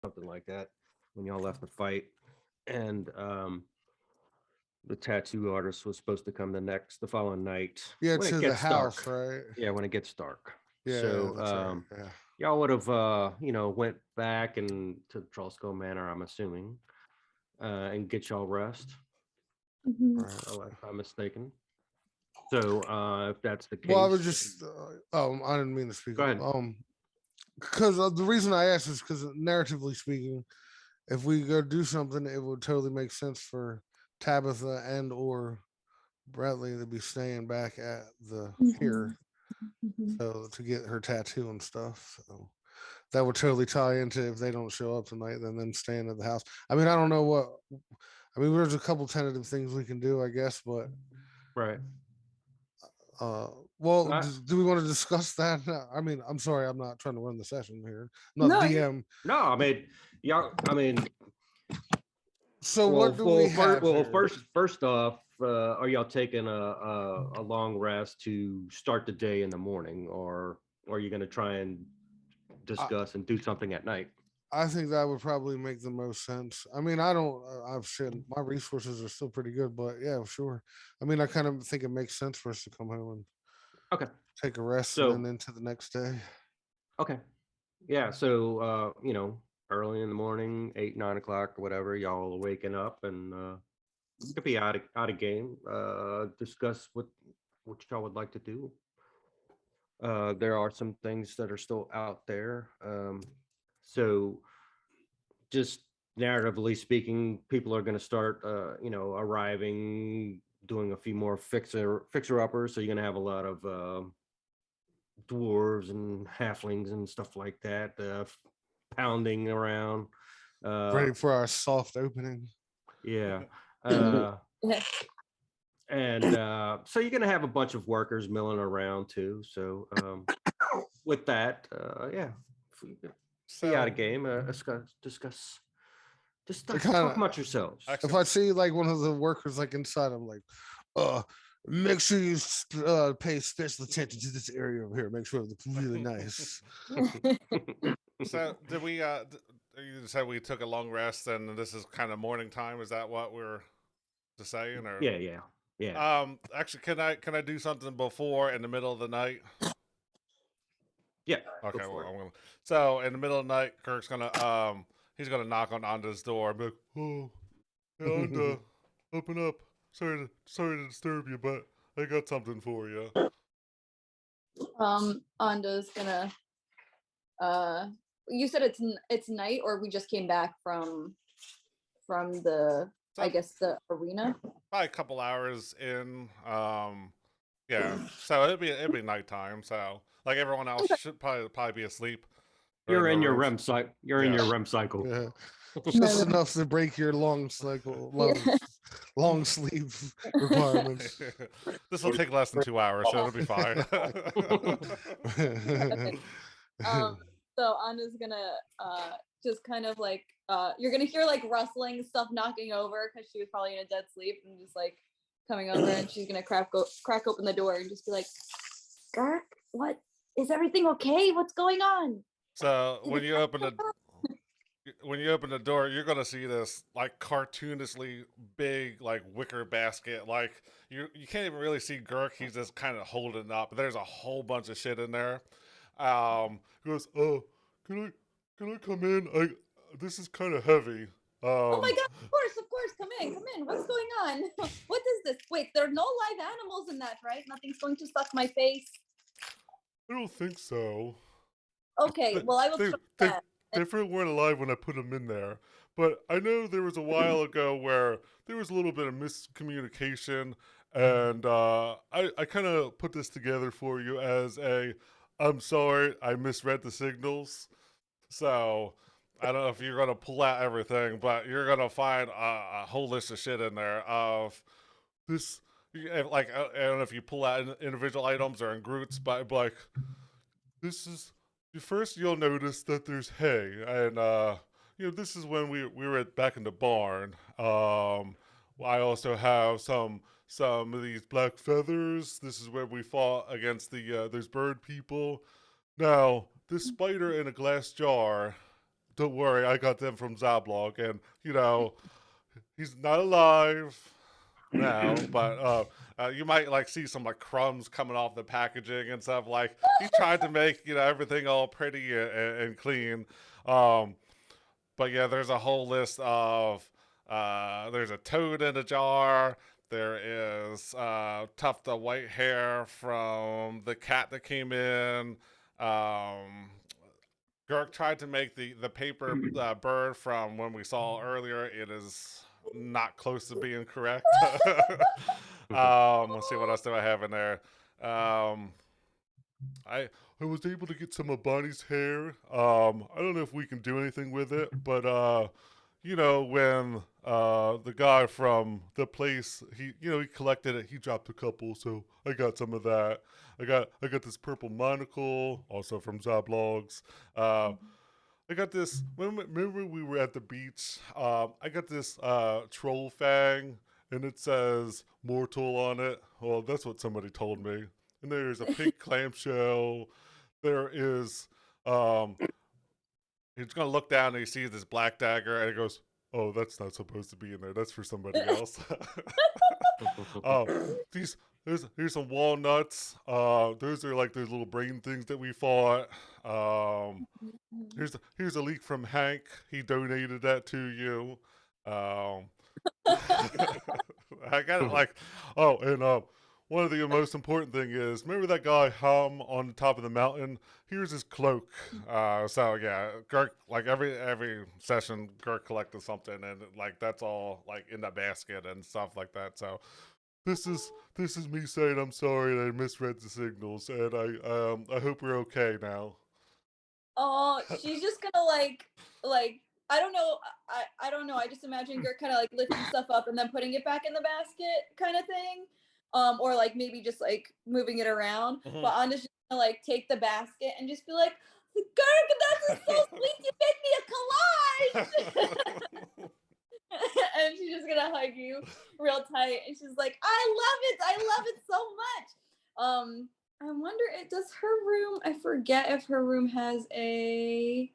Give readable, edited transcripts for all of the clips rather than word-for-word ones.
something like that, when y'all left the fight. And the tattoo artist was supposed to come the following night Yeah, when it to the gets dark. house, right? Yeah, when it gets dark. Yeah, So that's right. Yeah. y'all would have went back and to Trolsco Manor, I'm assuming, and get y'all rest, Mhm. Right. if I'm mistaken. So if that's the Well, I was case, just, I didn't mean to speak go up. ahead. Because the reason I asked is because narratively speaking, if we go do something, it would totally make sense for Tabitha and or Bradley to be staying back at the Mhm. pier, Mhm. so to get her tattoo and stuff. So that would totally tie into if they don't show up tonight, then them staying at the house. I mean, I don't know what. I mean, there's a couple tentative things we can do, I guess, but Right. uh, well, I, do we want to discuss that? I mean, I'm sorry, I'm not trying to run the session here. I'm not No, you DM. no, I mean, y'all. I mean, So what do we have here? first off, are y'all taking a long rest to start the day in the morning, or are you going to try and I, discuss and do something at night? I think that would probably make the most sense. I mean, I don't. I've said my resources are still pretty good, but yeah, sure. I mean, I kind of think it makes sense for us to come home and Okay. take a rest, and So then into the next day. okay, yeah. So early in the morning, 8, 9 o'clock, or whatever, y'all are waking up, and you could be out of game. Discuss what y'all would like to do. There are some things that are still out there. So just narratively speaking, people are going to start, arriving, doing a few more fixer uppers. So you're going to have a lot of dwarves and halflings and stuff like that, pounding around. Uh, Ready for our soft opening. yeah. Uh, yeah. and so you're going to have a bunch of workers milling around too. So with that, yeah, if we could be out of So game, just It kind talk of. amongst yourselves. If actually, I see like one of the workers like inside, I'm like, uh, make sure you pay special attention to this area over here. Make sure it looks really nice. so did we? You said we took a long rest, and this is kind of morning time. Is that what we're just saying, or? Yeah, yeah, yeah, Actually, can I do something before in the middle of the night? yeah. Go Okay, well, for it. I'm gonna. So in the middle of the night, Kirk's gonna he's gonna knock on Anda's door and be like, "Oh, hey, Anda, open up. Sorry to disturb you, but I got something for you." Anda's gonna. Uh, you said it's night, or we just came back from the, I So guess, the arena. probably a couple hours in. Yeah. So it'd be nighttime. So like everyone else Okay. should probably be asleep or in You're their in your rooms. REM cycle. You're in Yeah. your REM cycle. Yeah, No, just enough to break your long cycle, yeah. long sleeve requirements. This will take less than 2 hours, so it'll be fine. um, so Anna's gonna just kind of like you're gonna hear like rustling stuff knocking over because she was probably in a dead sleep and just like coming over and she's gonna crack open the door and just be like, Girk, what is everything okay? What's going on? So Did when the you open the door, you're gonna see this like cartoonishly big like wicker basket. Like you can't even really see Girk. He's just kind of holding it up. But there's a whole bunch of shit in there. He goes, "Oh, can I come in? This is kind of heavy." Oh my Um, god, of course, come in. What's going on? What is this? Wait, there are no live animals in that, right? Nothing's going to suck my face. I don't think so. Okay, They well I will they try they that. definitely weren't alive when I put them in there. But I know there was a while ago where there was a little bit of miscommunication, and I kind of put this together for you as a I'm sorry I misread the signals. So I don't know if you're gonna pull out everything, but you're gonna find a whole list of shit in there of this. Like I don't know if you pull out individual items or in groups, but like this is first you'll notice that there's hay, and this is when we were back in the barn. I also have some of these black feathers. This is where we fought against the there's bird people. Now this spider in a glass jar, don't worry, I got them from Zablog, and he's not alive now, but you might like see some like crumbs coming off the packaging and stuff. Like he tried to make everything all pretty and clean. But yeah, there's a whole list of there's a toad in a jar. There is tuft of white hair from the cat that came in. Girk tried to make the paper bird from when we saw earlier. It is not close to being correct. Let's see what else do I have in there. I was able to get some of Bonnie's hair. I don't know if we can do anything with it, but when the guy from the place he collected it, he dropped a couple, so I got some of that. I got this purple monocle, also from Zoblogs. I got this. Remember we were at the beach? I got this troll fang, and it says mortal on it. Well, that's what somebody told me. And there's a pink clamshell. There is. He's gonna look down and he sees this black dagger, and he goes, "Oh, that's not supposed to be in there. That's for somebody else." Oh, here's some walnuts. Those are like those little brain things that we fought. Here's a leak from Hank. He donated that to you. I got it like, oh, and one of the most important thing is, remember that guy Hum on the top of the mountain? Here's his cloak. So yeah, Girk, like every session, Girk collected something, and like that's all like in the basket and stuff like that. So this is me saying I'm sorry that I misread the signals, and I hope we're okay now. Oh, she's just gonna like I don't know. I don't know. I just imagine Girk kind of like lifting stuff up and then putting it back in the basket, kind of thing. Or like maybe just like moving it around. Mhm. But Anna's just gonna like take the basket and just be like, Girk, that is so sweet. You made me a collage. And she's just gonna hug you real tight, and she's like, I love it so much. I wonder, does her room, I forget if her room has a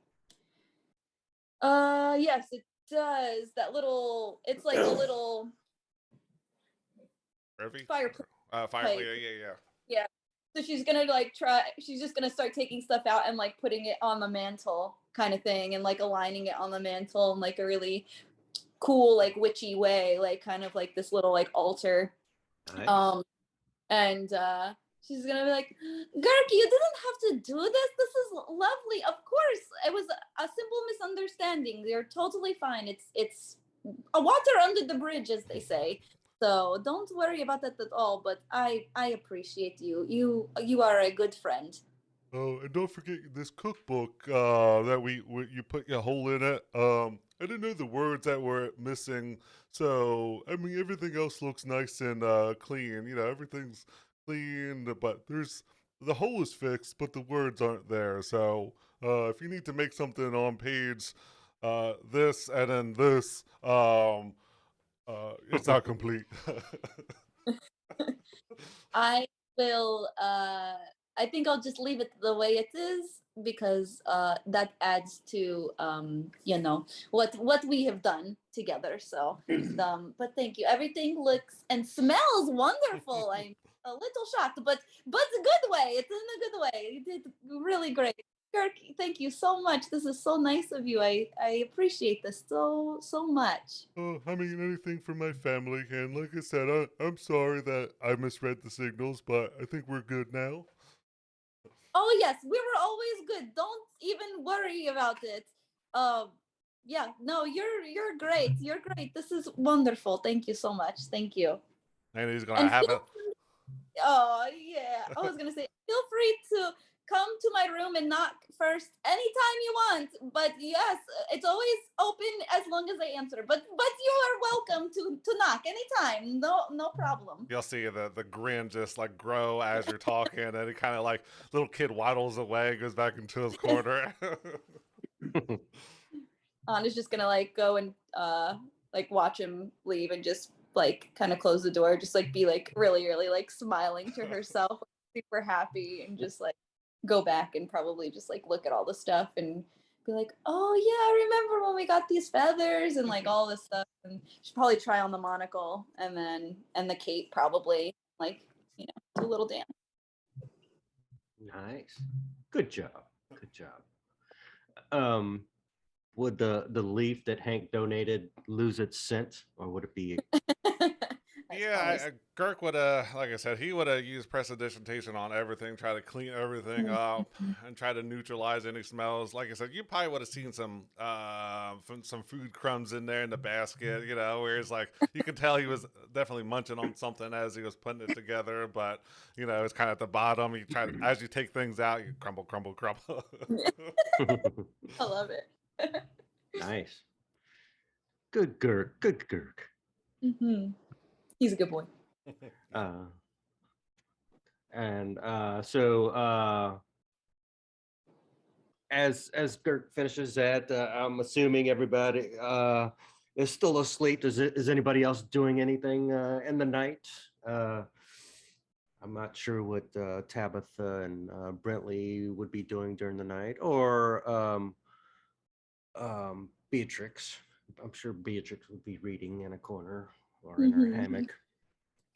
yes, it does. That little, it's like a little fireplace. Fireplace, yeah. Yeah. So she's gonna like she's just gonna start taking stuff out and like putting it on the mantle kind of thing, and like aligning it on the mantle in like a really cool, like witchy way, like kind of like this little like altar. Nice. And she's gonna be like, Girk, you didn't have to do this. This is lovely. Of course, it was a simple misunderstanding. You're totally fine. It's a water under the bridge, as they say. So don't worry about that at all. But I appreciate you. You are a good friend. Oh, and don't forget this cookbook that you put your hole in it. I didn't know the words that were missing, so I mean everything else looks nice and clean. Everything's clean, but the hole is fixed, but the words aren't there. So if you need to make something on page this and then this, it's not complete. I will I think I'll just leave it the way it is, because that adds to what we have done together. So but thank you. Everything looks and smells wonderful. I'm a little shocked, but a good way. It's in a good way. You did really great. Girk, thank you so much. This is so nice of you. I appreciate this so much. Oh, I mean, anything for my family. And like I said, I'm sorry that I misread the signals, but I think we're good now. Oh yes, we were always good. Don't even worry about it. Yeah, no, you're great. You're great. This is wonderful. Thank you so much. Thank you. And he's gonna And have it. oh yeah, I was gonna say, feel free to come to my room and knock first anytime you want. But yes, it's always open as long as I answer. But you are welcome to knock anytime. No problem. You'll see the grin just like grow as you're talking, and he kind of like little kid waddles away, goes back into his corner. Anna's just gonna like go and like watch him leave and just like kind of close the door, just like be like really like smiling to herself, super happy, and just like go back and probably just like look at all the stuff and be like, "Oh yeah, I remember when we got these feathers and like all this stuff." And she'll probably try on the monocle and the cape probably, like, do a little dance. Nice. Good job. Good job. Would the leaf that Hank donated lose its scent, or would it be? Yeah, Girk would like I said, he would have used prestidigitation on everything, try to clean everything up, and try to neutralize any smells. Like I said, you probably would have seen some food crumbs in there in the basket, where it's like you could tell he was definitely munching on something as he was putting it together. But it's kind of at the bottom. You try to, as you take things out, you crumble, crumble, crumble. I love it. Nice. Good Girk. Good Girk. He's a good boy. So as Girk finishes that, I'm assuming everybody is still asleep. Is anybody else doing anything in the night? I'm not sure what Tabitha and Brentley would be doing during the night, or Beatrix. I'm sure Beatrix would be reading in a corner or in her hammock.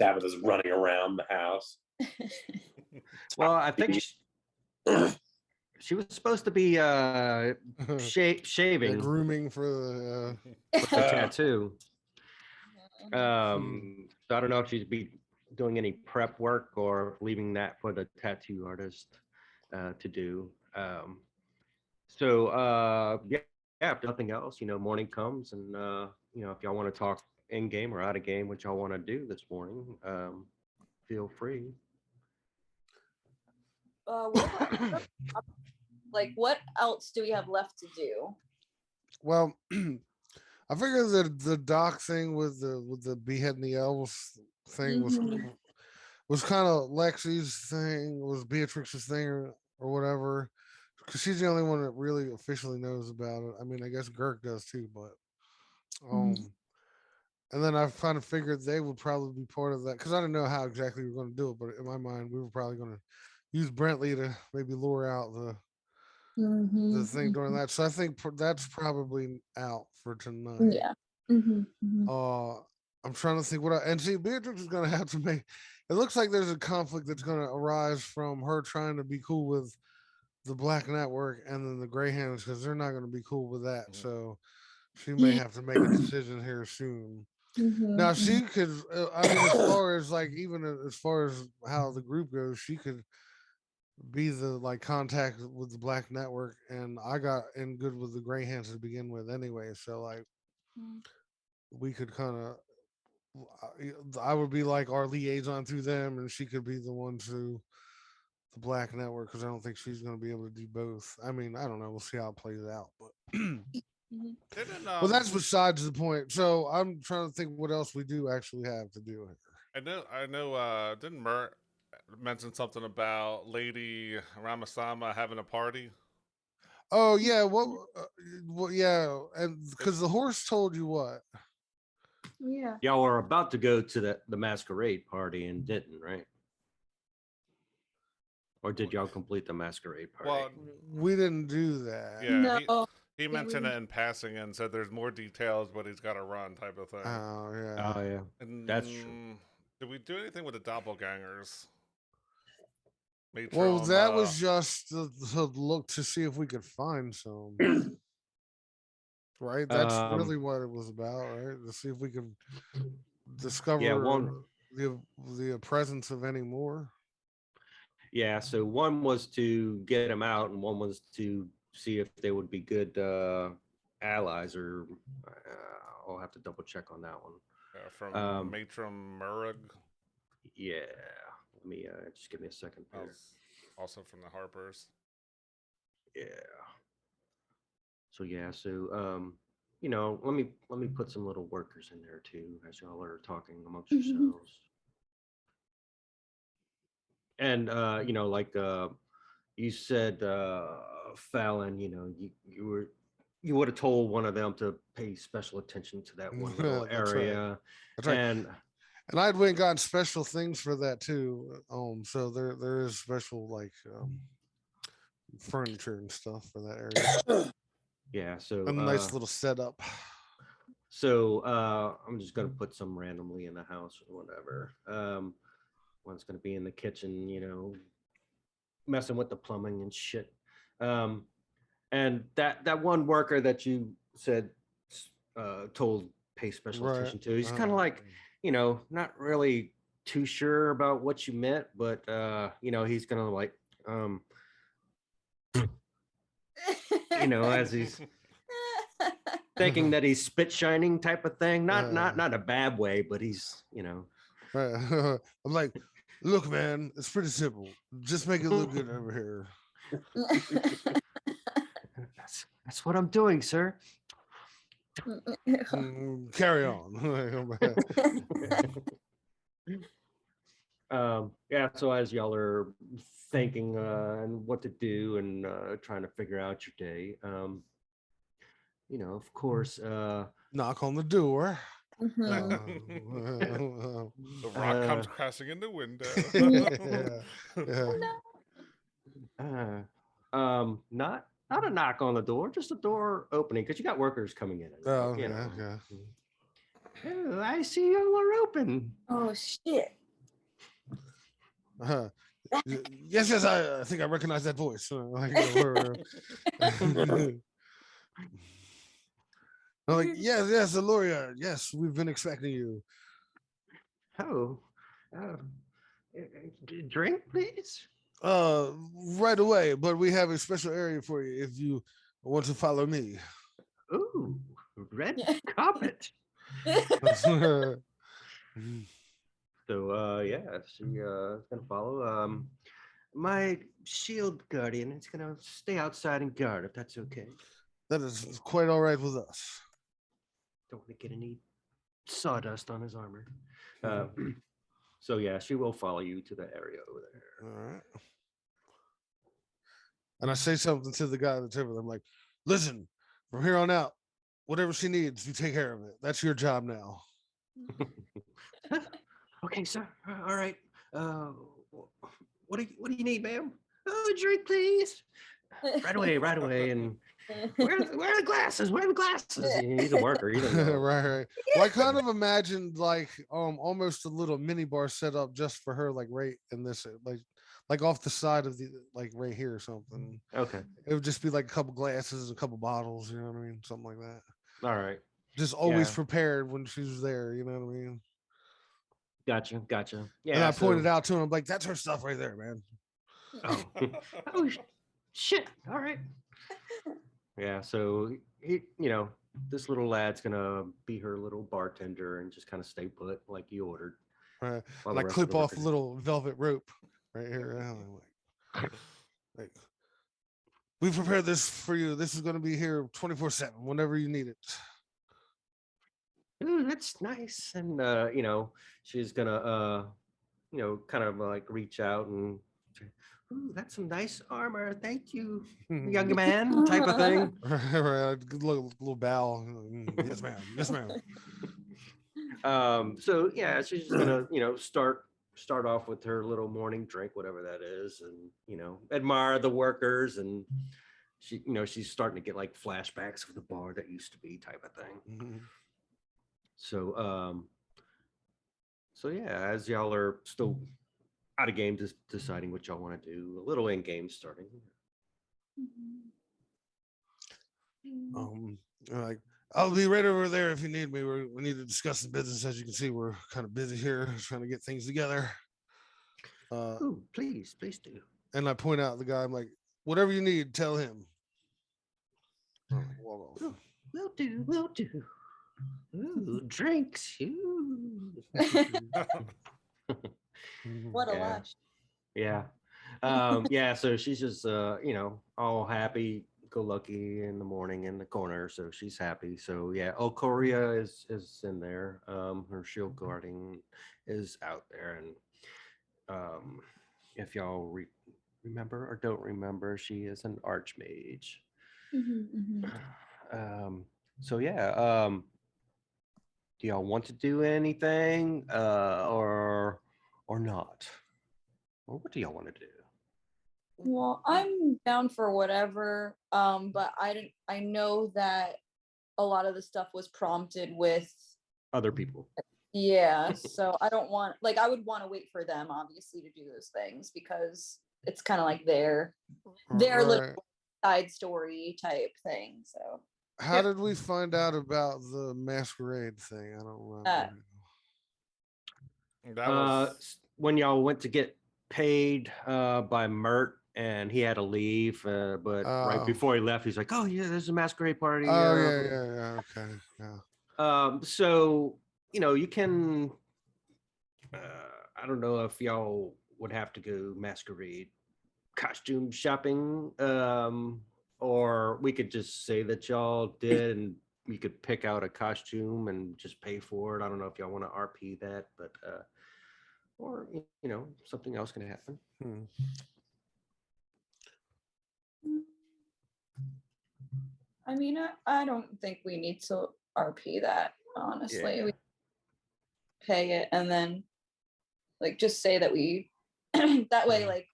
Tabitha's running around the house. Well, I think she was supposed to be shaving, grooming for the tattoo. So I don't know if she'd be doing any prep work or leaving that for the tattoo artist to do. If nothing else, morning comes, and if y'all want to talk in game or out of game, what y'all want to do this morning, feel free. What else do we have left to do? Well, I figured that the dock thing with the beheading the elves thing was kind of Lexi's thing, was Beatrix's thing, or whatever, because she's the only one that really officially knows about it. I mean, I guess Girk does too, but and then I kind of figured they would probably be part of that, because I didn't know how exactly we were going to do it, but in my mind, we were probably going to use Brentley to maybe lure out the thing during that. So I think that's probably out for tonight. Yeah. I'm trying to think and see, Beatrix is going to have to make. It looks like there's a conflict that's going to arise from her trying to be cool with the Black Network and then the Greyhounds, because they're not going to be cool with that. So she may have to make a decision here soon. Now she could. I mean, as far as how the group goes, she could be the contact with the Black Network, and I got in good with the Greyhounds to begin with anyway. So we could kind of. I would be like our liaison through them, and she could be the one to the Black Network, because I don't think she's going to be able to do both. I mean, I don't know. We'll see how it plays out, but. Well, that's besides the point. So I'm trying to think what else we do actually have to do here. I know. Didn't Mert mention something about Lady Ramasama having a party? Oh yeah, well yeah, and because the horse told you what? Yeah. Y'all were about to go to the masquerade party and didn't, right? Or did y'all complete the masquerade party? Well, we didn't do that. Yeah, no. He mentioned it in passing and said there's more details, but he's got to run, type of thing. Oh yeah. Oh yeah. And that's true. Did we do anything with the doppelgangers? Well, that was just to look to see if we could find some. Right? That's really what it was about, right? To see if we could discover the presence of any more. Yeah, so one was to get them out, and one was to see if they would be good allies, or I'll have to double check on that one. From Matron Morgue. Yeah, let me just give me a second here. Also from the Harpers. Yeah. So let me put some little workers in there too, as y'all are talking amongst yourselves. And you said, Fallon, you would have told one of them to pay special attention to that one little area. Right. That's right. And I'd went and gotten special things for that too. So there is special furniture and stuff for that area. Yeah. A nice little setup. So I'm just gonna put some randomly in the house or whatever. One's gonna be in the kitchen, messing with the plumbing and shit. Um, and that one worker that you said told pay special Right. attention to, he's kind of like, not really too sure about what you meant, but he's gonna like as he's thinking that he's spit shining type of thing, not a bad way, but he's Right. I'm like, look, man, it's pretty simple. Just make it look good over here. that's what I'm doing, sir. Carry on. Yeah, so as y'all are thinking and what to do and trying to figure out your day, of course, Knock on the door. Mhm. The rock comes crashing in the window. Not a knock on the door, just a door opening because you got workers coming in. Oh, you yeah, know. yeah. Oh, I see y'all are open. Oh shit. Yes, I think I recognize that voice. I'm like, yes, Ulkoria. Yes, we've been expecting you. Oh, uh, drink, please. Right away, but we have a special area for you if you want to follow me. Ooh, red carpet. So yeah, she's gonna follow. My shield guardian is gonna stay outside and guard if that's okay. That is quite all right with us. Don't want to get any sawdust on his armor. So yeah, she will follow you to the area over there. All right. And I say something to the guy at the table. I'm like, listen, from here on out, whatever she needs, you take care of it. That's your job now. Okay, sir. All right. What do you need, ma'am? Oh, a drink, please. Right away. And where are the glasses? Where are the glasses? He's a worker. He doesn't know. Right. Well, I kind of imagined like almost a little mini bar set up just for her, like right in this, like off the side of the like right here or something. Okay. It would just be like a couple glasses, a couple bottles, you know what I mean? Something like that. All right. Just always prepared when she was there, you know what I mean? Gotcha. Yeah. And I pointed out to him, like, that's her stuff right there, man. Oh shit. All right. Yeah. So he, this little lad's gonna be her little bartender and just kind of stay put like you ordered. Right. while And the I rest of clip the off a workers- little velvet rope right here. And I'm like, we prepared this for you. This is going to be here 24/7, whenever you need it. Ooh, that's nice. And she's gonna kind of like reach out and say, ooh, that's some nice armor. Thank you, young man, type of thing. Right, good little bow. Yes, ma'am. Yes, ma'am. So yeah, she's just gonna, start off with her little morning drink, whatever that is, and admire the workers, and she's starting to get like flashbacks of the bar that used to be type of thing. Mhm. So yeah, as y'all are still out of game, just deciding what y'all want to do, a little in game starting. Like, I'll be right over there if you need me. We need to discuss the business. As you can see, we're kind of busy here trying to get things together. Ooh, please do. And I point out the guy. I'm like, whatever you need, tell him. Walk off. Will do. Ooh, drinks. Ooh. What a Yeah. lush. Yeah. Yeah, so she's just all happy go lucky in the morning in the corner, so she's happy. So yeah, Ulkoria is in there. Her shield guarding is out there, and if y'all remember or don't remember, she is an archmage. So yeah, do y'all want to do anything or not? Or what do y'all want to do? Well, I'm down for whatever. But I know that a lot of the stuff was prompted with Other people. yeah, so I don't want like I would want to wait for them obviously to do those things because it's kind of like their little Right. side story type thing. So How did we find out about the masquerade thing? I don't remember. That was When y'all went to get paid by Mert, and he had to leave, but right Oh. before he left, he's like, "Oh yeah, there's a masquerade party." Oh yeah. Okay. Yeah. So you can. I don't know if y'all would have to go masquerade costume shopping, or we could just say that y'all did, and we could pick out a costume and just pay for it. I don't know if y'all want to RP that, but or something else can happen. Hmm. I mean, I don't think we need to RP that honestly. Yeah. We pay it and then like just say that we that way like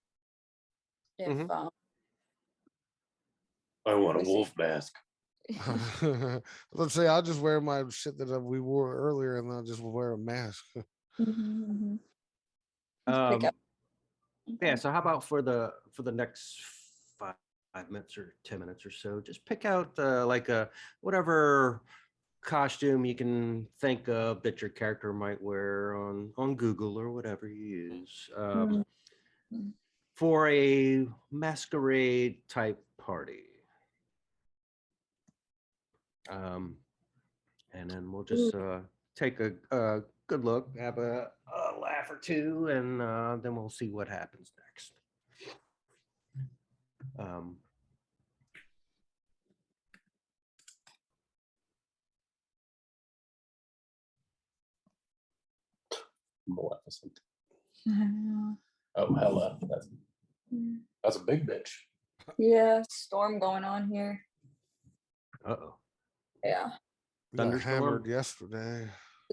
if Mhm. I want Let a me see. wolf mask. Let's say I'll just wear my shit that we wore earlier, and I'll just wear a mask. Mhm, mhm. Pick up. Yeah. So how about for the next 5 minutes or 10 minutes or so, just pick out like a whatever costume you can think of that your character might wear on Google or whatever you use Mhm. for a masquerade type party. And then we'll just take a good look, have a laugh or two, and then we'll see what happens next. Um, Maleficent. Oh, hella. That's a big bitch. Yeah, storm going on here. Uh-oh. Yeah. We got Thunderstorm? hammered yesterday.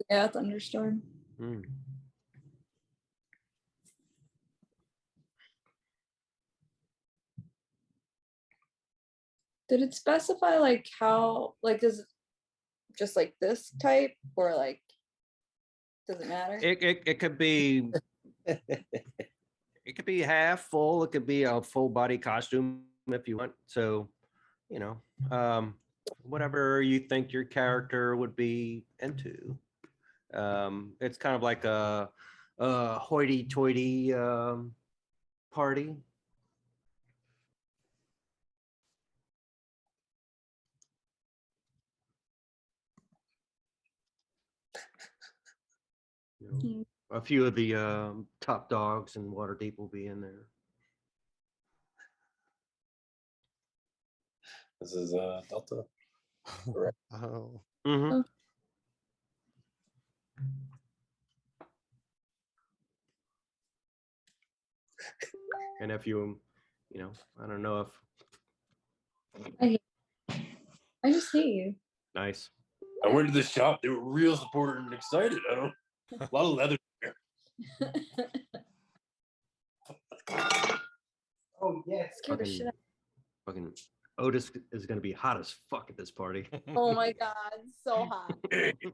Yeah, thunderstorm. Hmm. Did it specify like how like is it just like this type or like does it matter? It could be half full. It could be a full body costume if you want. So, you know, whatever you think your character would be into. It's kind of like a hoity-toity party. A few of the top dogs and Waterdeep will be in there. This is Delta. Oh. Mm-hmm. And if you I don't know if I just hate you. nice. I went to the shop. They were real supportive and excited. I don't. A lot of leather here. Oh yeah, Scared the shit out. fucking Otis is gonna be hot as fuck at this party. Oh my god, so hot. Fucking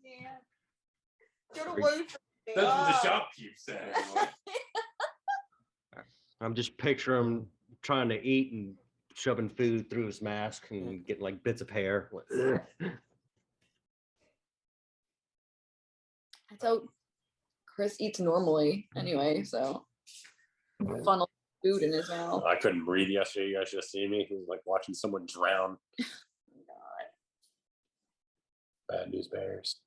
can't. Get away from me. That's what the shopkeep said. Anyway. I'm just picturing him trying to eat and shoving food through his mask and getting like bits of hair. So Chris eats normally anyway, so funnel food in his mouth. I couldn't breathe yesterday. You guys should have seen me. It was like watching someone drown. Bad news bears.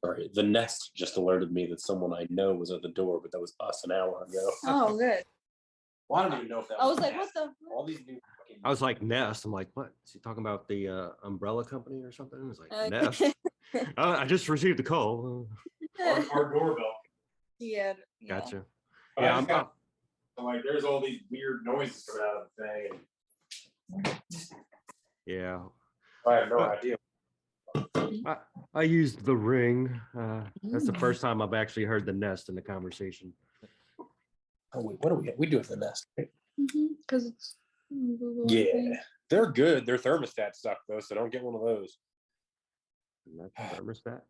Sorry, the nest just alerted me that someone I know was at the door, but that was us an hour ago. Oh, good. Well, I don't even know if that I was was like, Nest. what the? All these new fucking. I was like Nest. I'm like, what? Is he talking about the umbrella company or something? It's like Nest. I just received a call. Our doorbell. Yeah. Gotcha. But Yeah, I just got, like, there's all these weird noises coming out of the thing. yeah. I have no idea. I used the ring. That's the first time I've actually heard the Nest in the conversation. Oh wait, what do we do with the nest? Because it's Google, I Yeah, think. they're good. Their thermostat suck though, so don't get one of those. And that's thermostat.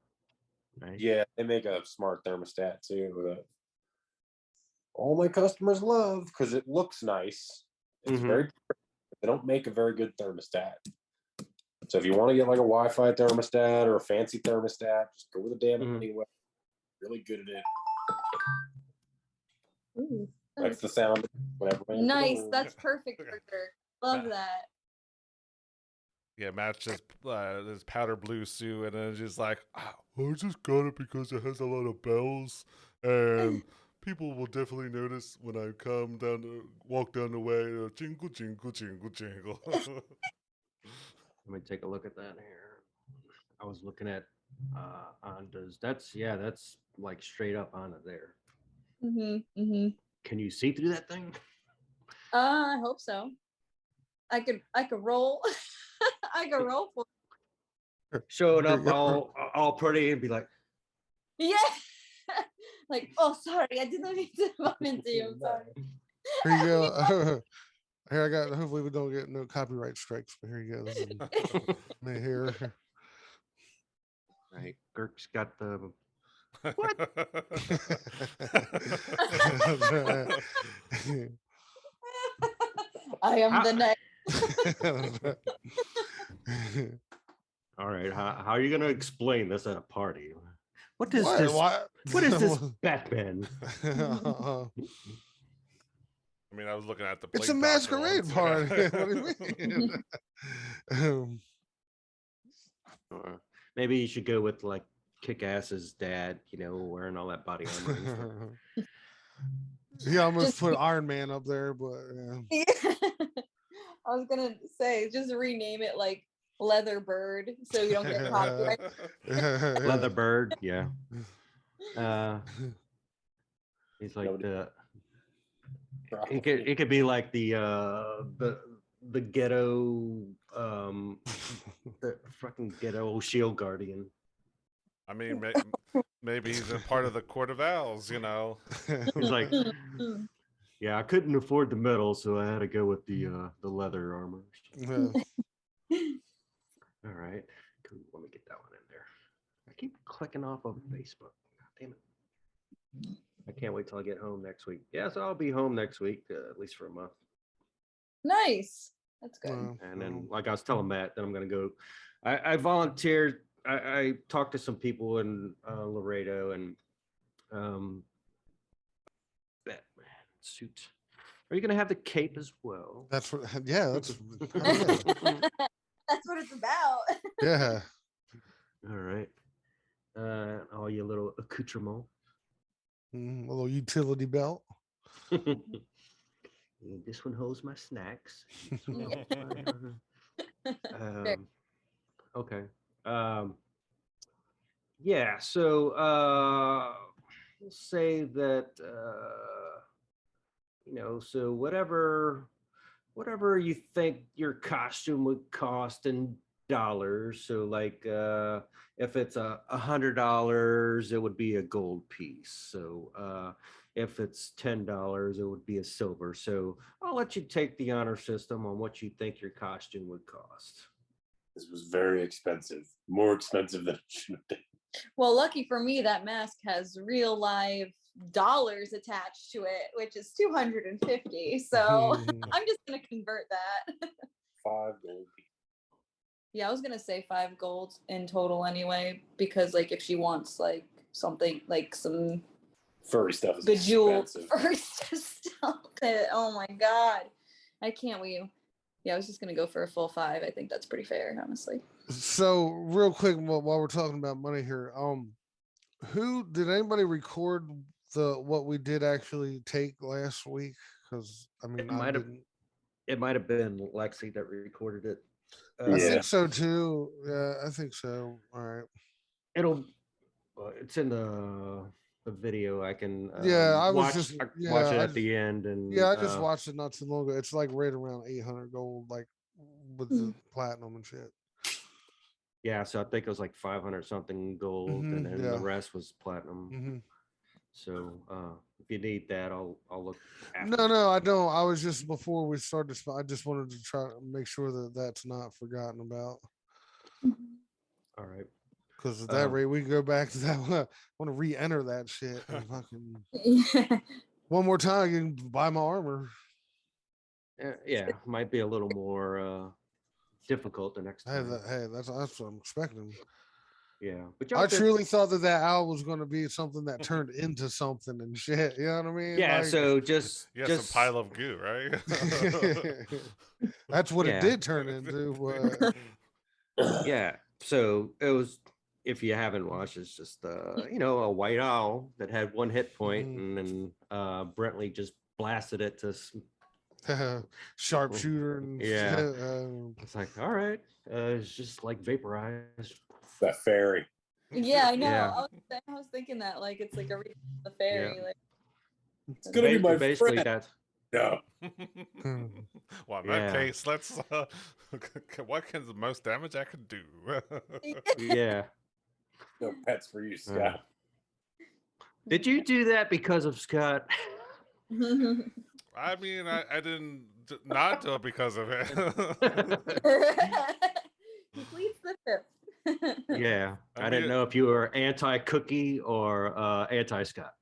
Nice. Yeah, they make a smart thermostat too. That all my customers love because it looks nice. It's very. They don't make a very good thermostat. So if you want to get like a Wi-Fi thermostat or a fancy thermostat, just go with a damn anyway. Really good at it. Ooh, That's the sound. Whatever. nice. That's perfect for Girk. Love that. Yeah, Matt's just this powder blue suit, and then just like, I just got it because it has a lot of bells, and people will definitely notice when I walk down the way, jingle, jingle, jingle, jingle. Let me take a look at that here. I was looking at Onda's. That's like straight up Onda there. Can you see through that thing? I hope so. I could roll. I could roll for Showing up all pretty and be like, yeah. Like, oh sorry, I didn't mean to bump into you. I'm sorry. Here you go. Here I got. Hopefully we don't get no copyright strikes. But here you go. This is me here. right, Girk's got the I am the next. All right, how are you going to explain this at a party? What is this? What? What is this Batman? I mean, I was looking at the. It's a masquerade party. What do you mean? Maybe you should go with like Kick-Ass's dad, wearing all that body armor and stuff. He almost put Iron Man up there, but yeah. I was gonna say just rename it like Leather Bird so you don't get copyright. Leather Bird, yeah. He's like it could be like the ghetto the fucking ghetto shield guardian. I mean, maybe he's a part of the Court of Owls, He's like, yeah, I couldn't afford the metal, so I had to go with the leather armor. All right, cool. Let me get that one in there. I keep clicking off of Facebook. God damn it! I can't wait till I get home next week. Yeah, so I'll be home next week, at least for a month. Nice. That's good. And then, like I was telling Matt, that I'm going to go. I volunteered. I talked to some people in Laredo and Batman suit. Are you going to have the cape as well? That's what. Yeah, that's. That's what it's about. Yeah. All right. All your little accoutrement. A little utility belt. This one holds my snacks. Okay. Yeah, so we'll say that so whatever you think your costume would cost in dollars. So like if it's $100, it would be a gold piece. So if it's $10, it would be a silver. So I'll let you take the honor system on what you think your costume would cost. This was very expensive, more expensive than it should have been. Well, lucky for me, that mask has real live dollars attached to it, which is 250. So I'm just gonna convert that. 5 gold. Yeah, I was gonna say 5 gold in total anyway, because like if she wants like something like some furry stuff is bejeweled expensive. furry stuff. Oh my god, I can't wait. Yeah, I was just gonna go for a full 5. I think that's pretty fair, honestly. So real quick, while we're talking about money here, who did anybody record what we did actually take last week? Because I mean, it might have been Lexi that recorded it. I think so too. Yeah, I think so. All right. It's in the video. I can I watch was just watch it at the end, and I just watched it not too long ago. It's like right around 800 gold, like with the platinum and shit. Yeah, so I think it was like 500 something gold, and then the rest was platinum. So if you need that, I'll look after. No, I don't. I was just before we started. I just wanted to try to make sure that that's not forgotten about. All right. Because at that Um, rate, we can go back to that one. I want to re-enter that shit and fucking Yeah. one more time. I can buy my armor. yeah, might be a little more difficult the next time. Hey, that's what I'm expecting. Yeah, but y'all I could. truly thought that owl was going to be something that turned into something and shit. You know what I mean? Yeah, Like, so just Yes, a pile of goo, right? that's what it yeah, did turn into. yeah. So it was. If you haven't watched, it's just a white owl that had one hit point, Mhm. and then Brentley just blasted it to. Sharpshooter and Yeah, it's like all right, it's just like vaporized. That fairy. Yeah, I know. Yeah. I was thinking that like it's like a read the Yeah. fairy. Like It's gonna be my Basically, friend. that's No. Well, in Yeah. that case, let's. What can the most damage I can do? yeah. No pets for you, Scott. Did you do that because of Scott? I mean, I didn't not do it because of it. He pleads the fifth. Yeah, I I didn't mean- know if you were anti-cookie or anti-Scott.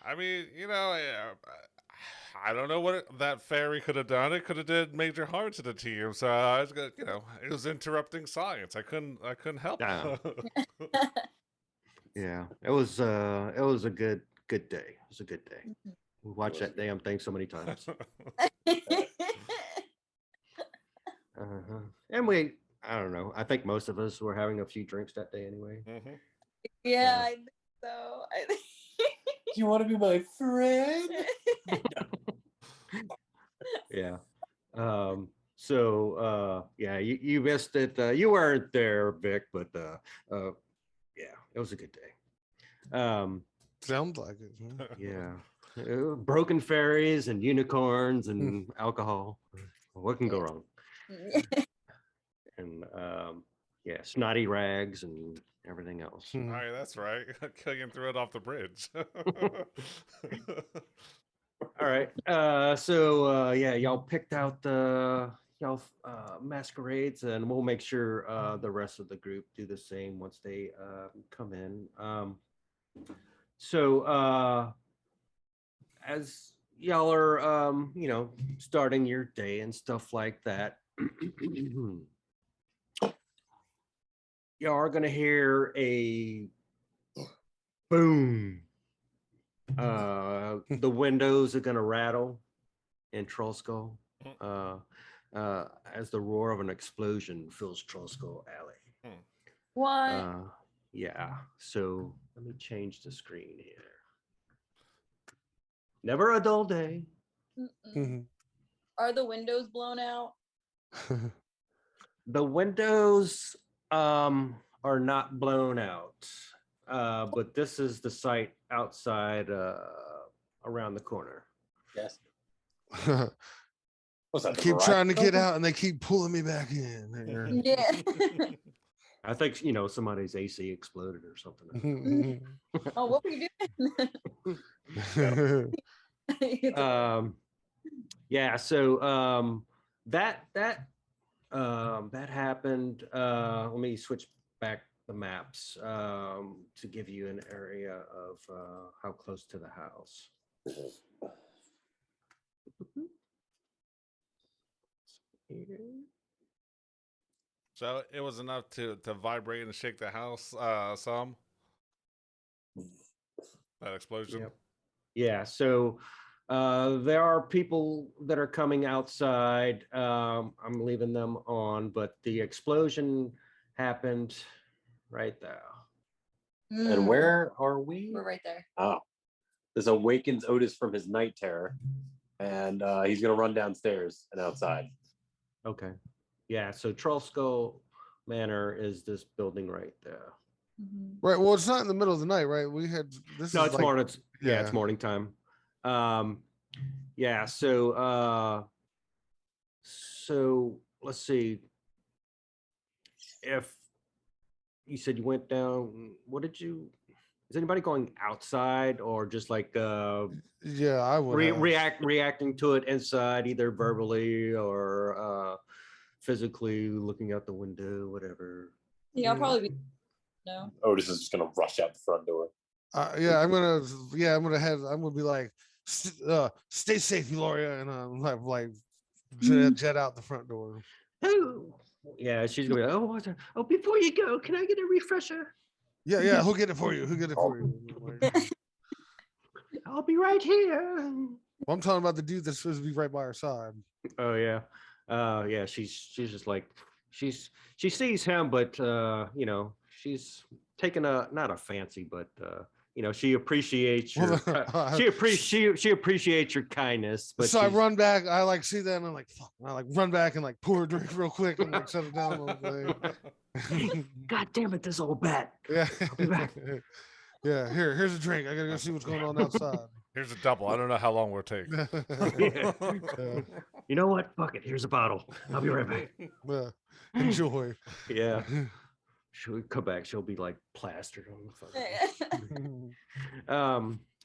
I mean, I don't know what that fairy could have done. It could have did major harm to the team. So I was gonna, it was interrupting science. I couldn't help. Ah. Yeah, it was a good day. It was a good day. We watched that damn thing so many times. And I don't know. I think most of us were having a few drinks that day anyway. Mhm. Yeah, I think so. Do you want to be my friend? Yeah. Yeah, you missed it. You weren't there, Vic, but yeah, it was a good day. Sounds like it. Huh? Yeah. Broken fairies and unicorns and alcohol. What can go wrong? And yeah, snotty rags and everything else. All right, that's right. Killian threw it off the bridge. All right. Yeah, y'all picked out y'all masquerades, and we'll make sure the rest of the group do the same once they come in. As y'all are starting your day and stuff like that, y'all are gonna hear a boom. The windows are gonna rattle in Trollskull as the roar of an explosion fills Trollskull Alley. What? Yeah, so let me change the screen here. Never a dull day. Are the windows blown out? The windows are not blown out, but this is the site outside around the corner. Yes. What's that? Keep Verizon trying to get company? out, and they keep pulling me back in. Yeah. I think somebody's AC exploded or something. Oh, what were you doing? Yeah, so that happened. Let me switch back the maps to give you an area of how close to the house. So it was enough to vibrate and shake the house some. That explosion. Yep. Yeah, so there are people that are coming outside. I'm leaving them on, but the explosion happened right there. And where are we? We're right there. Oh, this awakens Otis from his night terror, and he's gonna run downstairs and outside. Okay. Yeah, so Trollskull Manor is this building right there. Right. Well, it's not in the middle of the night, right? We had this. No, is it's like, morning. Yeah, it's yeah. morning time. Yeah, so let's see. If you said you went down, what did you is anybody going outside or just like Yeah, I would have. reacting to it inside, either verbally or physically looking out the window, whatever? Yeah, I'll probably be no. Otis is just gonna rush out the front door. Yeah, I'm gonna be like, stay safe, Eloria, and like jet out the front door. Oh, yeah, she's gonna be like, oh, what's that? Oh, before you go, can I get a refresher? Yeah, who'll get it for you? Who'll get it for you? Like, I'll be right here. well, I'm talking about the dude that's supposed to be right by her side. Oh yeah, yeah. She's just like she sees him, but you know, she's taking not a fancy, but you know, she appreciates your she appreciates your kindness. But so I run back. I like see that, and I'm like, fuck. And I like run back and like pour a drink real quick and like set it down. God damn it, this old bat. Yeah, I'll be back. Yeah, here's a drink. I gotta go see what's going on outside. Here's a double. I don't know how long we'll take. Yeah. You know what? Fuck it. Here's a bottle. I'll be right back. Yeah. Enjoy. Yeah. She'll come back. She'll be like plastered on the fucking.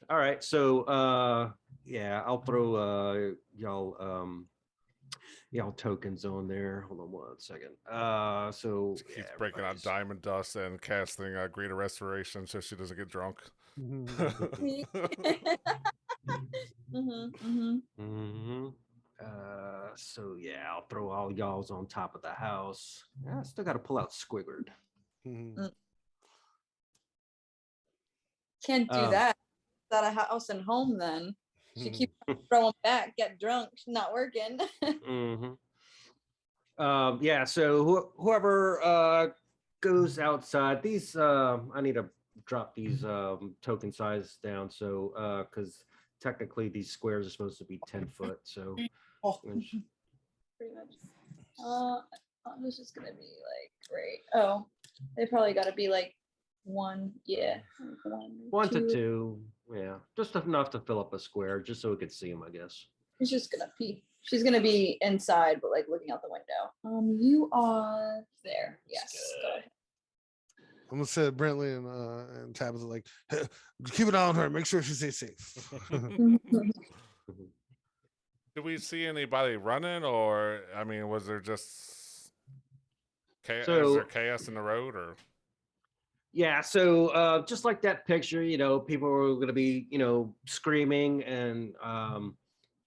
All right. So yeah, I'll throw y'all tokens on there. Hold on 1 second. So She keeps breaking out diamond dust and casting greater restoration so she doesn't get drunk. So yeah, I'll throw all y'all's on top of the house. I still got to pull out Squidward. Can't do that. It's at a house and home then. She keeps throwing back, get drunk. She's not working. Yeah, so whoever goes outside, these I need to drop these token size down, so because technically these squares are supposed to be 10 foot, so pretty much. This is gonna be like great. Oh, they probably got to be like 1, yeah, one to two, yeah, just enough to fill up a square, just so we could see them, I guess. She's just gonna pee. She's gonna be inside, but like looking out the window. You are there. Yes. Go ahead. I'm gonna say Brentley and Tabitha like, hey, keep an eye on her. Make sure she stays safe. Did we see anybody running, or I mean, was there just chaos? Is there chaos in the road, or? Yeah, so just like that picture, you know, people are going to be, you know, screaming and,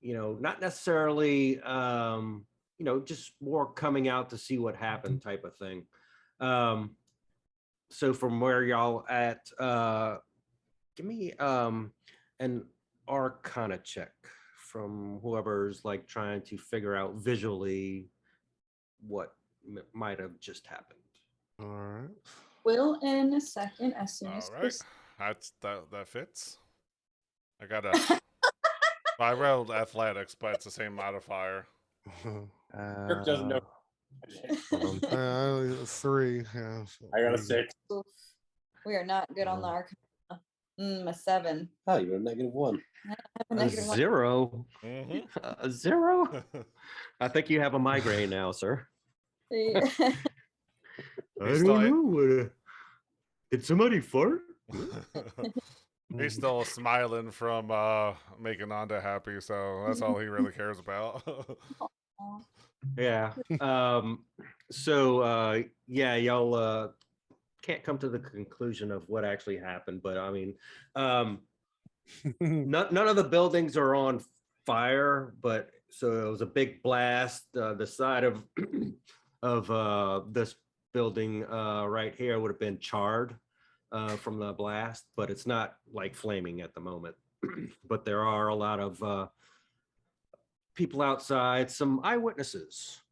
you know, not necessarily, you know, just more coming out to see what happened type of thing. So from where y'all at, give me an Arcana check from whoever's like trying to figure out visually what might have just happened. All right. Will in a second as soon as all right. That fits. I got I rolled athletics, but it's the same modifier. Girk doesn't know. 3. Yeah, so. I got a 6. We are not good on the Arcana. A 7. Oh, you got a -1. A 0. A 0. I think you have a migraine now, sir. I don't know. Did somebody fart? He's still smiling from making Nanda happy, so that's all he really cares about. Yeah. So yeah, y'all can't come to the conclusion of what actually happened, but I mean, none of the buildings are on fire, but so it was a big blast. The side of this building right here would have been charred from the blast, but it's not like flaming at the moment. But there are a lot of people outside, some eyewitnesses.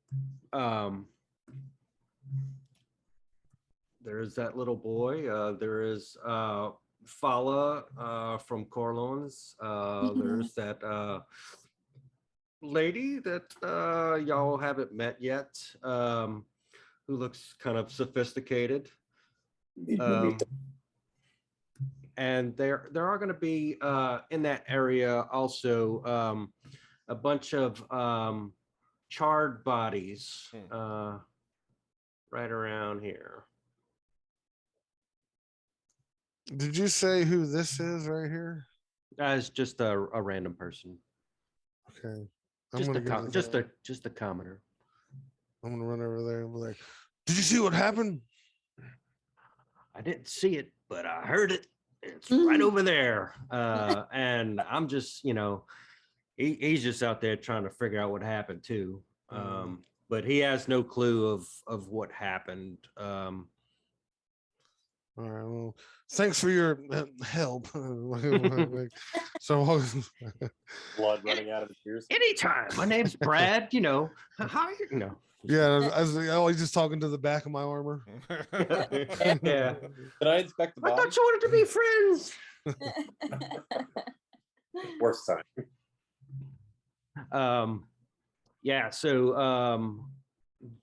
There's that little boy. There is Fala from Corlon's. There's that lady that y'all haven't met yet, who looks kind of sophisticated. And there are going to be in that area also a bunch of charred bodies right around here. Did you say who this is right here? It's just a random person. Okay. I'm gonna go to Just a commoner. I'm gonna run over there and be like, "Did you see what happened?" I didn't see it, but I heard it. It's right over there. And I'm just, he's just out there trying to figure out what happened too. But he has no clue of what happened. All right. Well, thanks for your help. So, Blood running out of his ears. Anytime. My name's Brad. How you know? yeah, I was always just talking to the back of my armor. Yeah. Did I inspect the I body? thought you wanted to be friends. Worst time. Yeah. So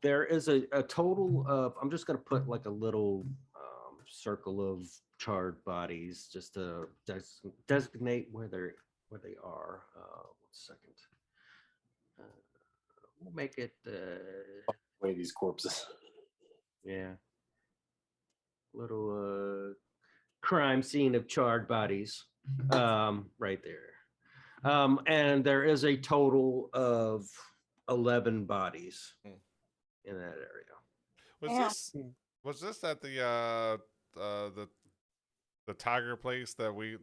there is a total of. I'm just gonna put like a little circle of charred bodies just to designate where they are. 1 second. We'll make it. Way these corpses. Yeah. Little crime scene of charred bodies. Right there. And there is a total of 11 bodies in that area. Was this at the tiger place that we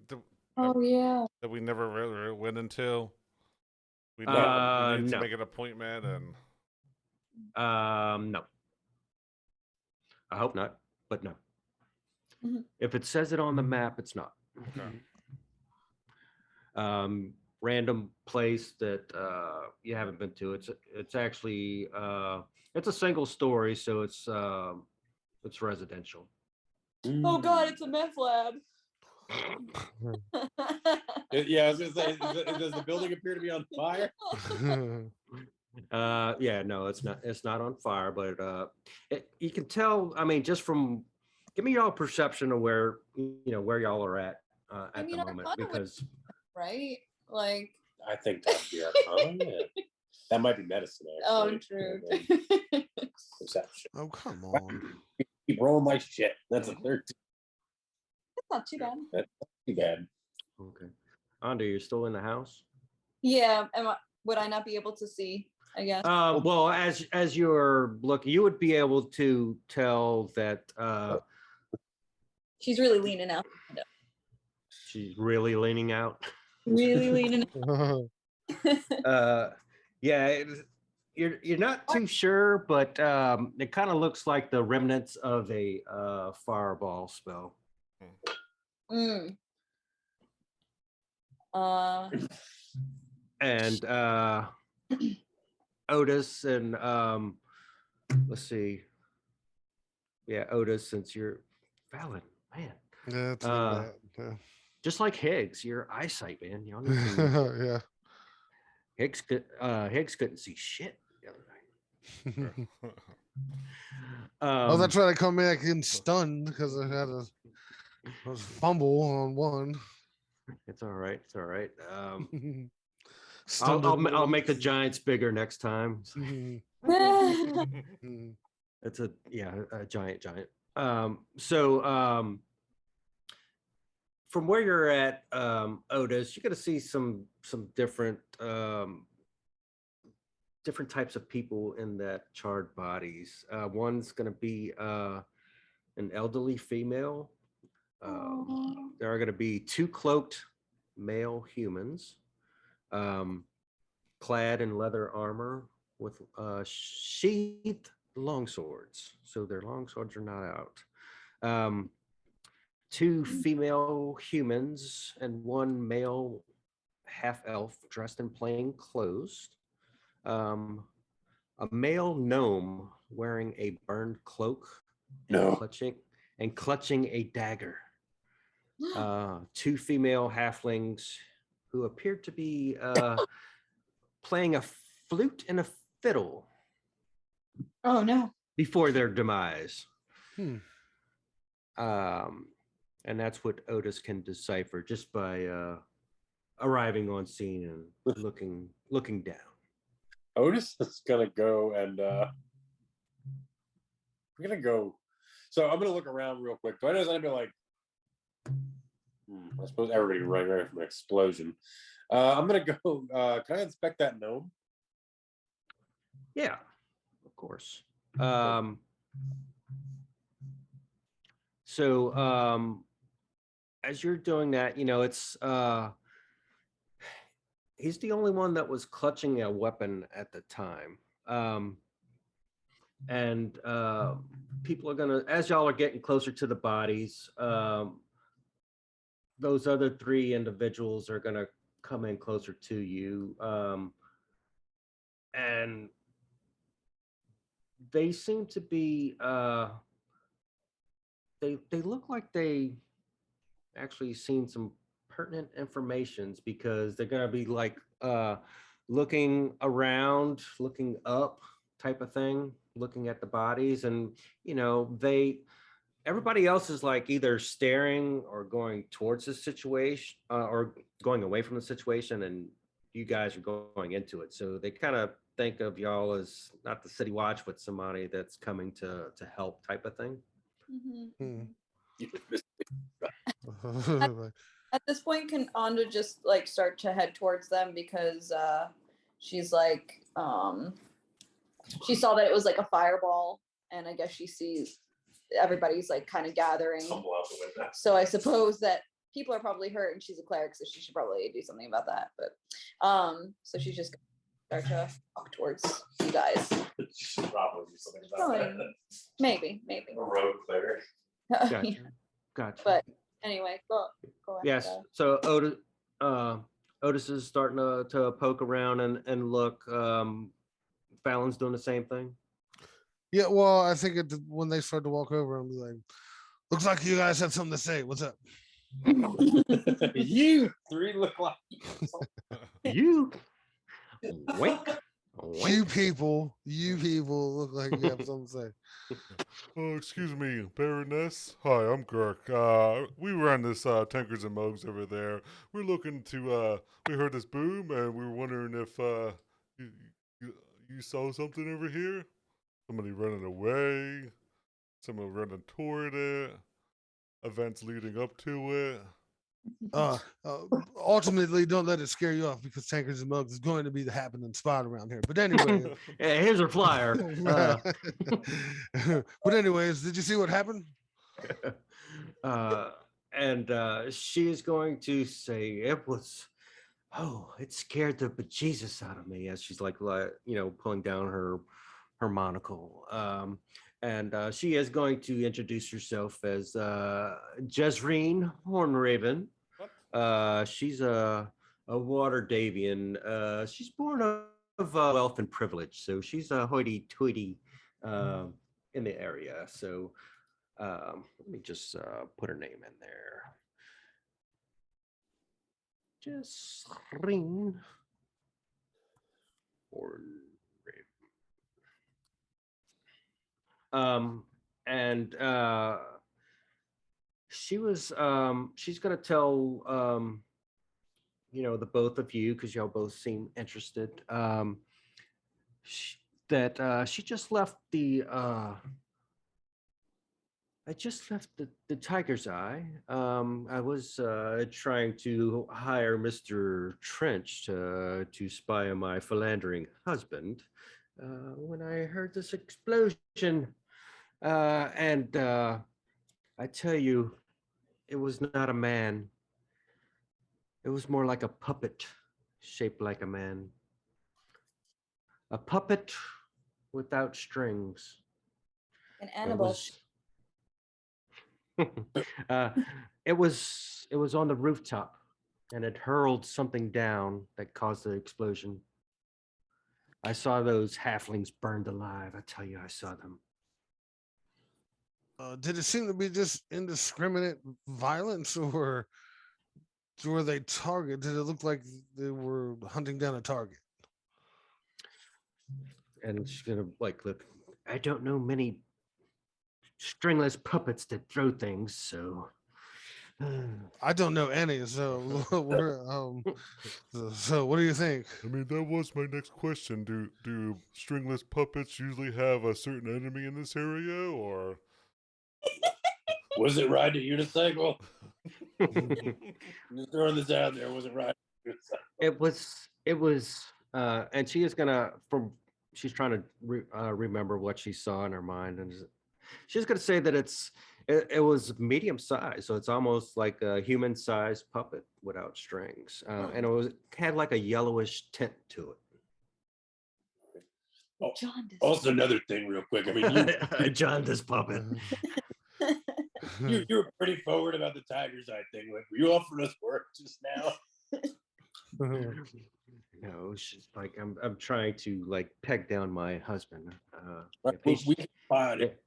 that we never really went into? We needed No. to make an appointment and no. I hope not, but no. If it says it on the map, it's not. okay. Random place that you haven't been to. It's actually it's a single story, so it's residential. Oh God, it's a meth lab. Yeah, I was gonna say, does the building appear to be on fire? Yeah, no, it's not on fire, but you can tell. I mean, just from give me y'all perception of where y'all are at the moment, because right, like I think that'd be our common. Yeah. That might be medicine. Actually. Oh, true. Perception. Oh, come on. Keep rolling my shit. That's a 13. That's not too bad. That's not too bad. Okay. Anda, you're still in the house? Yeah. Would I not be able to see? I guess. Well, as you're looking, you would be able to tell that she's really leaning out. She's really leaning out. Really leaning out. Yeah, you're not too sure, but it kind of looks like the remnants of a fireball spell. And Otis and let's see. Yeah, Otis, since you're Fallon, man. Yeah, it's bad. Yeah. Just like Higgs, your eyesight, man. Y'all need to, yeah. Higgs couldn't see shit the other night. I tried to come back in stunned because I had a fumble on one. It's all right. It's all right. Stunned I'll make the Giants bigger next time. It's a giant. So from where you're at, Otis, you're gonna see some different types of people in that charred bodies. One's gonna be an elderly female. There are gonna be 2 cloaked male humans, clad in leather armor with sheathed longswords. So their longswords are not out. 2 female humans and 1 male half elf dressed in plain clothes. A male gnome wearing a burned cloak and clutching a dagger. 2 female halflings who appear to be playing a flute and a fiddle. Oh no! Before their demise. And that's what Otis can decipher just by arriving on scene and looking down. Otis is gonna go and we're gonna go. So I'm gonna look around real quick. Do I know anybody like I suppose everybody ran away from an explosion. I'm gonna go. Can I inspect that gnome? Yeah, of course. So as you're doing that, it's he's the only one that was clutching a weapon at the time. And people are gonna, as y'all are getting closer to the bodies, those other three individuals are gonna come in closer to you, and they seem to be they look like they actually seen some pertinent informations, because they're gonna be like looking around, looking up type of thing, looking at the bodies, and everybody else is like either staring or going towards the situation, or going away from the situation, and you guys are going into it. So they kind of think of y'all as not the city watch, but somebody that's coming to help type of thing. At this point, can Anda just like start to head towards them, because she's like she saw that it was like a fireball, and I guess she sees everybody's like kind of gathering. So I suppose that people are probably hurt, and she's a cleric, so she should probably do something about that. But so she's just gonna start to walk towards you guys. She should probably do something about that. Maybe. A rogue cleric. Gotcha. But anyway, go Yes. ahead. So Otis is starting to poke around and look. Fallon's doing the same thing. Yeah, well, I think when they start to walk over, I'm like, looks like you guys have something to say. What's up? You three look like You wink. You people look like you have something to say. Oh, excuse me, Baroness. Hi, I'm Girk. We ran this Tankers and Mugs over there. We're looking to. We heard this boom, and we were wondering if you saw something over here. Somebody running away. Someone running toward it. Events leading up to it. Ultimately, don't let it scare you off, because Tankers and Mugs is going to be the happening spot around here. But anyway, Yeah, here's her flyer. But anyways, did you see what happened? And she's going to say it was. Oh, it scared the bejesus out of me, as she's like pulling down her monocle. And she is going to introduce herself as Jezrynne Hornraven. She's a water Davian. She's born of wealth and privilege, so she's a hoity-toity in the area. So let me just put her name in there. Jezrynne Hornraven. And she's gonna tell the both of you, because y'all both seem interested, that she just left the Tiger's Eye. I was trying to hire Mr. Trench to spy on my philandering husband when I heard this explosion. And I tell you, it was not a man. It was more like a puppet shaped like a man. A puppet without strings. An animal. It was on the rooftop, and it hurled something down that caused the explosion. I saw those halflings burned alive. I tell you, I saw them. Did it seem to be just indiscriminate violence, or were they target? Did it look like they were hunting down a target? And she's gonna look. I don't know many stringless puppets that throw things, so I don't know any. So so what do you think? I mean, that was my next question. Do stringless puppets usually have a certain enemy in this area, or? Was it ride a unicycle? Just throwing this out there. Was it ride a unicycle? it was and she is gonna she's trying to remember what she saw in her mind, and she's gonna say that it was medium size, so it's almost like a human sized puppet without strings, and it had like a yellowish tint to it. Oh, Jaundice. also, another thing, real quick. I mean, Jaundice puppet. you were pretty forward about the tiger's eye thing. Like, were you offering us work just now? No, she's like I'm trying to like peg down my husband. We can find it.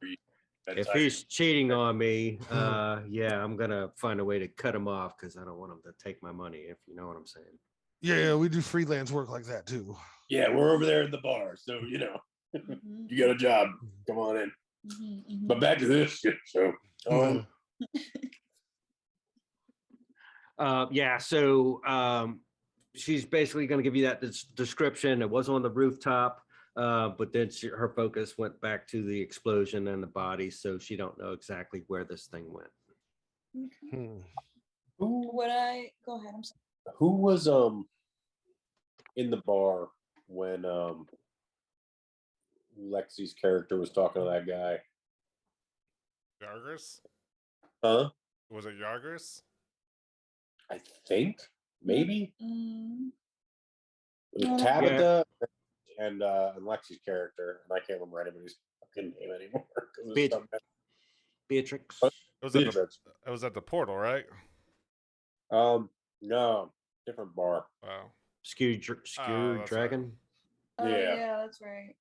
If he's cheating on me, yeah, I'm gonna find a way to cut him off because I don't want him to take my money. If you know what I'm saying. Yeah, we do freelance work like that too. Yeah, we're over there in the bar, so you got a job. Come on in. But back to this shit show. Yeah, so she's basically going to give you that description. It was on the rooftop, but then her focus went back to the explosion and the body, so she don't know exactly where this thing went. Would I go ahead? I'm sorry. Who was in the bar when Lexi's character was talking to that guy? Yargis? Huh? Was it Yargis? I think maybe. Mm. It was Tabitha and Lexi's character, and I can't remember anybody's fucking name anymore. Beatrix. It was at the portal, right? No, different bar. Wow. Skew Dragon. Right. Yeah, that's right.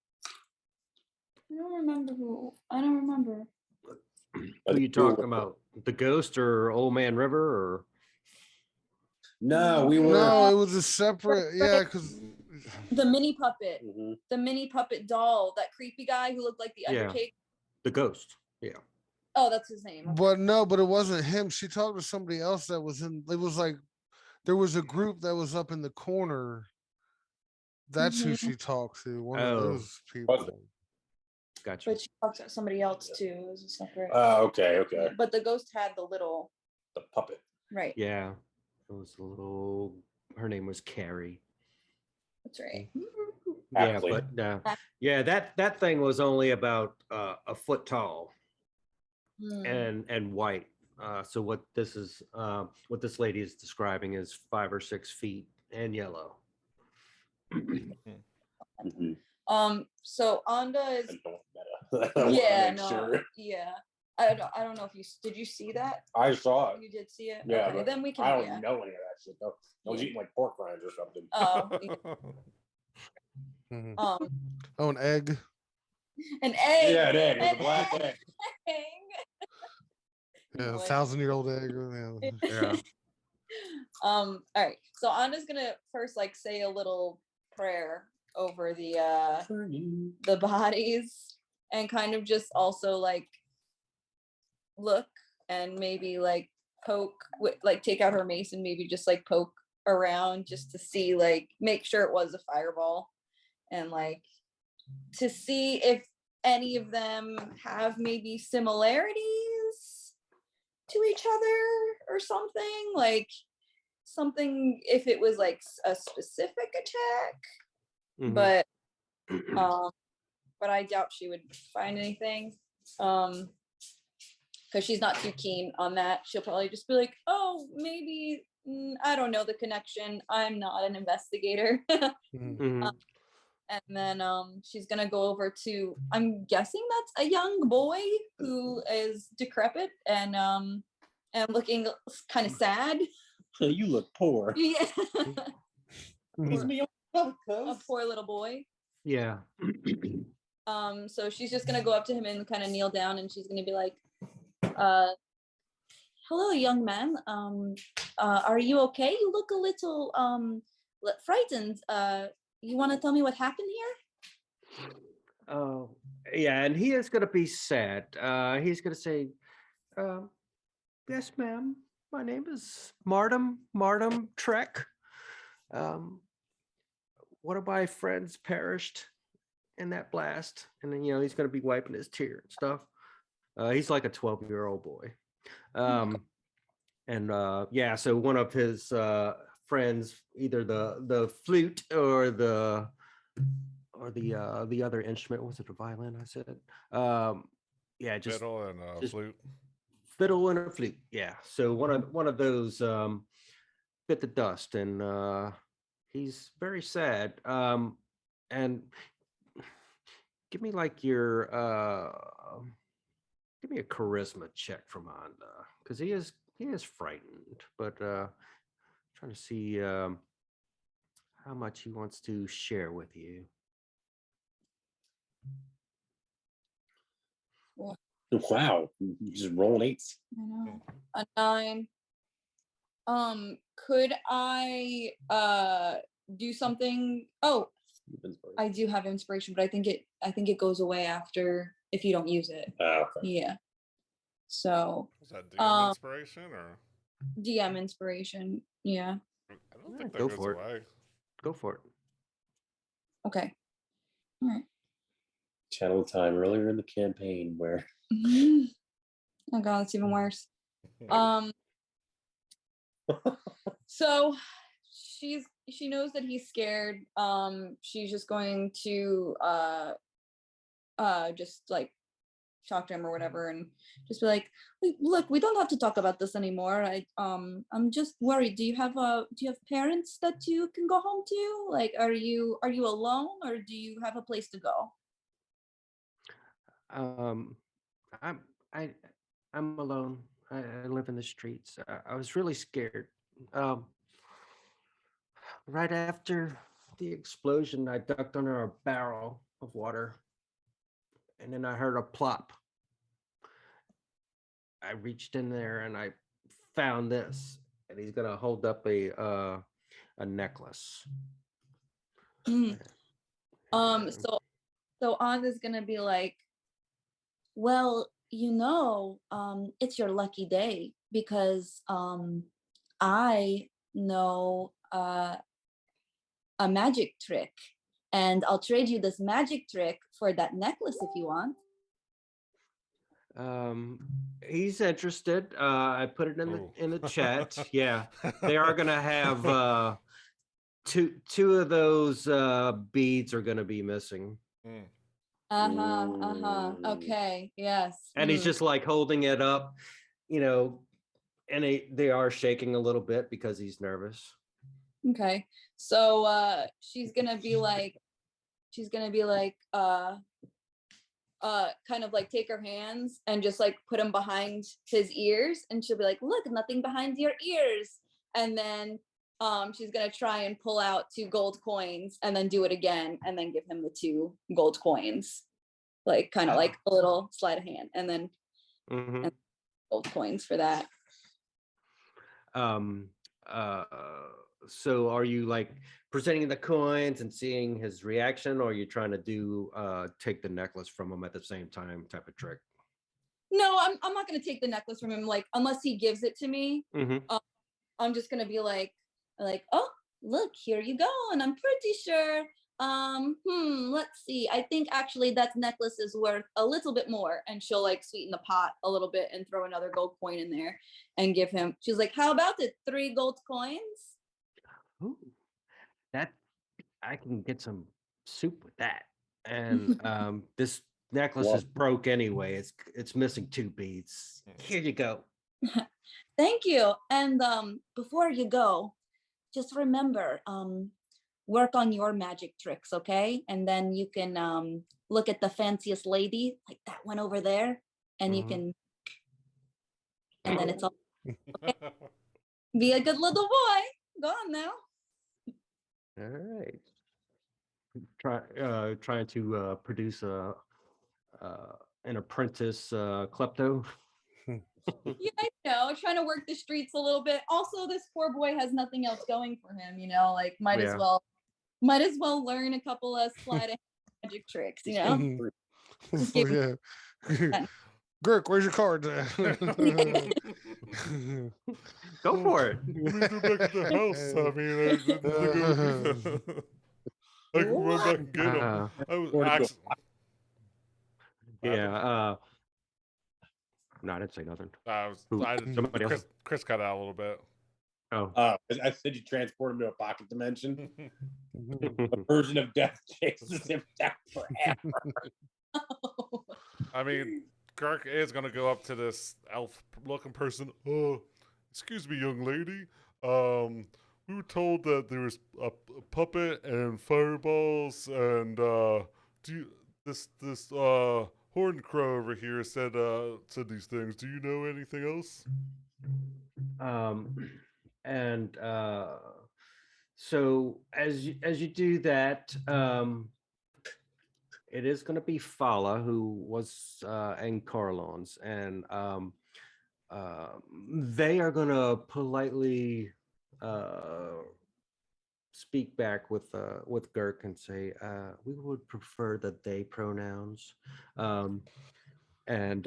I don't remember. Who are you talking about? The ghost or Old Man River or? No, we were. No, it was a separate. Yeah, because the mini puppet, the mini puppet doll, that creepy guy who looked like the Undertaker. The ghost. Yeah. Oh, that's his name. Okay. But it wasn't him. She talked to somebody else that was in. It was like there was a group that was up in the corner. That's who she talked to. One of those people. Gotcha. But she talked to somebody else too. It was a separate. Okay. But the ghost had the puppet. Right. Yeah. It was a little. Her name was Carrie. That's right. Yeah, but that thing was only about a foot tall, and white. So what this lady is describing is 5 or 6 feet and yellow. So Anda is. Sure. Yeah. I don't know if did you see that? I saw it. You did see it? Yeah. Okay, then we can. I don't know any of that shit though. I was eating like pork rinds or something. An egg. An egg. Yeah, an egg. It was a black egg. Yeah, 1,000-year-old egg. Yeah. All right. So Anna's gonna first say a little prayer over the bodies, and kind of just also look and maybe poke, take out her mace and maybe just poke around just to see, make sure it was a fireball, and to see if any of them have maybe similarities to each other or something, something if it was a specific attack, but I doubt she would find anything, because she's not too keen on that. She'll probably just be like, oh, maybe, I don't know the connection, I'm not an investigator. And then she's gonna go over to, I'm guessing that's a young boy who is decrepit and looking kind of sad. You look poor. Yeah. A poor little boy. Yeah. So she's just gonna go up to him and kind of kneel down, and she's gonna be like, hello, young man. Are you okay? You look a little frightened. You want to tell me what happened here? Oh, yeah, and he is going to be sad. He's going to say, yes, ma'am. My name is Martem Trec. One of my friends perished in that blast. And then, he's going to be wiping his tear and stuff. He's like a 12-year-old boy. And yeah, so one of his friends, either the flute or the other instrument, was it a violin? I said, yeah, just Fiddle and just flute. fiddle and a flute. Yeah, so one of those bit the dust, and he's very sad. And give me like your give me a charisma check from Anda, because he is frightened, but trying to see how much he wants to share with you. Wow, you just rolling eights. I know. A 9. Could I do something? Oh, I do have inspiration, but I think it goes away after if you don't use it. Okay. Yeah. So Is that DM inspiration or DM inspiration? Yeah. I don't think that Go goes for it. away. Go for it. Okay. All right. Channel time earlier in the campaign where Oh god, that's even worse. So she knows that he's scared. She's just going to just like talk to him or whatever, and just be like, look, we don't have to talk about this anymore. I'm just worried. Do you have parents that you can go home to? Like, are you alone, or do you have a place to go? I'm I I'm alone. I live in the streets. I was really scared. Um, right after the explosion, I ducked under a barrel of water, and then I heard a plop. I reached in there and I found this, and he's gonna hold up a necklace. Mm. So Anna's gonna be like, well, it's your lucky day because I know a magic trick, and I'll trade you this magic trick for that necklace if you want. He's interested. I put it in the chat. Yeah, they are gonna have two of those beads are gonna be missing. Okay, yes. And he's just like holding it up, and they are shaking a little bit because he's nervous. Okay, so she's gonna be like kind of like take her hands and just like put them behind his ears, and she'll be like, look, nothing behind your ears. And then she's gonna try and pull out 2 gold coins, and then do it again, and then give him the 2 gold coins, like kind of like a little sleight of hand, and then and gold coins for that. So are you like presenting the coins and seeing his reaction, or are you trying to do take the necklace from him at the same time type of trick? No, I'm not gonna take the necklace from him, like unless he gives it to me. I'm just gonna be like, oh, look, here you go, and I'm pretty sure. Let's see. I think actually that necklace is worth a little bit more, and she'll like sweeten the pot a little bit and throw another gold coin in there and give him. She's like, how about it? 3 gold coins. Ooh, that I can get some soup with that. And this necklace is broke anyway. It's missing 2 beads. Here you go. Thank you. And before you go, just remember, work on your magic tricks, okay? And then you can look at the fanciest lady, like that one over there, and you can, and then it's all okay. Be a good little boy. Go on now. All right. Trying to produce an apprentice klepto. Yeah, I know. Trying to work the streets a little bit. Also, this poor boy has nothing else going for him. Like might as well learn a couple of sleight of magic tricks. Yeah. Girk, where's your card? Go for it. Let me go back to the house. I mean, I can run back and get him. I was Yeah. No, I didn't say nothing. Somebody else? Chris cut out a little bit. Oh. I said you transport him to a pocket dimension. A version of death chases him down forever. I mean, Girk is going to go up to this elf-looking person. Oh, excuse me, young lady. We were told that there was a puppet and fireballs, and this horned crow over here said these things. Do you know anything else? And so as you do that, it is going to be Fala, who was in Carlon's, and they are going to politely speak back with Girk and say, we would prefer the they pronouns. And I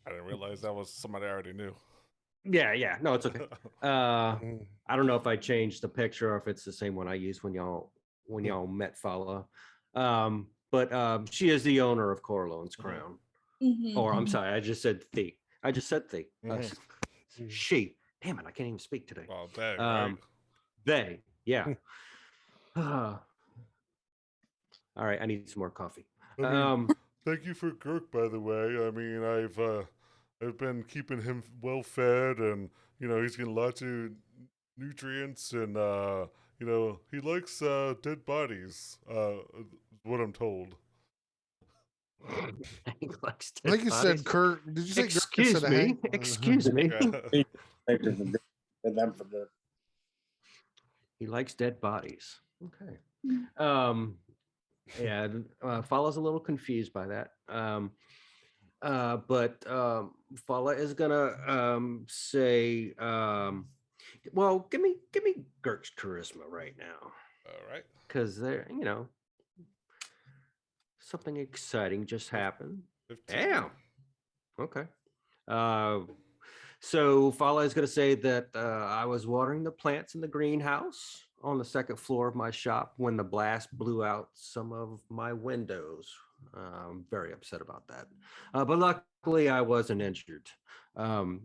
didn't realize that was somebody I already knew. Yeah, no, it's okay. I don't know if I changed the picture or if it's the same one I used when y'all met Fala. But she is the owner of Corleone's Crown. Or I'm sorry, I just said the. She. Damn it, I can't even speak today. Well, they, right? They, yeah. All right, I need some more coffee. Thank you for Girk, by the way. I mean, I've been keeping him well fed, and he's getting lots of nutrients, and he likes dead bodies. What I'm told. He likes I think you said bodies. Kurt. Did you say Excuse Girk me? Excuse me. For them for the. He likes dead bodies. Okay. Yeah, Fala's a little confused by that. But Fala is gonna say, well, give me Girk's charisma right now. All right. Because there, something exciting just happened. 15. Damn. Okay. So Fala is going to say that I was watering the plants in the greenhouse on the second floor of my shop when the blast blew out some of my windows. I'm very upset about that. But luckily I wasn't injured. Through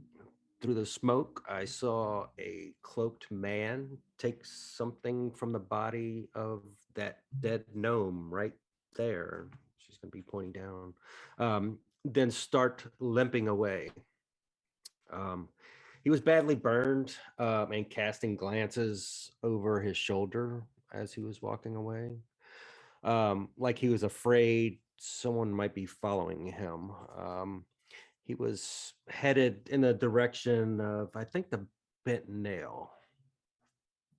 the smoke, I saw a cloaked man take something from the body of that dead gnome right there. She's going to be pointing down. Then start limping away. He was badly burned and casting glances over his shoulder as he was walking away, like he was afraid someone might be following him. He was headed in the direction of, I think, the bent nail.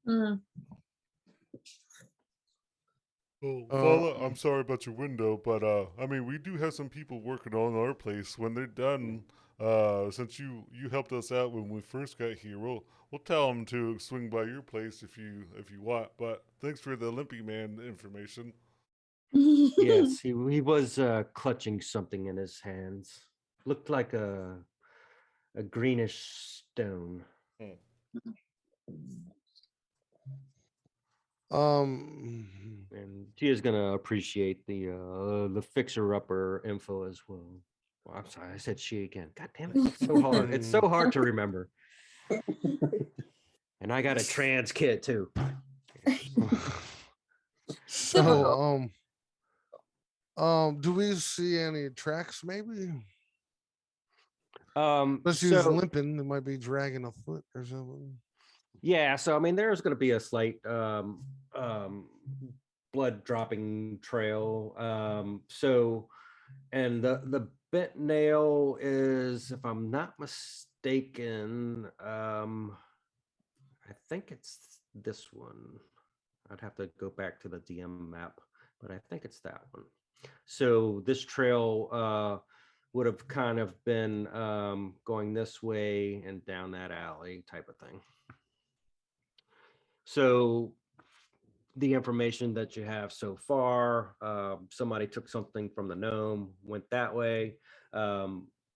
Oh, Fala, I'm sorry about your window, but I mean, we do have some people working on our place. When they're done, since you helped us out when we first got here, we'll tell them to swing by your place if you want. But thanks for the Limpy Man information. Yes, he was clutching something in his hands. Looked like a greenish stone. And Tia's gonna appreciate the fixer-upper info as well. I'm sorry, I said she again. God damn it, it's so hard. It's so hard to remember. And I got a trans kid too. So, do we see any tracks? Maybe. Unless he's limping, it might be dragging a foot or something. Yeah, so I mean, there's going to be a slight blood dropping trail. And the bent nail is, if I'm not mistaken, I think it's this one. I'd have to go back to the DM map, but I think it's that one. So this trail would have kind of been going this way and down that alley type of thing. So the information that you have so far, somebody took something from the gnome, went that way.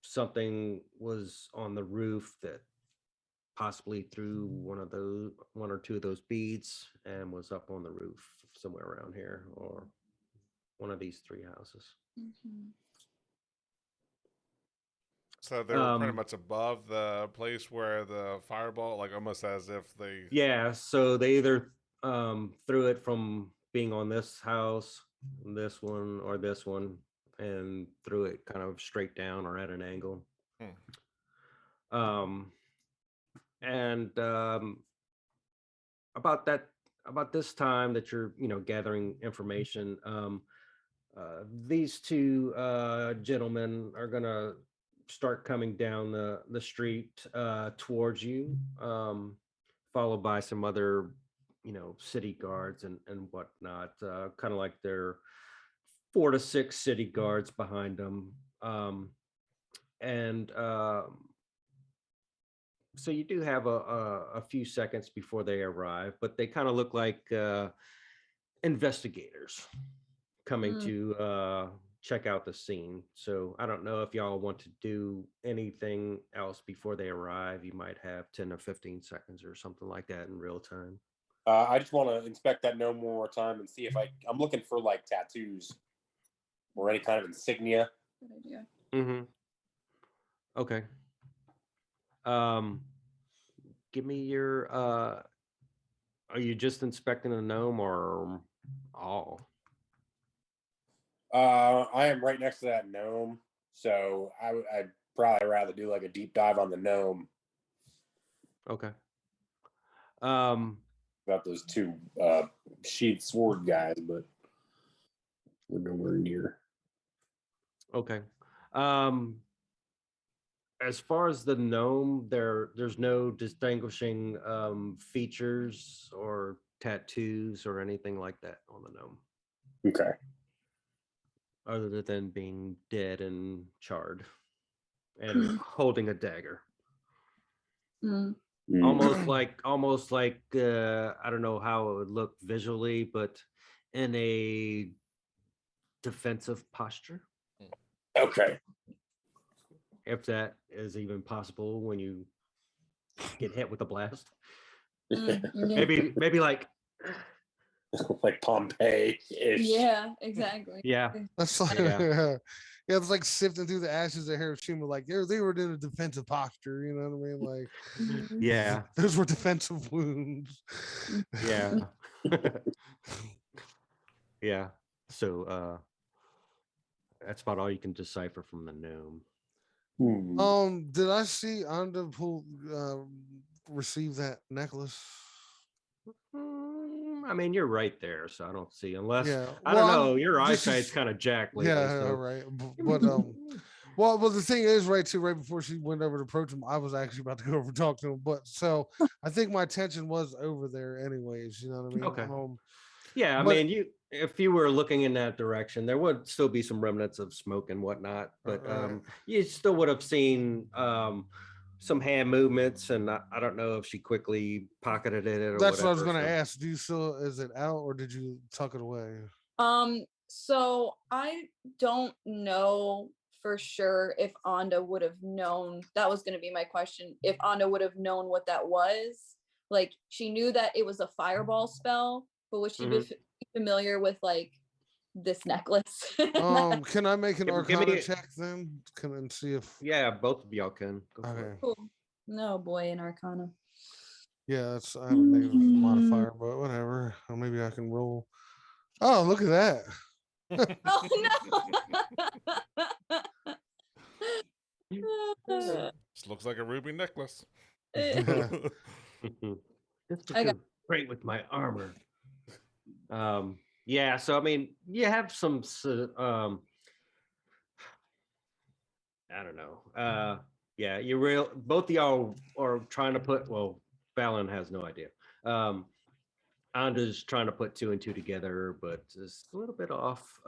Something was on the roof that possibly threw one or two of those beads and was up on the roof somewhere around here, or one of these three houses. So they were pretty much above the place where the fireball, like almost as if they. Yeah, so they either threw it from being on this house, this one, or this one, and threw it kind of straight down or at an angle. Um, and about this time that you're gathering information, these two gentlemen are gonna start coming down the street towards you, followed by some other city guards and whatnot, kind of like there 4 to 6 city guards behind them, and so you do have a few seconds before they arrive, but they kind of look like investigators coming to check out the scene. So I don't know if y'all want to do anything else before they arrive. You might have 10 or 15 seconds or something like that in real time. I just want to inspect that gnome one more time and see if I'm looking for like tattoos or any kind of insignia. Good idea. Mm-hmm. Okay. Give me your are you just inspecting the gnome or all? I am right next to that gnome, so I'd probably rather do like a deep dive on the gnome. Okay. About those two sheathed sword guys, but we're nowhere near. Okay. As far as the gnome, there's no distinguishing features or tattoos or anything like that on the gnome, Okay. other than being dead and charred and holding a dagger. Almost like I don't know how it would look visually, but in a defensive posture. Okay. If that is even possible when you get hit with a blast. Maybe like like Pompeii-ish. Yeah, exactly. Yeah. That's like yeah, it's like sifting through the ashes of Hiroshima. Like they were in a defensive posture. You know what I mean? Like Yeah. those were defensive wounds. Yeah. Yeah. So that's about all you can decipher from the gnome. Did I see Anda receive that necklace? I mean, you're right there, so I don't see unless I well, don't know. Your eyesight's kind of jacked lately. Yeah, so. right. But well, the thing is, right before she went over to approach him, I was actually about to go over and talk to him. But so I think my attention was over there, anyways. You know what I mean? Okay. Yeah, I mean, if you were looking in that direction, there would still be some remnants of smoke and whatnot, but you still would have seen some hand movements, and I don't know if she quickly pocketed it or that's whatever. what I was going to ask. Is it out or did you tuck it away? So I don't know for sure if Anda would have known. That was going to be my question. If Anda would have known what that was, like she knew that it was a fireball spell, but would she be familiar with like this necklace? Can I make an Arcana check then? Can and see if both of y'all can. Go okay. Cool. No boy in Arcana. Yeah, I have a negative modifier, but whatever. Or maybe I can roll. Oh, look at that. Oh no. This looks like a ruby necklace. This would go great with my armor. Yeah, so I mean, you have some I don't know. Yeah, both of y'all are trying to put, well, Fallon has no idea. Anda's trying to put 2 and 2 together, but it's a little bit off.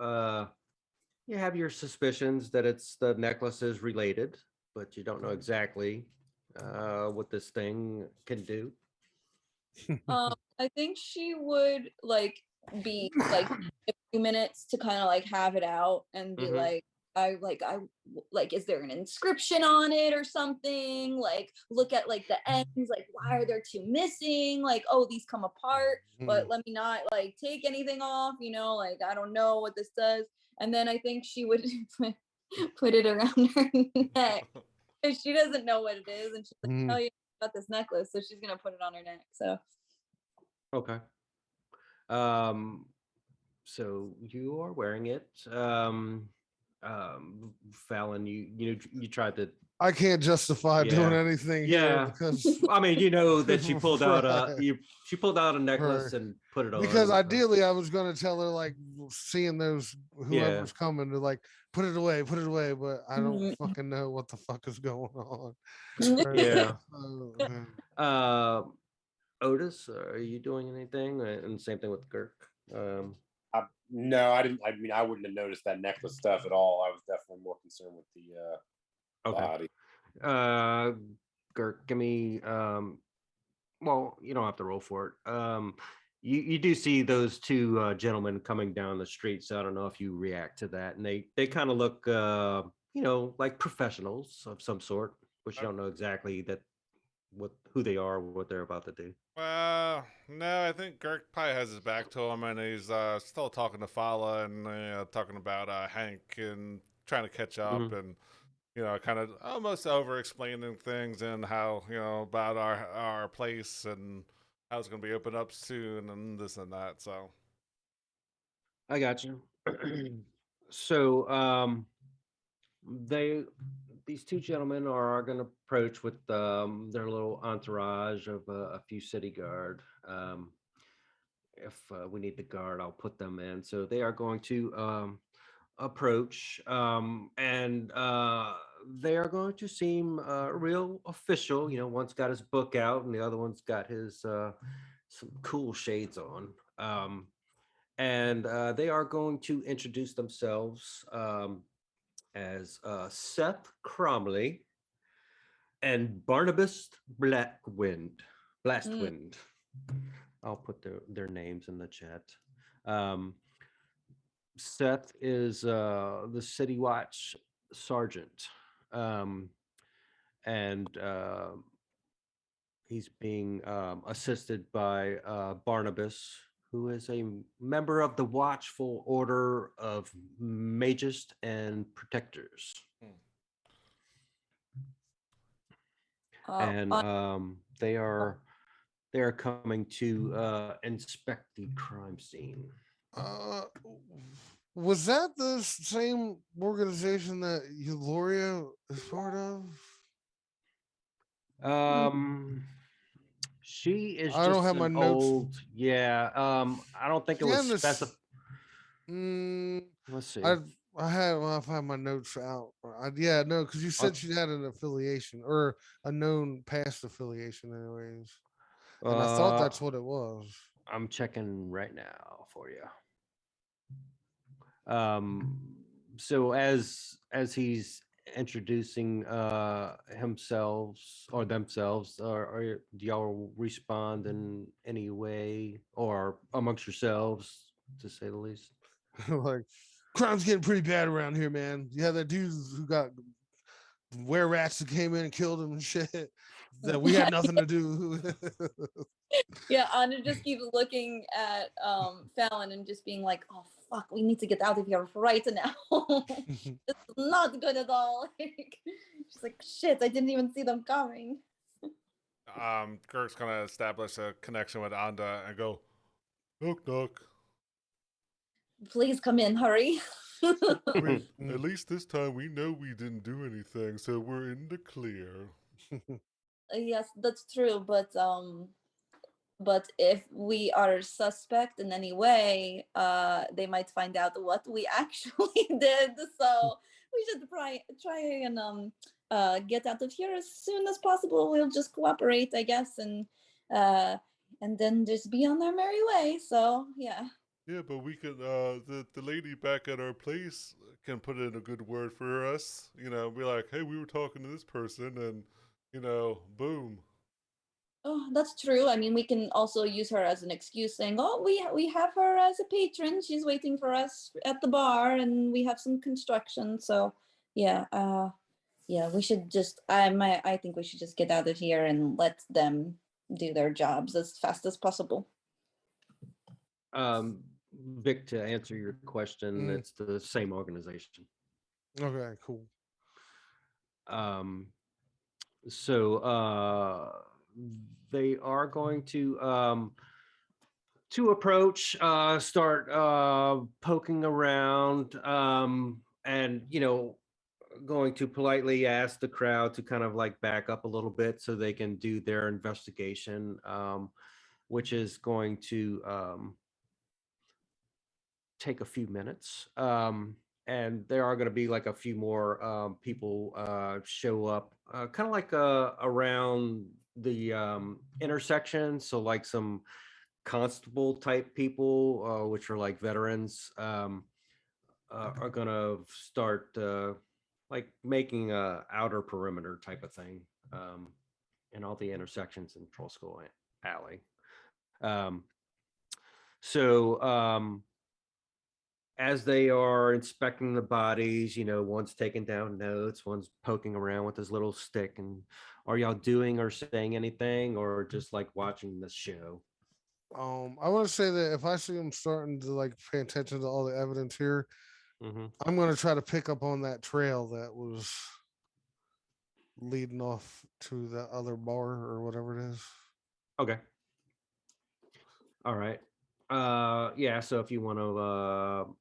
You have your suspicions that the necklace is related, but you don't know exactly what this thing can do. I think she would like be like a few minutes to kind of like have it out and be like, I is there an inscription on it or something? Like look at like the ends, like why are there 2 missing? Like, oh, these come apart, but let me not like take anything off, like I don't know what this does. And then I think she would put it around her neck And she doesn't know what it is, and she's like, Mhm. "Oh, you got this necklace," so she's gonna put it on her neck. So Okay. Um, so you are wearing it. Fallon, you tried to, I can't justify doing yeah, anything here yeah. because I mean, that she pulled out right, she pulled out a necklace right. and put it Because on. ideally I was gonna tell her like seeing those Yeah, whoever's coming to like put it away, but I don't Mhm. fucking know what the fuck is going on. yeah. So, Uh, Otis, are you doing anything? And same thing with Girk. Um, No, I didn't. I mean, I wouldn't have noticed that necklace stuff at all. I was definitely more concerned with the okay. body. Uh, Girk, give me. Well, you don't have to roll for it. You do see those two gentlemen coming down the street, so I don't know if you react to that, and they kind of look, like professionals of some sort, but you don't know exactly who they are, what they're about to do. No, I think Girk probably has his back to him, and he's still talking to Fala and talking about Hank and trying to catch up, Mhm. and kind of almost over explaining things and how about our place and how it's going to be opened up soon and this and that. So I got you. So, they these two gentlemen are going to approach with their little entourage of a few city guard. If we need the guard, I'll put them in. So they are going to approach, and they are going to seem real official. One's got his book out, and the other one's got his some cool shades on. And they are going to introduce themselves as Seth Cromley and Barnabas Mm. Blastwind. I'll put their names in the chat. Um, Seth is the City Watch sergeant, um, and he's being assisted by Barnabas, who is a member of the Watchful Order of Magus and Protectors. And Uh, they are coming to inspect the crime scene. uh, was that the same organization that Ulkoria is part of? Um, she is I don't just have my an notes. old, yeah. I don't think it Yeah, was this. specified. Let's see. I I had well, I've had my notes out. Yeah, no, because you said Uh, she had an affiliation or a known past affiliation, anyways, and I thought uh, that's what it was. I'm checking right now for you. Um, so as he's introducing himself or themselves, do y'all respond in any way or amongst yourselves, to say the least? Like, crime's getting pretty bad around here, man. Yeah, that dude who got were rats that came in and killed him and shit. That we had nothing to do. yeah, Anna just keeps looking at Fallon and just being like, "Oh fuck, we need to get out of here right now." It's not good at all. She's like, "Shit, I didn't even see them coming." Girk's going to establish a connection with Anda and go, knock knock. Please come in, hurry. I mean, at least this time we know we didn't do anything, so we're in the clear. Yes, that's true, but if we are suspect in any way, they might find out what we actually did. So we should try and get out of here as soon as possible. We'll just cooperate, I guess, uh and then just be on our merry way. So yeah. Yeah, but we could, the lady back at our place can put in a good word for us. Be like, hey, we were talking to this person, and, boom. Oh, that's true. I mean, we can also use her as an excuse, saying, "Oh, we have her as a patron. She's waiting for us at the bar, and we have some construction." So, yeah, yeah, we should just. I think we should just get out of here and let them do their jobs as fast as possible. um, Vic, to answer your question, Mm, it's the same organization. okay, cool. Um, So they are going to approach, start poking around, and going to politely ask the crowd to kind of like back up a little bit so they can do their investigation, which is going to take a few minutes. And there are going to be like a few more people show up, kind of like around the intersection. So, like some constable type people, which are like veterans, are going to start like making a outer perimeter type of thing in all the intersections in Trollskull Alley. Um, so as they are inspecting the bodies, one's taking down notes, one's poking around with his little stick. And are y'all doing or saying anything, or just like watching the show? I want to say that if I see them starting to like pay attention to all the evidence here, Mm-hmm. I'm going to try to pick up on that trail that was leading off to the other bar or whatever it is. Okay. All right. Yeah. So if you want to,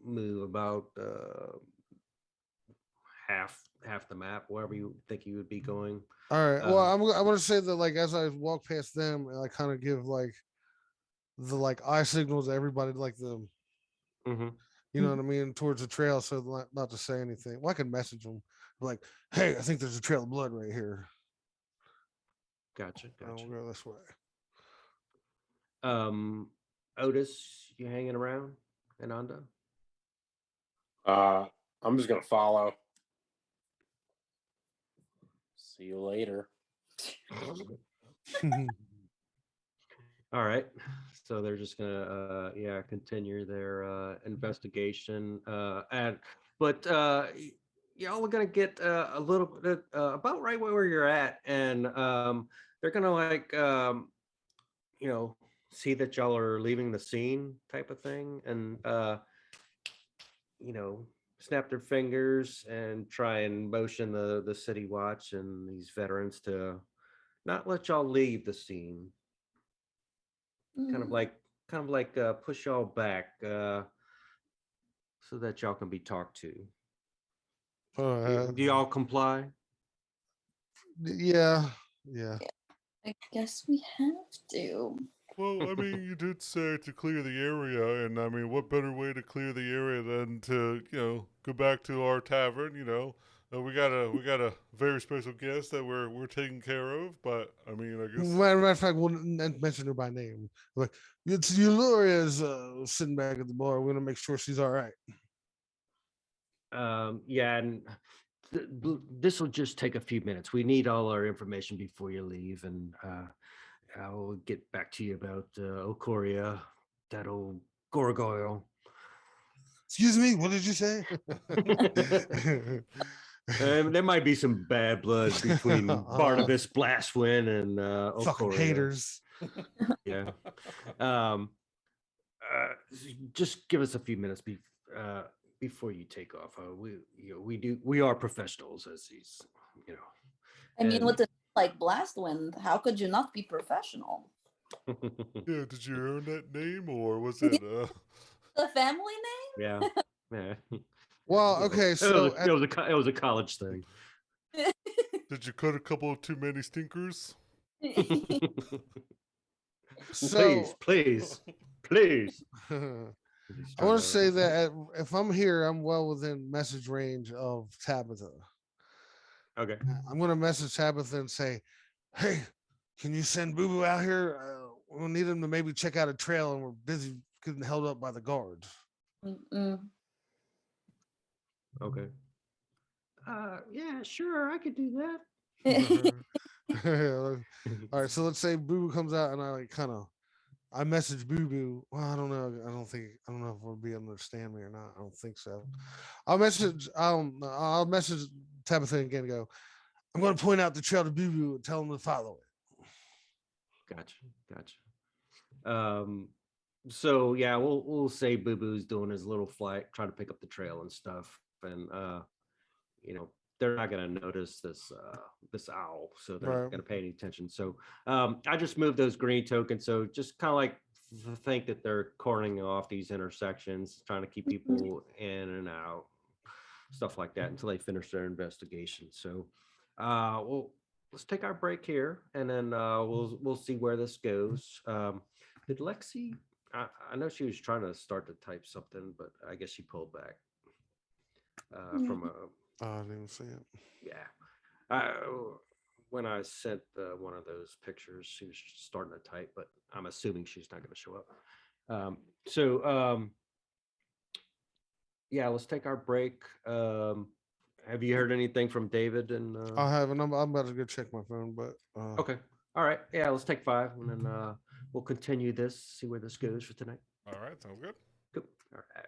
move about half the map, wherever you think you would be going. All right. Well, I want to say that like as I walk past them, I kind of give like the like eye signals to everybody, like the Mm-hmm. you know what I mean, towards the trail, so not to say anything. Well, I can message them like, "Hey, I think there's a trail of blood right here. Gotcha. We'll go this way." Um, Otis, you hanging around, and Anda? I'm just gonna follow. See you later. All right. So they're just gonna continue their investigation. But y'all are gonna get a little bit about right where you're at, and they're gonna like see that y'all are leaving the scene type of thing, and you know snap their fingers and try and motion the city watch and these veterans to not let y'all leave the scene. kind of Mm. like kind of like push y'all back so that y'all can be talked to. Do y'all comply? Yeah, yeah. I guess we have to. Well, I mean, you did say to clear the area, and I mean, what better way to clear the area than to, go back to our tavern? We got a very special guest that we're taking care of. But I mean, I guess Matter of fact, we'll mention her by name. Like, it's Ulkoria's sitting back at the bar. We're gonna make sure she's all right. Yeah, and this will just take a few minutes. We need all our information before you leave, and I'll get back to you about Ulkoria, that old gargoyle. Excuse me, what did you say? There might be some bad blood between Barnabas Blastwind and Fucking Ulkoria. haters. Yeah. Um, just give us a few minutes before you take off. We are professionals as these, I mean, and with the like blast wind, how could you not be professional? yeah. Did you earn that name, or was it? The family yeah, yeah. Well, okay, so It was a college thing. name? Did you cut a couple too many stinkers? Please. I want to say that if I'm here, I'm well within message range of Tabitha. Okay. I'm going to message Tabitha and say, "Hey, can you send Boo Boo out here? We'll need him to maybe check out a trail, and we're busy getting held up by the guards." Mm-mm. Okay. Yeah, sure, I could do that. All right, so let's say Boo Boo comes out, and I message Boo Boo. Well, I don't know. I don't know if we'll be able to understand me or not. I don't think so. I'll message Tabitha again and go, "I'm going to point out the trail to Boo Boo and tell him to follow it." Gotcha. So yeah, we'll say Boo Boo's doing his little flight, trying to pick up the trail and stuff, and they're not gonna notice this this owl, so they're Right. not going to pay any attention. So I just moved those green tokens. So just kind of like think that they're cornering off these intersections, trying to keep people in and out, stuff like that until they finish their investigation. So well, let's take our break here, and then we'll see where this goes. Did Lexi? I know she was trying to start to type something, but I guess she pulled back from a I didn't even see it. yeah. When I sent one of those pictures, she was starting to type, but I'm assuming she's not going to show up. Yeah, let's take our break. Have you heard anything from David? And I haven't. I'm about to go check my phone, but okay, all right, yeah, let's take 5, and then we'll continue this. See where this goes for tonight. All right, sounds good. Cool. All right.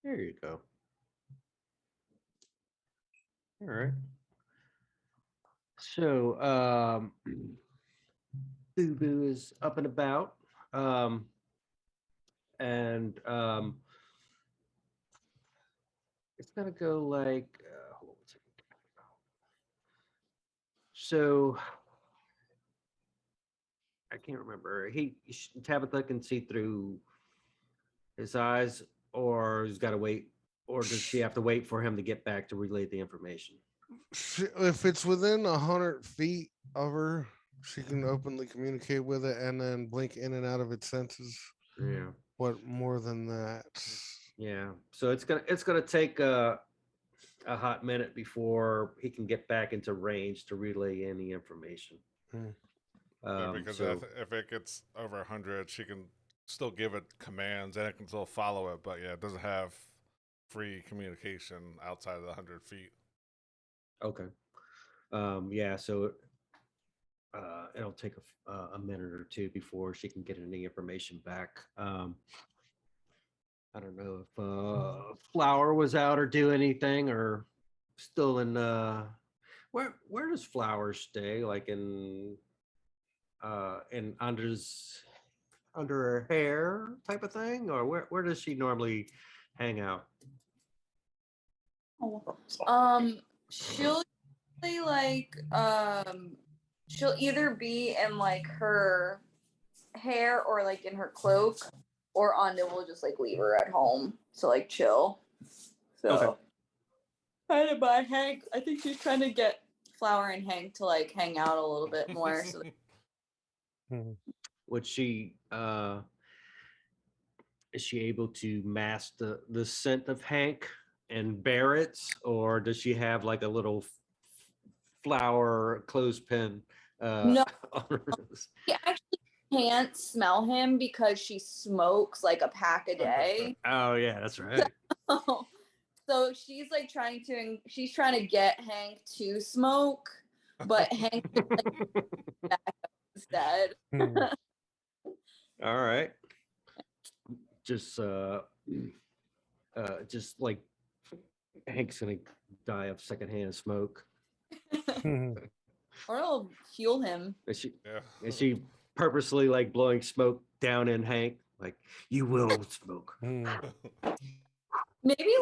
There you go. All right. So, Boo Boo is up and about. And it's gonna go like hold on one second. So I can't remember. Tabitha can see through his eyes, or he's got to wait, or does she have to wait for him to get back to relay the information? If it's within 100 feet of her, she can openly communicate with it and then blink in and out of its senses. Yeah. What more than that? Yeah. So it's gonna take a hot minute before he can get back into range to relay any information. Because So if it gets over 100, she can still give it commands and it can still follow it. But yeah, it doesn't have free communication outside of the 100 feet. okay. Yeah. So it'll take a minute or two before she can get any information back. I don't know if Flower was out or do anything, or still in. Where does Flower stay? Like in under her hair type of thing, or where does she normally hang out? She'll usually like she'll either be in like her hair or like in her cloak, or Anda will just like leave her at home to like chill. So Okay. kind of by Hank, I think she's trying to get Flower and Hank to like hang out a little bit more. So Would she is she able to mask the scent of Hank and bear it, or does she have like a little flower clothespin? No. On her? she actually can't smell him because she smokes like a pack a day. Oh yeah, that's right. So she's like trying to get Hank to smoke, but Hank just like back up instead. All right. Just like Hank's gonna die of secondhand smoke. Or it'll heal him. Is she purposely like blowing smoke down in Hank? Like, you will smoke. Maybe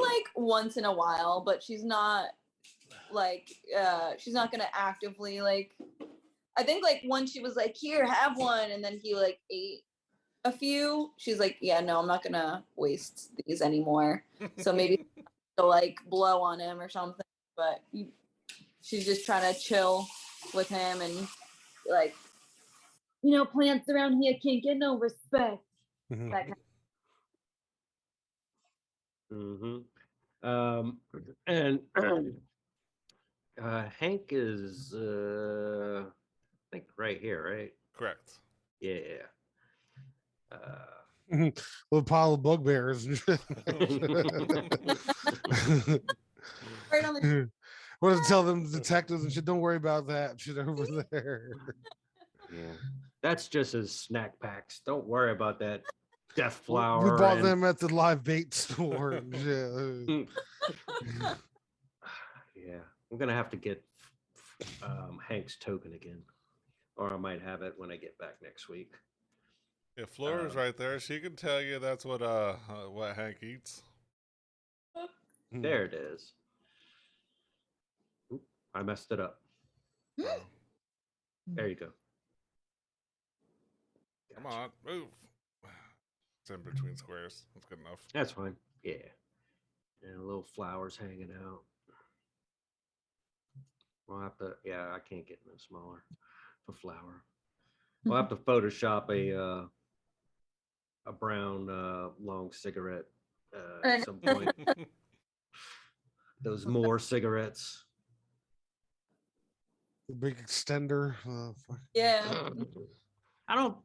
like once in a while, but she's not gonna actively like. I think like once she was like, here, have one, and then he like ate a few. She's like, yeah, no, I'm not gonna waste these anymore. So maybe to like blow on him or something. But she's just trying to chill with him and like, plants around here can't get no respect. That kind And Hank is I think right here, right? Correct. Yeah. Little pile of bugbears. right on the What to tell them, detectives and shit? Don't worry about that shit over there. Yeah, that's just his snack packs. Don't worry about that death flower. We bought them at the live bait store. Yeah. Yeah, I'm gonna have to get Hank's token again, or I might have it when I get back next week. Yeah, Flora's right there. She can tell you that's what Hank eats. There it is. Oop, I messed it up. There you go. Come on, move. It's in between squares. That's good enough. That's fine. Yeah. And little flowers hanging out. We'll have to, I can't get no smaller for flower. We'll have to Photoshop a brown long cigarette at some point. Those more cigarettes. The big extender. yeah. I don't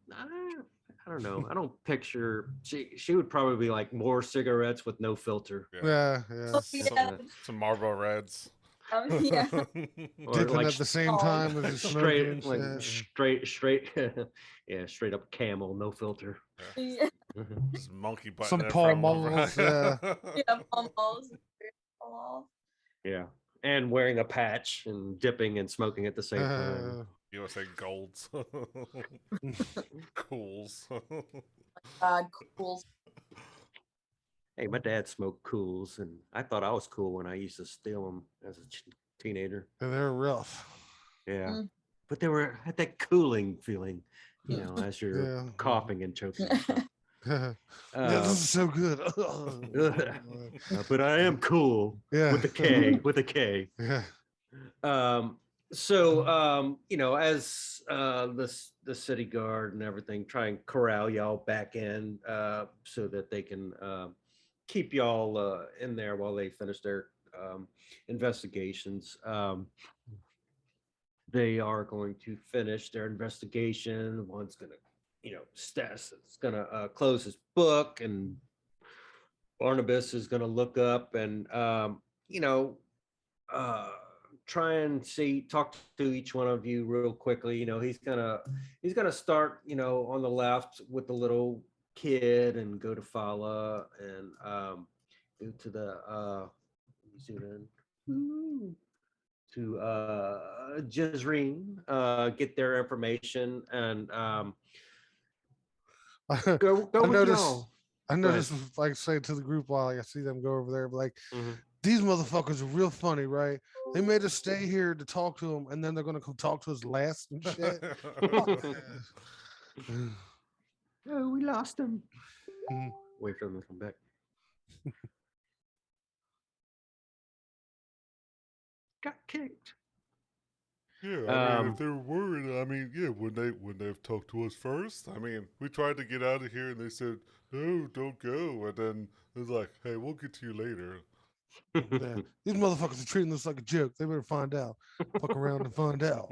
know. I don't picture she would probably be like more cigarettes with no filter. Yeah. Oh, yeah. Some Marlboro Reds. Yeah. Or Dipping like at the same time as it's straight smoking. straight yeah, straight up Camel, no filter. Yeah. Mhm. Just monkey butting Some it Paul from Malls, yeah. Yeah, almost. Almost. Yeah, and wearing a patch and dipping and smoking at the same time. USA Golds. Cools. Cool. Hey, my dad smoked cools, and I thought I was cool when I used to steal them as a teenager. They're rough. Yeah, Mm. but they were had that cooling feeling, as you're Yeah. coughing and choking. And stuff. Yeah, this is so good. But I am cool Yeah. with a K. With a K. Yeah. So as the city guard and everything try and corral y'all back in so that they can keep y'all in there while they finish their investigations. They are going to finish their investigation. One's gonna, Stas is gonna close his book, and Barnabas is gonna look up and uh try and talk to each one of you real quickly. He's gonna start on the left with the little kid and go to Fala and go to the let me zoom in. Woo. To Jezrynne, get their information and go I with noticed. y'all. I Go ahead. noticed, like, say to the group while I see them go over there, but like, Mhm. these motherfuckers are real funny, right? They made us stay here to talk to them, and then they're gonna come talk to us last and shit. Oh, we lost him. Mhm. Wait for them to come back. Got kicked. Yeah, I mean, if they were worried, I mean, yeah, wouldn't they have talked to us first? I mean, we tried to get out of here, and they said, "No, don't go." And then it was like, "Hey, we'll get to you later." Yeah. These motherfuckers are treating this like a joke. They better find out. Fuck around and find out.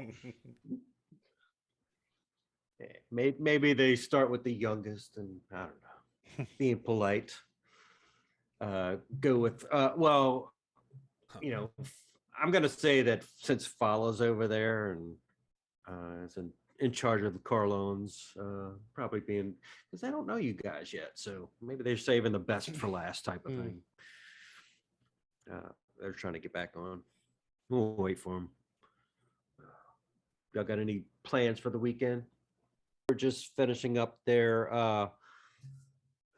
Maybe they start with the youngest, and I don't know, being polite. Go with well, I'm gonna say that since Fala's over there and is in charge of the Carlones, probably being because they don't know you guys yet, so maybe they're saving the best for last type of thing. They're trying to get back on. We'll wait for them. Y'all got any plans for the weekend? We're just finishing up their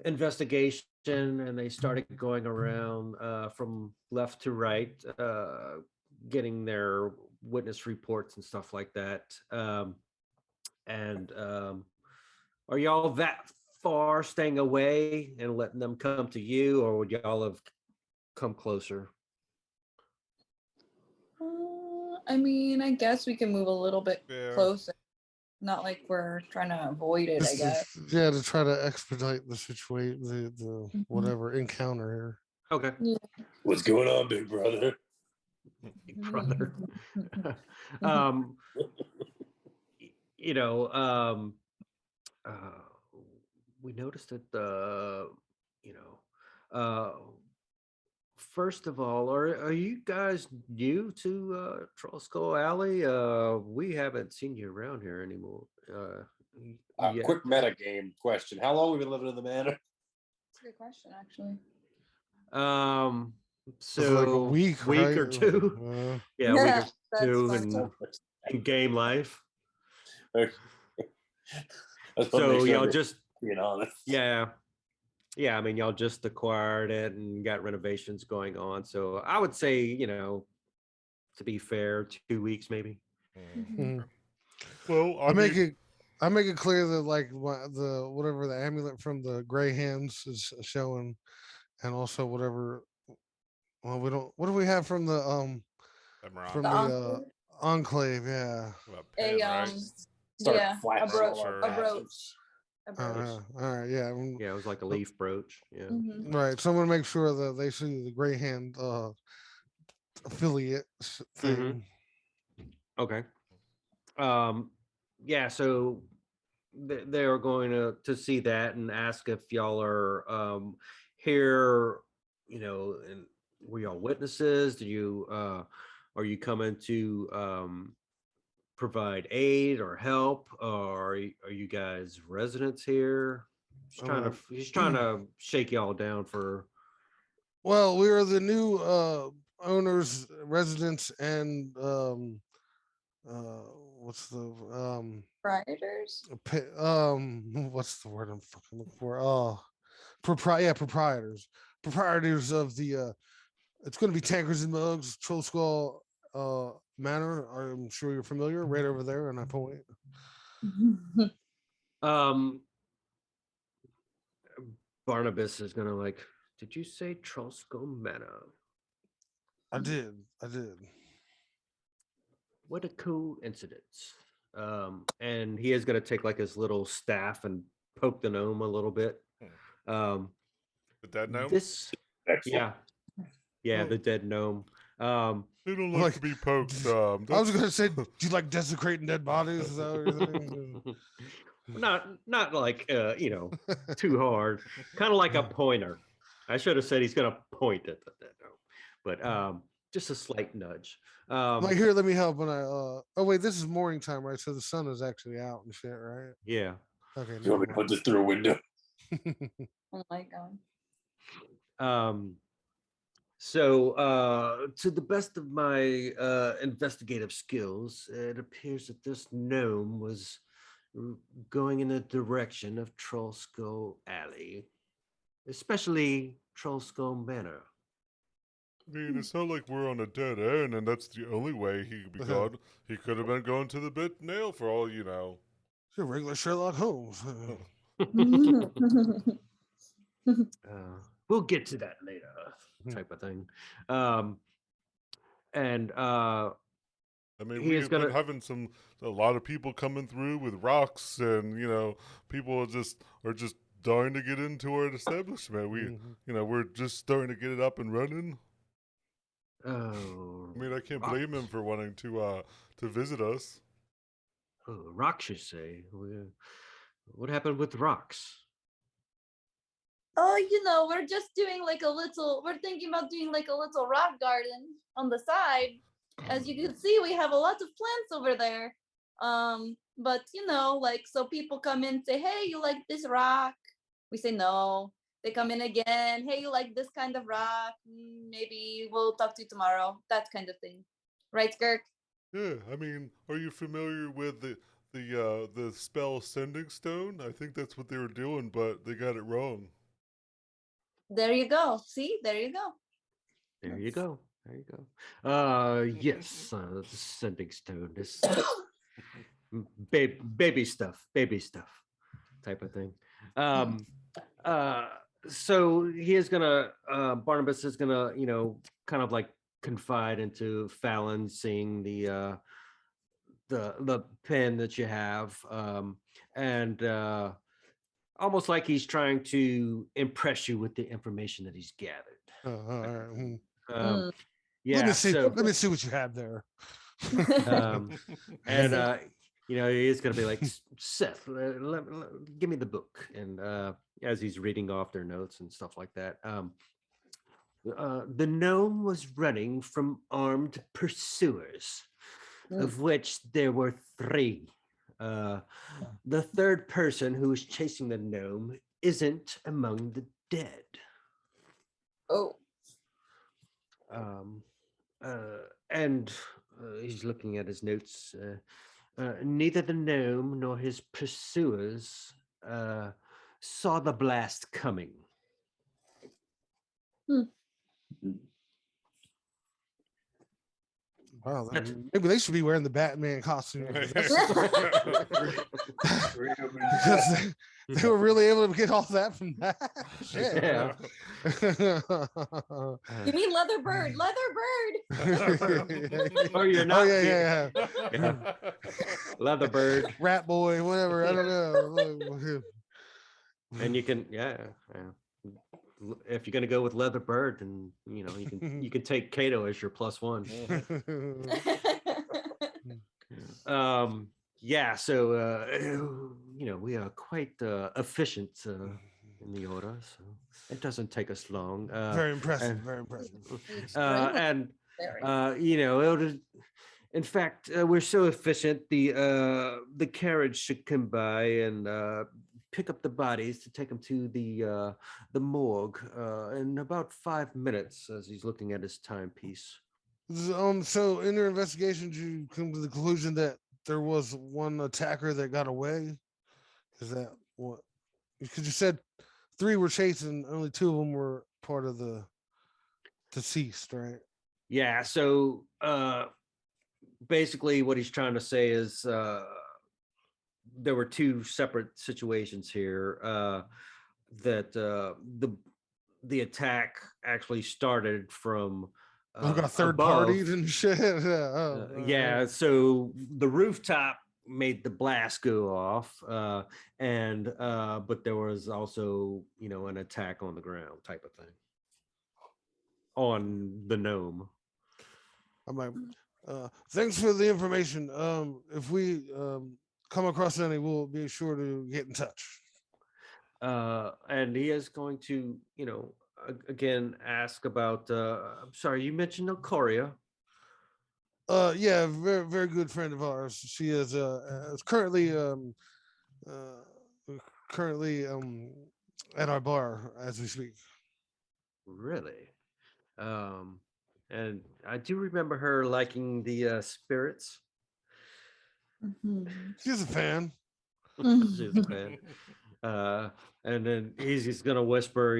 investigation, and they started going around from left to right, getting their witness reports and stuff like that. And are y'all that far staying away and letting them come to you, or would y'all have come closer? I mean, I guess we can move a little bit Yeah. closer. Not like we're trying to avoid it, I Just to- guess. yeah, to try to expedite the situation, the whatever encounter here. Okay. What's going on, big brother? Big brother. um, you know, um, uh, we noticed that first of all, are you guys new to Trollskull Alley? We haven't seen you around here anymore. Yet. Quick meta game question: how long have we been living in the manor? That's a good question, actually. It's like a So week, week right? or two. Yeah, a week or That's two fine. in game life. Let's So make sure y'all I'm just being honest. yeah. I mean, y'all just acquired it and got renovations going on. So I would say, to be fair, 2 weeks maybe. Mhm. Well, I make it clear that like the whatever the amulet from the gray hands is showing, and also whatever. Well, we don't. What do we have from the from The the enclave? Yeah. A right? Start yeah, a flapping brooch, all our a patches. brooch, a brooch. All right. Yeah. Yeah, it was like a leaf brooch. Yeah. Mhm. Right. So I'm gonna make sure that they see the gray hand affiliate thing. Okay. Yeah, so they are going to see that and ask if y'all are here, and were y'all witnesses? Are you coming to provide aid or help, or are you guys residents here? He's trying to shake y'all down for. Well, we are the new owners, residents, and what's the Rioters. what's the word I'm fucking looking for? Proprietors. Proprietors of the it's going to be Tankers and Mugs, Troll Skull Manor. I'm sure you're familiar, right over there, and I point. Barnabas is gonna like. Did you say Trollskull Manor? I did. What a coincidence. And he is gonna take like his little staff and poke the gnome a little bit. The dead gnome? Excellent. Yeah, the dead gnome. They don't like to be poked. I was gonna say, do you like desecrating dead bodies? Is that what you're saying? not like too hard. Kind of like a pointer. I should have said he's gonna point at the dead gnome, but just a slight nudge. Like, here, let me help. When I oh wait, this is morning time, right? So the sun is actually out and shit, right? Yeah. Okay. You want me to put this through a window? Oh my god. So, to the best of my investigative skills, it appears that this gnome was going in the direction of Trollskull Alley, especially Trollskull Manor. I mean, it's not like we're on a dead end, and that's the only way he could be gone. He could have been going to the bit nail for all you know. You're regular Sherlock Holmes. We'll get to that later, type of thing. I mean, we've been having a lot of people coming through with rocks, and people are just dying to get into our establishment. We're just starting to get it up and running. Oh, I mean, I can't blame him for wanting to visit us. Oh, rocks, you say? What happened with rocks? Oh, we're just doing we're thinking about doing like a little rock garden on the side. As you can see, we have a lot of plants over there. But so people come in and say, hey, you like this rock? We say no. They come in again. Hey, you like this kind of rock? Maybe we'll talk to you tomorrow. That kind of thing. Right, Girk? Yeah, I mean, are you familiar with the spell Sending Stone? I think that's what they were doing, but they got it wrong. There you go. See? There you go. There you go. Yes, the Sending Stone. This baby stuff type of thing. So he is gonna Barnabas is gonna kind of like confide into Fallon, seeing the pen that you have, and almost like he's trying to impress you with the information that he's gathered. Yeah, let me see what you have there. And he's gonna be like, Seth, give me the book. And as he's reading off their notes and stuff like that, the gnome was running from armed pursuers, of which there were 3. The third person who was chasing the gnome isn't among the dead. Oh. And he's looking at his notes. Neither the gnome nor his pursuers saw the blast coming. Wow, maybe they should be wearing the Batman costume. Because they were really able to get all that from that. Shit. Yeah. You mean Leatherbird? Oh, you're not. Oh yeah. Leatherbird. Rat Boy, whatever. I don't know. And you can, yeah. If you're gonna go with Leatherbird, then you can take Kato as your +1. So we are quite efficient in the order, so it doesn't take us long. Very impressive. Very impressive. In fact, we're so efficient. The carriage should come by and pick up the bodies to take them to the morgue in about 5 minutes. As he's looking at his timepiece. So in your investigation, did you come to the conclusion that there was one attacker that got away? Is that what? Because you said 3 were chasing, only 2 of them were part of the deceased, right? Yeah. So basically, what he's trying to say is there were 2 separate situations here. That the attack actually started from Got third above. parties and shit. Yeah, so the rooftop made the blast go off, and but there was also an attack on the ground type of thing on the gnome. I'm like, thanks for the information. If we come across any, we'll be sure to get in touch. And he is going to, again ask about. I'm sorry, you mentioned Ulkoria. Yeah, very very good friend of ours. She is currently currently at our bar as we speak. Really? Um, and I do remember her liking the spirits. Mhm. She's a fan. She's a fan. And then he's just gonna whisper,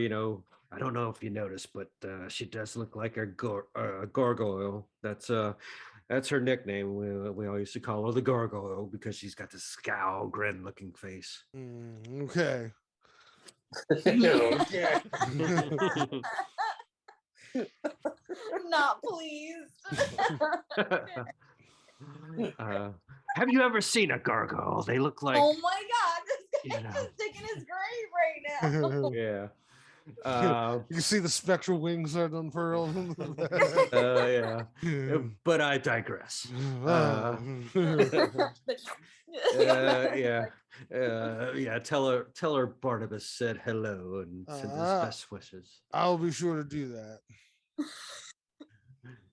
I don't know if you noticed, but she does look like a gargoyle. That's her nickname. We all used to call her the gargoyle because she's got this scowl, grin-looking face. Okay. Okay. Not pleased. Have you ever seen a gargoyle? They look like Oh my god, this you guy's know. just digging his grave right now. Yeah. You can see the spectral wings are unfurled. Yeah. But I digress. Yeah. Yeah. Tell her Barnabas said hello and send his best wishes. I'll be sure to do that.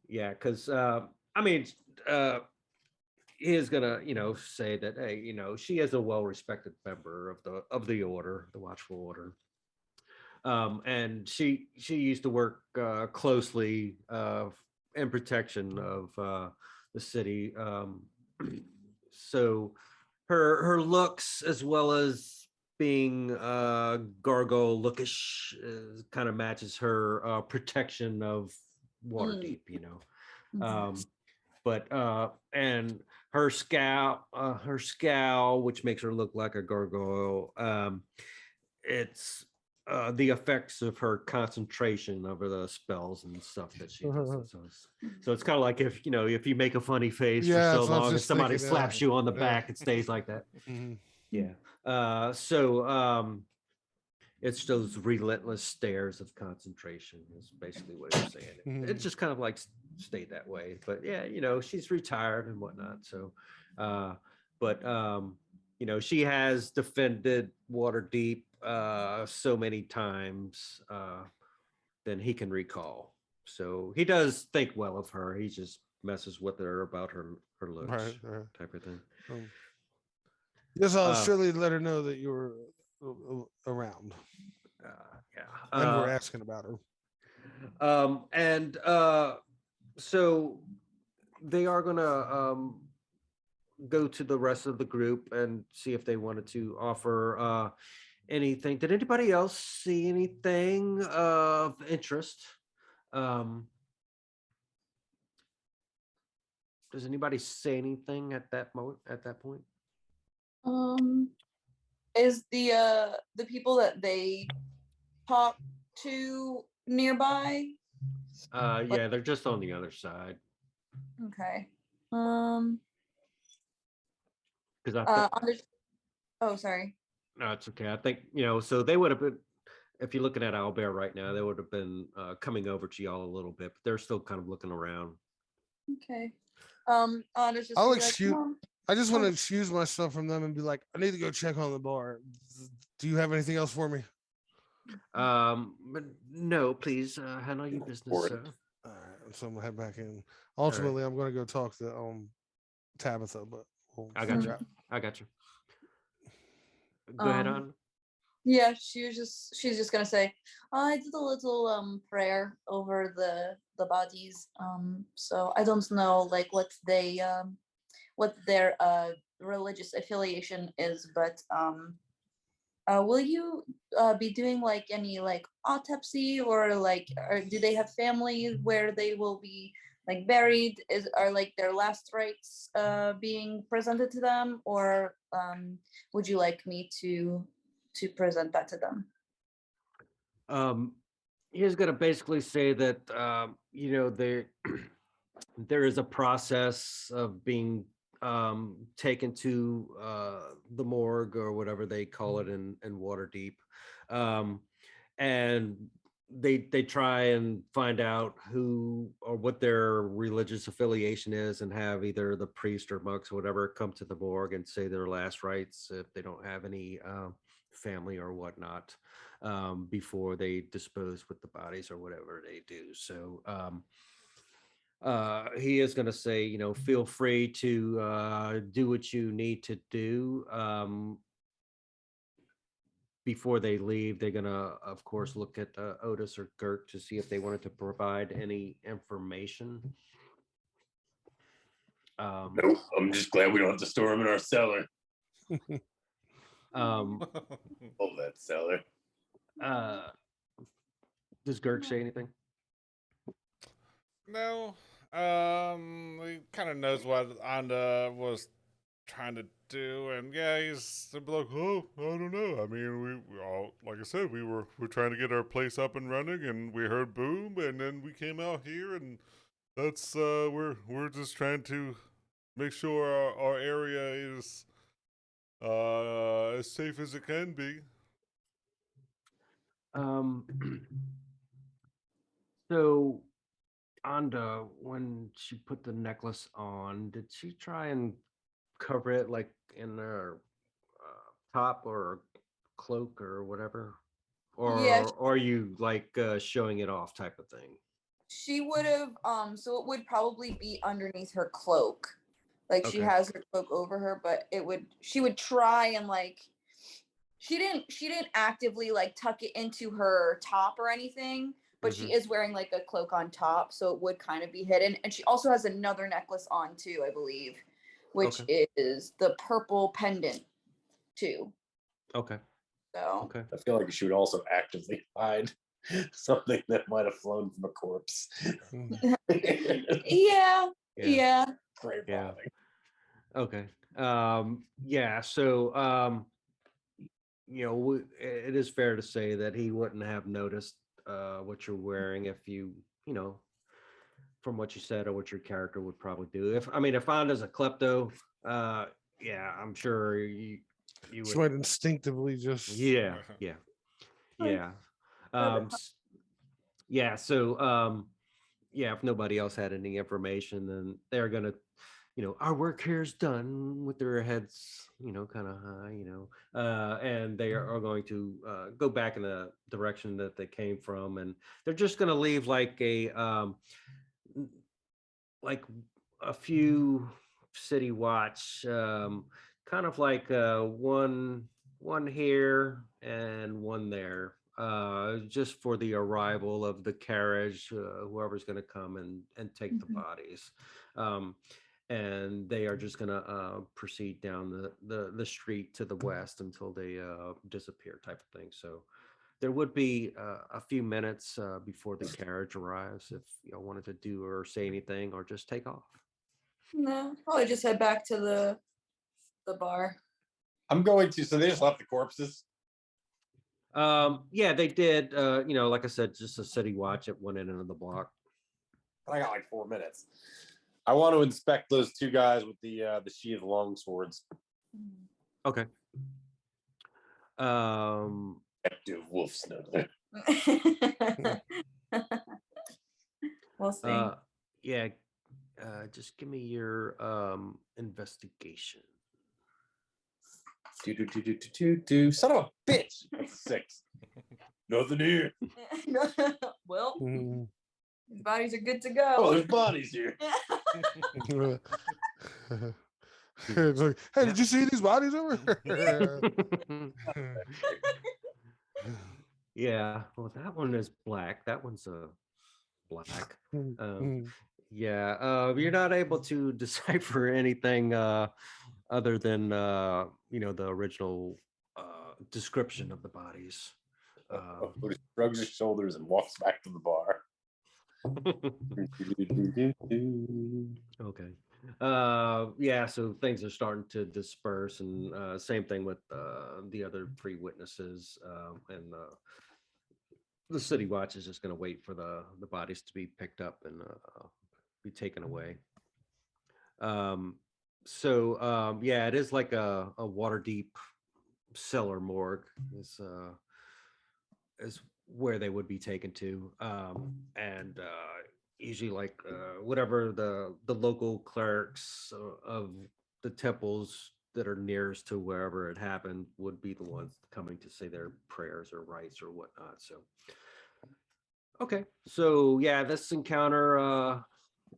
Yeah, because I mean, he is gonna, say that, hey, she is a well-respected member of the order, the Watchful Order. And she used to work closely in protection of the city. So her looks, as well as being gargoyle lookish, kind of matches her protection of Waterdeep. But and her scowl, which makes her look like a gargoyle, it's the effects of her concentration over the spells and stuff that she does. So it's kind of like if you make a funny face for so long and somebody slaps you on the back, it stays like that. Yeah. So it's those relentless stares of concentration is basically what you're saying. It just kind of like stayed that way. But yeah, she's retired and whatnot. So, but she has defended Waterdeep so many times than he can recall. So he does think well of her. He just messes with her about her looks, type of thing. Yes, I'll surely let her know that you're around. Yeah. And we're asking about her. And so they are gonna go to the rest of the group and see if they wanted to offer anything. Did anybody else see anything of interest? Does anybody say anything at that moment? At that point? Is the people that they talk to nearby? Yeah, they're just on the other side. Okay. Because I think, oh, sorry. no, it's okay. I think so they would have been. If you're looking at Owlbear right now, they would have been coming over to y'all a little bit, but they're still kind of looking around. Okay. I'll excuse. I just want to excuse myself from them and be like, I need to go check on the bar. Do you have anything else for me? But no, please handle your business, sir. All right, so I'm gonna head back in. Ultimately, I'm gonna go talk to Tabitha, but I got you. Go ahead on. Yeah, she's just gonna say, I did a little prayer over the bodies. So I don't know like what their religious affiliation is, but will you be doing like any like autopsy or like, or do they have family where they will be like buried? Are like their last rites being presented to them, or would you like me to present that to them? He's going to basically say that there there is a process of being taken to the morgue or whatever they call it in Waterdeep, um, and they try and find out who or what their religious affiliation is, and have either the priest or monks or whatever come to the morgue and say their last rites if they don't have any family or whatnot, before they dispose with the bodies or whatever they do. So he is going to say, feel free to do what you need to do. Before they leave, they're going to, of course, look at Otis or Girk to see if they wanted to provide any information. Nope. I'm just glad we don't have to store them in our cellar. Oh, that cellar. Does Girk say anything? No. He kind of knows what Anda was trying to do, and yeah, he's like, oh, I don't know. I mean, we all, like I said, we're trying to get our place up and running, and we heard boom, and then we came out here, and that's we're just trying to make sure our area is as safe as it can be. So Anda, when she put the necklace on, did she try and cover it like in her top or cloak or whatever, Yeah, or are you like showing it off type of thing? she would have so it would probably be underneath her cloak. Like she Okay. has her cloak over her, but she would try and like she didn't actively like tuck it into her top or anything, but she is wearing like a cloak on top, so it would kind of be hidden. And she also has another necklace on too, I believe, which is the purple pendant too. Okay. So Okay. I feel like she would also actively hide something that might have flown from a corpse. yeah. Great bombing. Okay. Yeah. So it is fair to say that he wouldn't have noticed what you're wearing if from what you said or what your character would probably do. If Fonda's a klepto, yeah, I'm sure you She would. might instinctively just. Yeah. Yeah. So yeah, if nobody else had any information, then they're gonna, our work here is done, with their heads, kind of high, and they are going to go back in the direction that they came from, and they're just gonna leave like a few city watch, kind of like one here and one there, just for the arrival of the carriage, whoever's going to come and take the bodies, and they are just going to proceed down the street to the west until they disappear, type of thing. So there would be a few minutes before the carriage arrives, if y'all wanted to do or say anything or just take off. No, probably just head back to the bar. I'm going to. So they just left the corpses. Yeah, they did. Like I said, just a city watch at one end of the block. I got like 4 minutes. I want to inspect those two guys with the sheathed long swords. Okay. Active wolf snuggler. We'll see. Yeah. Just give me your investigation. Do. Son of a bitch. That's a 6. Nothing here. Well, these bodies are good to go. Oh, there's bodies here. It's like, hey, did you see these bodies over here? Yeah, well, that one is black. That one's a black. Yeah, you're not able to decipher anything other than the original description of the bodies. He shrugs his shoulders and walks back to the bar. Okay. Yeah, so things are starting to disperse, and same thing with the other three witnesses, and the city watch is just going to wait for the bodies to be picked up and be taken away. Yeah, it is like a water deep cellar morgue is where they would be taken to, and usually like whatever the local clerics of the temples that are nearest to wherever it happened would be the ones coming to say their prayers or rites or whatnot. So okay, so yeah, this encounter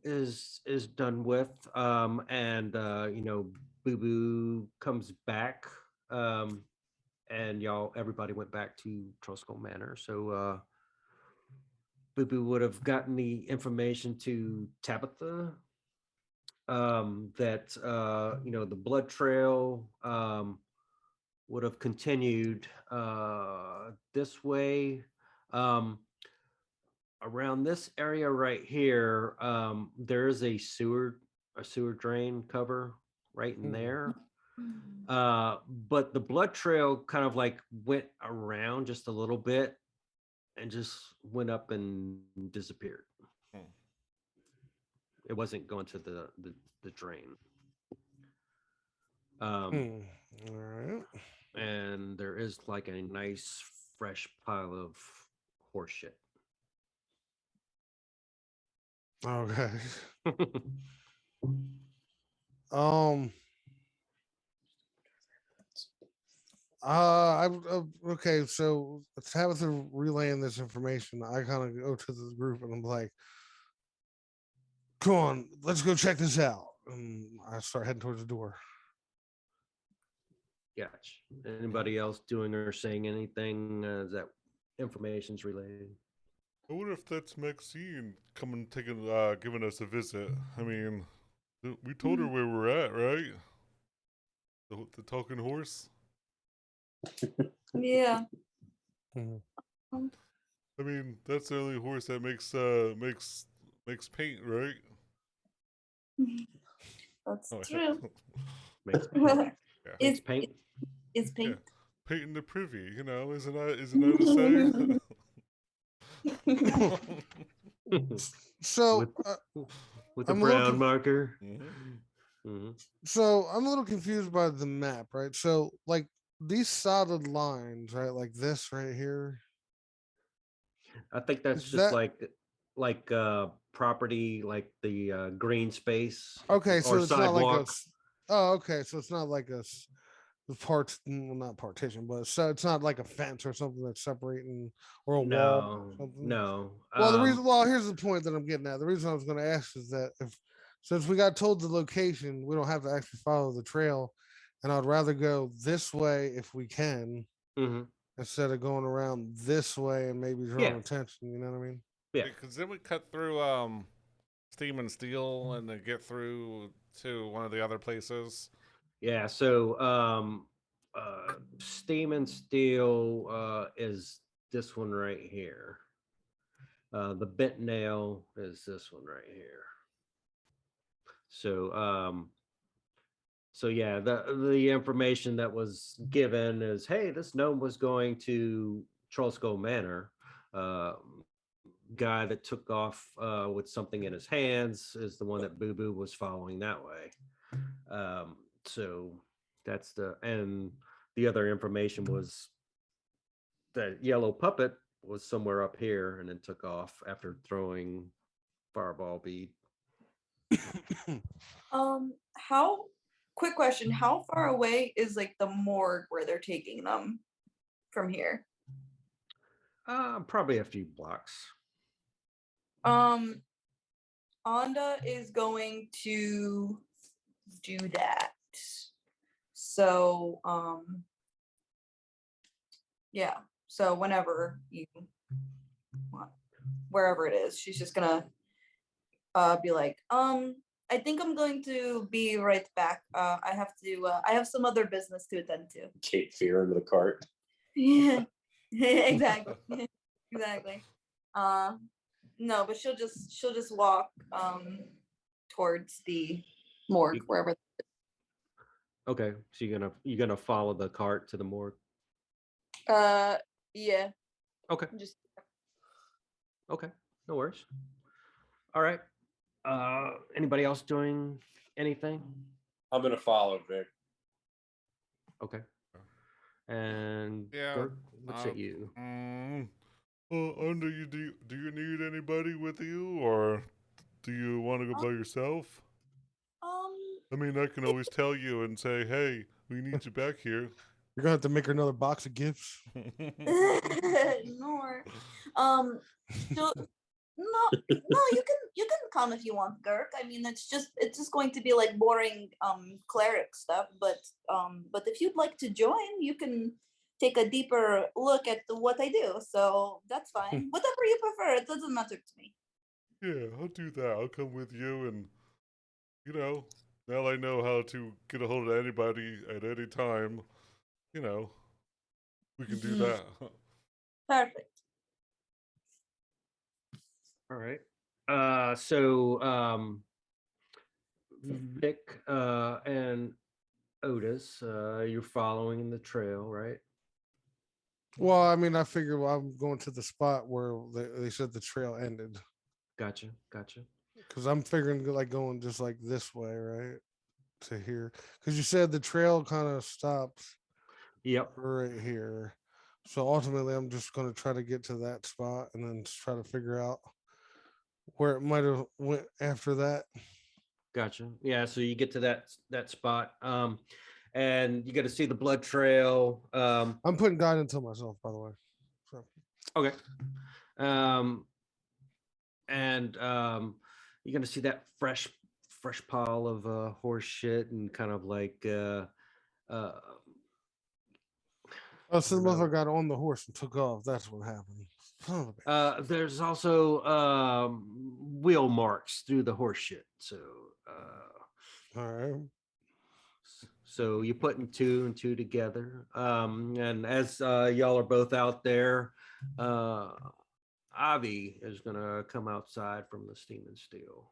is done with, and Boo Boo comes back, and everybody went back to Trosco Manor. So Boo Boo would have gotten the information to Tabitha, that the blood trail would have continued this way. Um, Around this area right here, there is a sewer drain cover right in there. But the blood trail kind of like went around just a little bit and just went up and disappeared. It wasn't going to the drain. All right. And there is like a nice fresh pile of horse shit. Okay. Um. Okay. So Tabitha relaying this information, I kind of go to the group and I'm like, "Come on, let's go check this out." And I start heading towards the door. Gotcha. Anybody else doing or saying anything that information's related? I wonder if that's Maxine coming, giving us a visit. I mean, we told her where we're at, right? The talking horse. Yeah. I mean, that's the only horse that makes paint, right? That's Oh, true. Makes yeah. It's paint. It's paint. Yeah. Paint in the privy, isn't that a saying? So with the I'm a little brown marker. So I'm a little confused by the map, right? So like these solid lines, right? Like this right here. I think that's Is just that like property, like the green space okay? or So it's not like sidewalk. oh, okay. So it's not like the part, well, not partition, but so it's not like a fence or something that's separating or a wall or No, something. no. Well, here's the point that I'm getting at. The reason I was going to ask is that if since we got told the location, we don't have to actually follow the trail, and I'd rather go this way if we can Mhm. instead of going around this way and maybe drawing Yeah, attention. You know what I mean? yeah, Because then we cut through Steam and Steel and then get through to one of the other places. yeah. So steam and steel is this one right here. The bent nail is this one right here. So yeah, the information that was given is, hey, this gnome was going to Trollskull Manor. Uh, Guy that took off with something in his hands is the one that Boo Boo was following that way. So that's and the other information was that yellow puppet was somewhere up here and then took off after throwing fireball bead. How quick question, how far away is like the morgue where they're taking them from here? Probably a few blocks. Anda is going to do that. So yeah. So whenever you want, wherever it is, she's just gonna be like, I think I'm going to be right back. I have some other business to attend to. Cape Fear into the cart. Yeah, exactly, exactly. No, but she'll just walk towards the morgue, wherever. Okay, so you're gonna follow the cart to the morgue. Yeah. Okay. Just Okay, no worries. All right. Anybody else doing anything? I'm gonna follow Vic. Okay. And Yeah. Girk, what's at you? Under you, do you need anybody with you, or do you want to go by yourself? I mean, I can always tell you and say, hey, we need you back here. You're gonna have to make her another box of gifts. Nor, so, no, you can come if you want, Girk. I mean, it's just going to be like boring cleric stuff, but if you'd like to join, you can take a deeper look at what I do. So that's fine. Whatever you prefer, it doesn't matter to me. Yeah, I'll do that. I'll come with you, and now I know how to get a hold of anybody at any time. We can do that. Perfect. All right. So Vic and Otis, you're following the trail, right? Well, I mean, I figure I'm going to the spot where they said the trail ended. Gotcha. Because I'm figuring like going just like this way, right? To here. Because you said the trail kind of stops Yep. right here. So ultimately, I'm just going to try to get to that spot and then try to figure out where it might have went after that. Gotcha. Yeah. So you get to that spot, and you got to see the blood trail. I'm putting guidance on myself, by the way. So. Okay. And you're gonna see that fresh pile of horse shit and kind of like Oh, so the motherfucker got on the horse and took off. That's what happened. there's also wheel marks through the horse shit. So all right. So you're putting two and two together. And as y'all are both out there, Avi is gonna come outside from the steam and steel.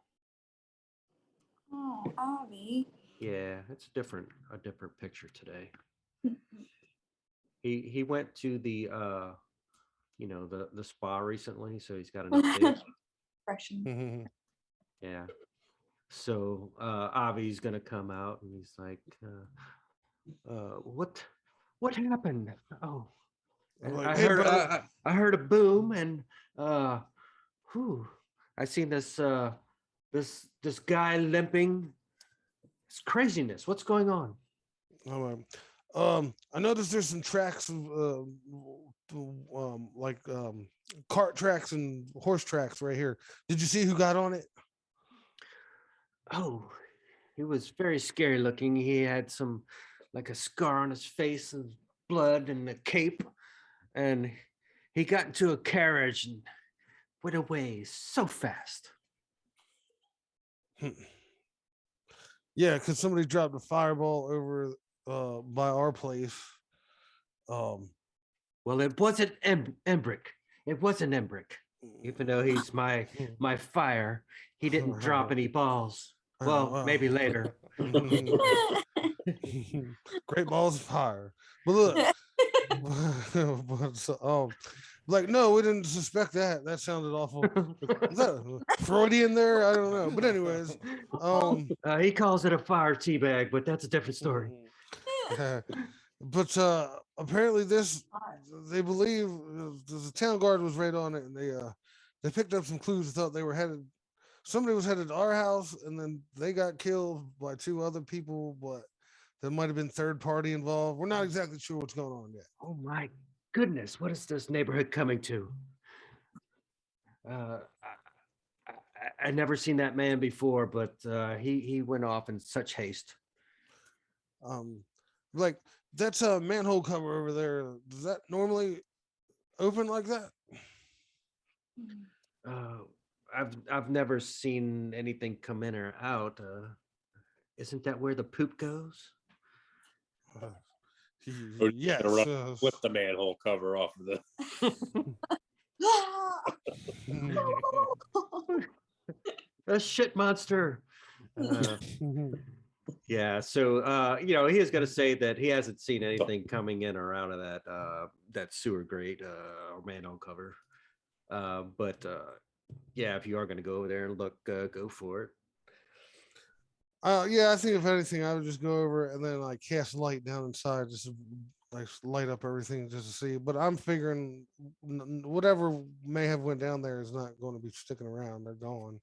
Oh, Avi. Yeah, it's a different picture today. He went to the the spa recently, so he's got an update. Impression. Yeah. So Avi's gonna come out and he's like, what happened? Oh, Like, I hey, heard brother. I heard a boom and I seen this guy limping. It's craziness. What's going on? All right. I noticed there's some tracks of cart tracks and horse tracks right here. Did you see who got on it? Oh, he was very scary looking. He had like a scar on his face and blood and a cape, and he got into a carriage and went away so fast. Yeah, because somebody dropped a fireball over by our place. Well, it wasn't Embrick. It wasn't Embrick. Even though he's my fire, he didn't drop any balls. Well, maybe later. Great balls of fire. But look, like, no, we didn't suspect that. That sounded awful. Is that Freudian there? I don't know. But anyways, he calls it a fire tea bag, but that's a different story. But apparently they believe the town guard was right on it, and they picked up some clues. Thought somebody was headed to our house, and then they got killed by two other people, but there might have been third party involved. We're not exactly sure what's going on yet. Oh my goodness, what is this neighborhood coming to? I never seen that man before, but he went off in such haste. Like, that's a manhole cover over there. Does that normally open like that? I've never seen anything come in or out. Isn't that where the poop goes? Uh, Or yes. flip the manhole cover off of the. A shit monster. Yeah, so he is going to say that he hasn't seen anything coming in or out of that sewer grate or manhole cover. But yeah, if you are going to go over there and look, go for it. Yeah, I think if anything, I would just go over and then like cast light down inside, just to, like light up everything just to see. But I'm figuring whatever may have went down there is not going to be sticking around. They're gone.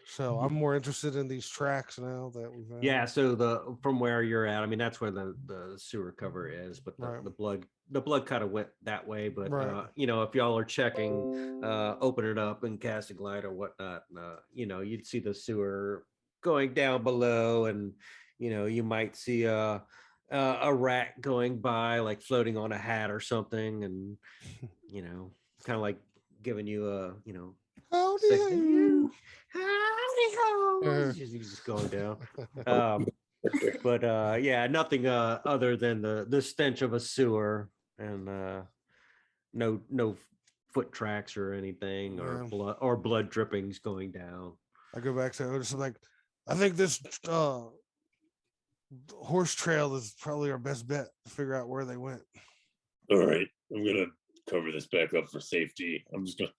So I'm more interested in these tracks now that we've had. Yeah, so from where you're at, I mean that's where the sewer cover is, but Right. the blood kind of went that way. But Right. if y'all are checking, open it up and casting light or whatnot, you'd see the sewer going down below, and you might see a rat going by, like floating on a hat or something, and kind of like giving you a How do sick, you? howdy ho. He's just going down. But yeah, nothing other than the stench of a sewer, and no foot tracks or anything, or blood drippings going down. I go back to Otis. I'm like, I think this horse trail is probably our best bet to figure out where they went. All right, I'm gonna cover this back up for safety. I'm just gonna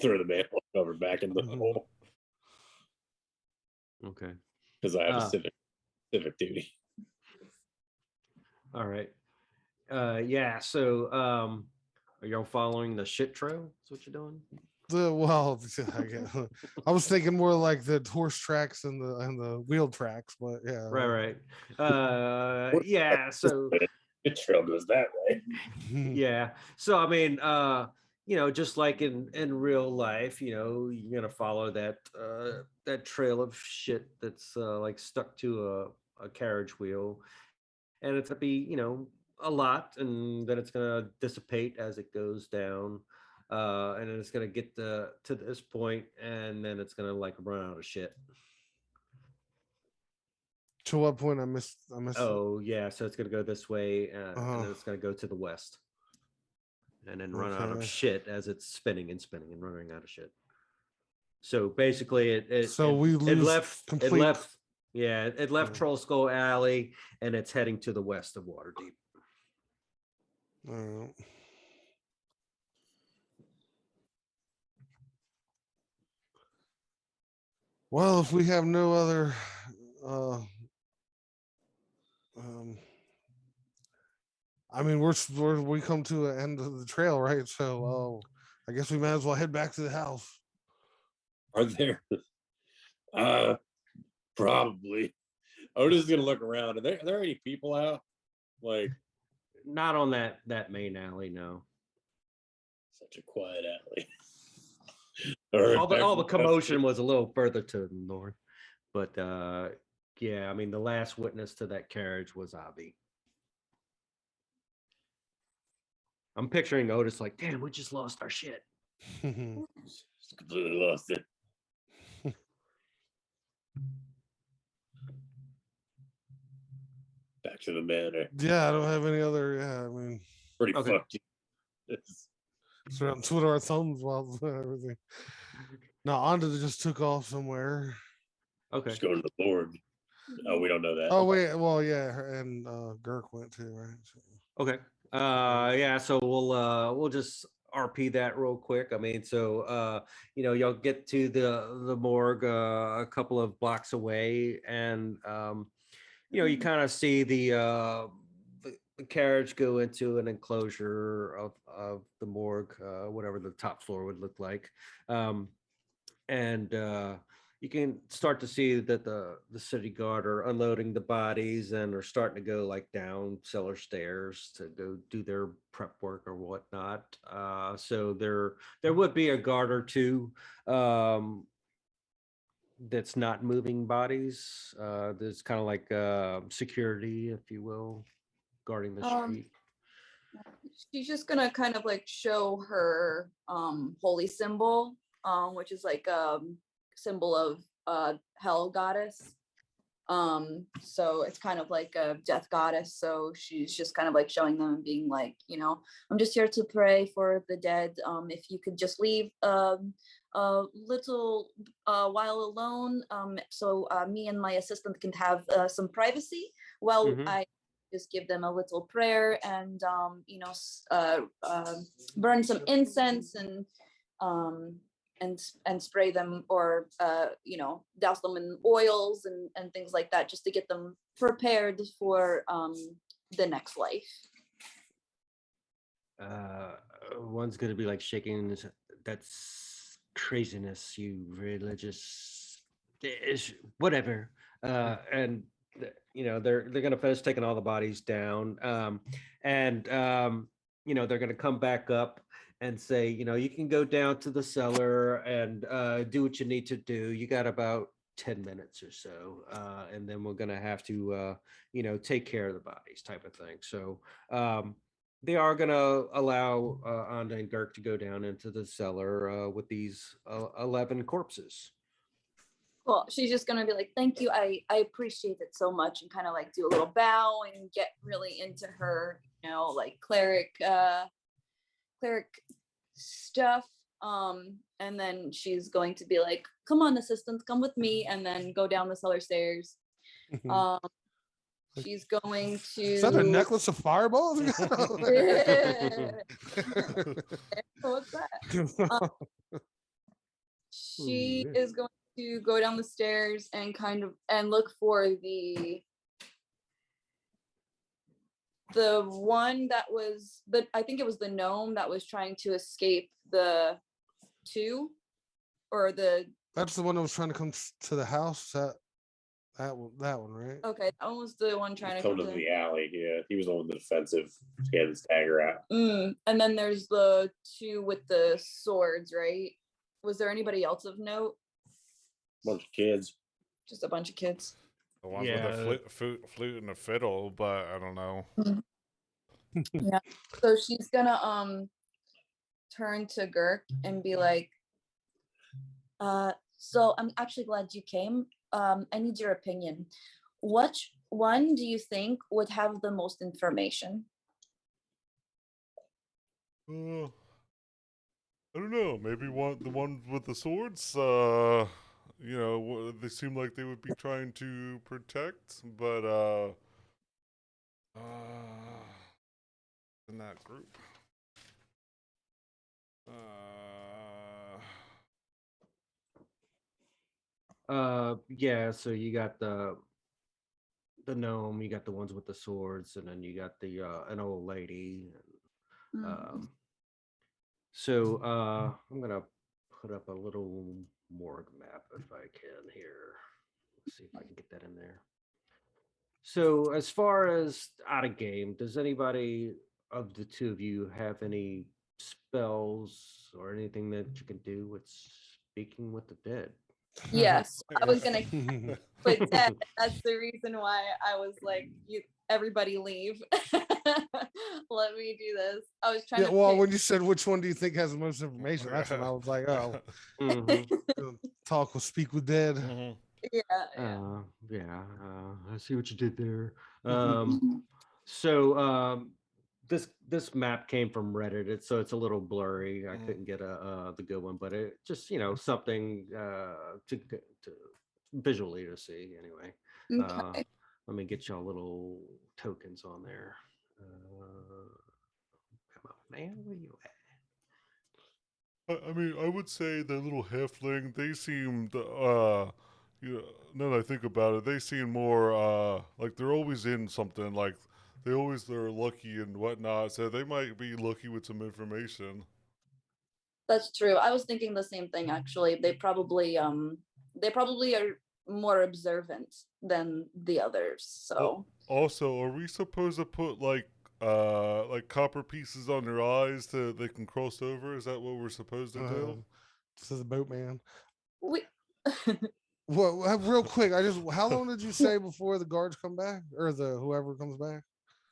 throw the manhole cover back in the hole Okay. because I have a civic duty. All right. Yeah. So, are y'all following the shit trail? That's what you're doing. I was thinking more like the horse tracks and the wheel tracks, but yeah. Right. Yeah. So The trail goes that way. yeah. So I mean, just like in real life, you're gonna follow that trail of shit that's like stuck to a carriage wheel, and it's gonna be a lot, and then it's gonna dissipate as it goes down, and then it's gonna get to this point, and then it's gonna like run out of shit. To what point I missed? Oh yeah, so it's gonna go this way, Uh-huh. and then it's gonna go to the west, and then run out of Okay. shit as it's spinning and spinning and running out of shit. So basically, we lose complete. it left Troll Skull Alley, and it's heading to the west of Waterdeep. Well, if we have no other, I mean, we come to an end of the trail, right? So, I guess we might as well head back to the house. Are there? Probably. Otis is gonna look around. Are there any people out? Like, not on that main alley, no. Such a quiet alley. all the commotion was a little further to the north, but yeah, I mean the last witness to that carriage was Avi. I'm picturing Otis like, damn, we just lost our shit. Just completely lost it. Back to the manor. Yeah, I don't have any other. Yeah, I mean, pretty fucked. So I'm twiddling our thumbs while everything. Now, Onda just took off somewhere. Okay. Just go to the morgue. Oh, we don't know that. Oh wait, well, yeah, and Girk went too, right? So. Okay. Yeah, so we'll just RP that real quick. I mean, so y'all get to the morgue a couple of blocks away, and you kind of see the carriage go into an enclosure of the morgue, whatever the top floor would look like, and you can start to see that the city guard are unloading the bodies and are starting to go like down cellar stairs to go do their prep work or whatnot. So there would be a guard or two that's not moving bodies. There's kind of like security, if you will, guarding the street. She's just gonna kind of like show her holy symbol, which is like symbol of hell goddess. So it's kind of like a death goddess. So she's just kind of like showing them and being like, I'm just here to pray for the dead. If you could just leave a little while alone, so me and my assistant can have some privacy while I just give them a little prayer and burn some incense and spray them or douse them in oils and things like that, just to get them prepared for the next life. One's gonna be like shaking his, that's craziness, you religious whatever. And they're gonna finish taking all the bodies down, and they're gonna come back up and say, you can go down to the cellar and do what you need to do. You got about 10 minutes or so, and then we're gonna have to take care of the bodies, type of thing. So they are going to allow Anda and Girk to go down into the cellar with these 11 corpses. Well, she's just gonna be like, thank you, I appreciate it so much, and kind of like do a little bow and get really into her like cleric stuff, and then she's going to be like, come on, assistant, come with me, and then go down the cellar stairs. She's going to... Is that a necklace of fireballs? What's that? She is going to go down the stairs and and look for the one that was I think it was the gnome that was trying to escape the two, or the... That's the one that was trying to come to the house. That one, right? Okay, that one was the one trying to come to the alley. Yeah, he was on the defensive. He had his dagger out. And then there's the two with the swords, right? Was there anybody else of note? Bunch of kids. Just a bunch of kids. The ones with the flute and the fiddle, but I don't know. Yeah. So she's gonna turn to Girk and be like, so I'm actually glad you came. I need your opinion. Which one do you think would have the most information? I don't know. Maybe the one with the swords. They seem like they would be trying to protect, but in that group. Yeah, so you got the gnome, you got the ones with the swords, and then you got the an old lady. So I'm gonna put up a little morgue map if I can here. Let's see if I can get that in there. So as far as out of game, does anybody of the two of you have any spells or anything that you can do with speaking with the dead? Yes, I was gonna put that. That's the reason why I was like, everybody leave. Let me do this. I was trying to well, when you said which one do you think has the most information, that's when I was like, oh, speak with dead. Yeah. I see what you did there. So this map came from Reddit. It's a little blurry. I couldn't get the good one, but it just something to visually to see anyway. Okay. Let me get y'all little tokens on there. Come on, man, where you at? I mean, I would say the little halfling, they seemed, now that I think about it, they seem more, like they're always in something, like they're lucky and whatnot, so they might be lucky with some information. That's true. I was thinking the same thing, actually. They probably are more observant than the others, so. Also, are we supposed to put like copper pieces on their eyes so they can cross over? Is that what we're supposed to do? This is a boatman. Well, real quick, how long did you say before the guards come back or whoever comes back?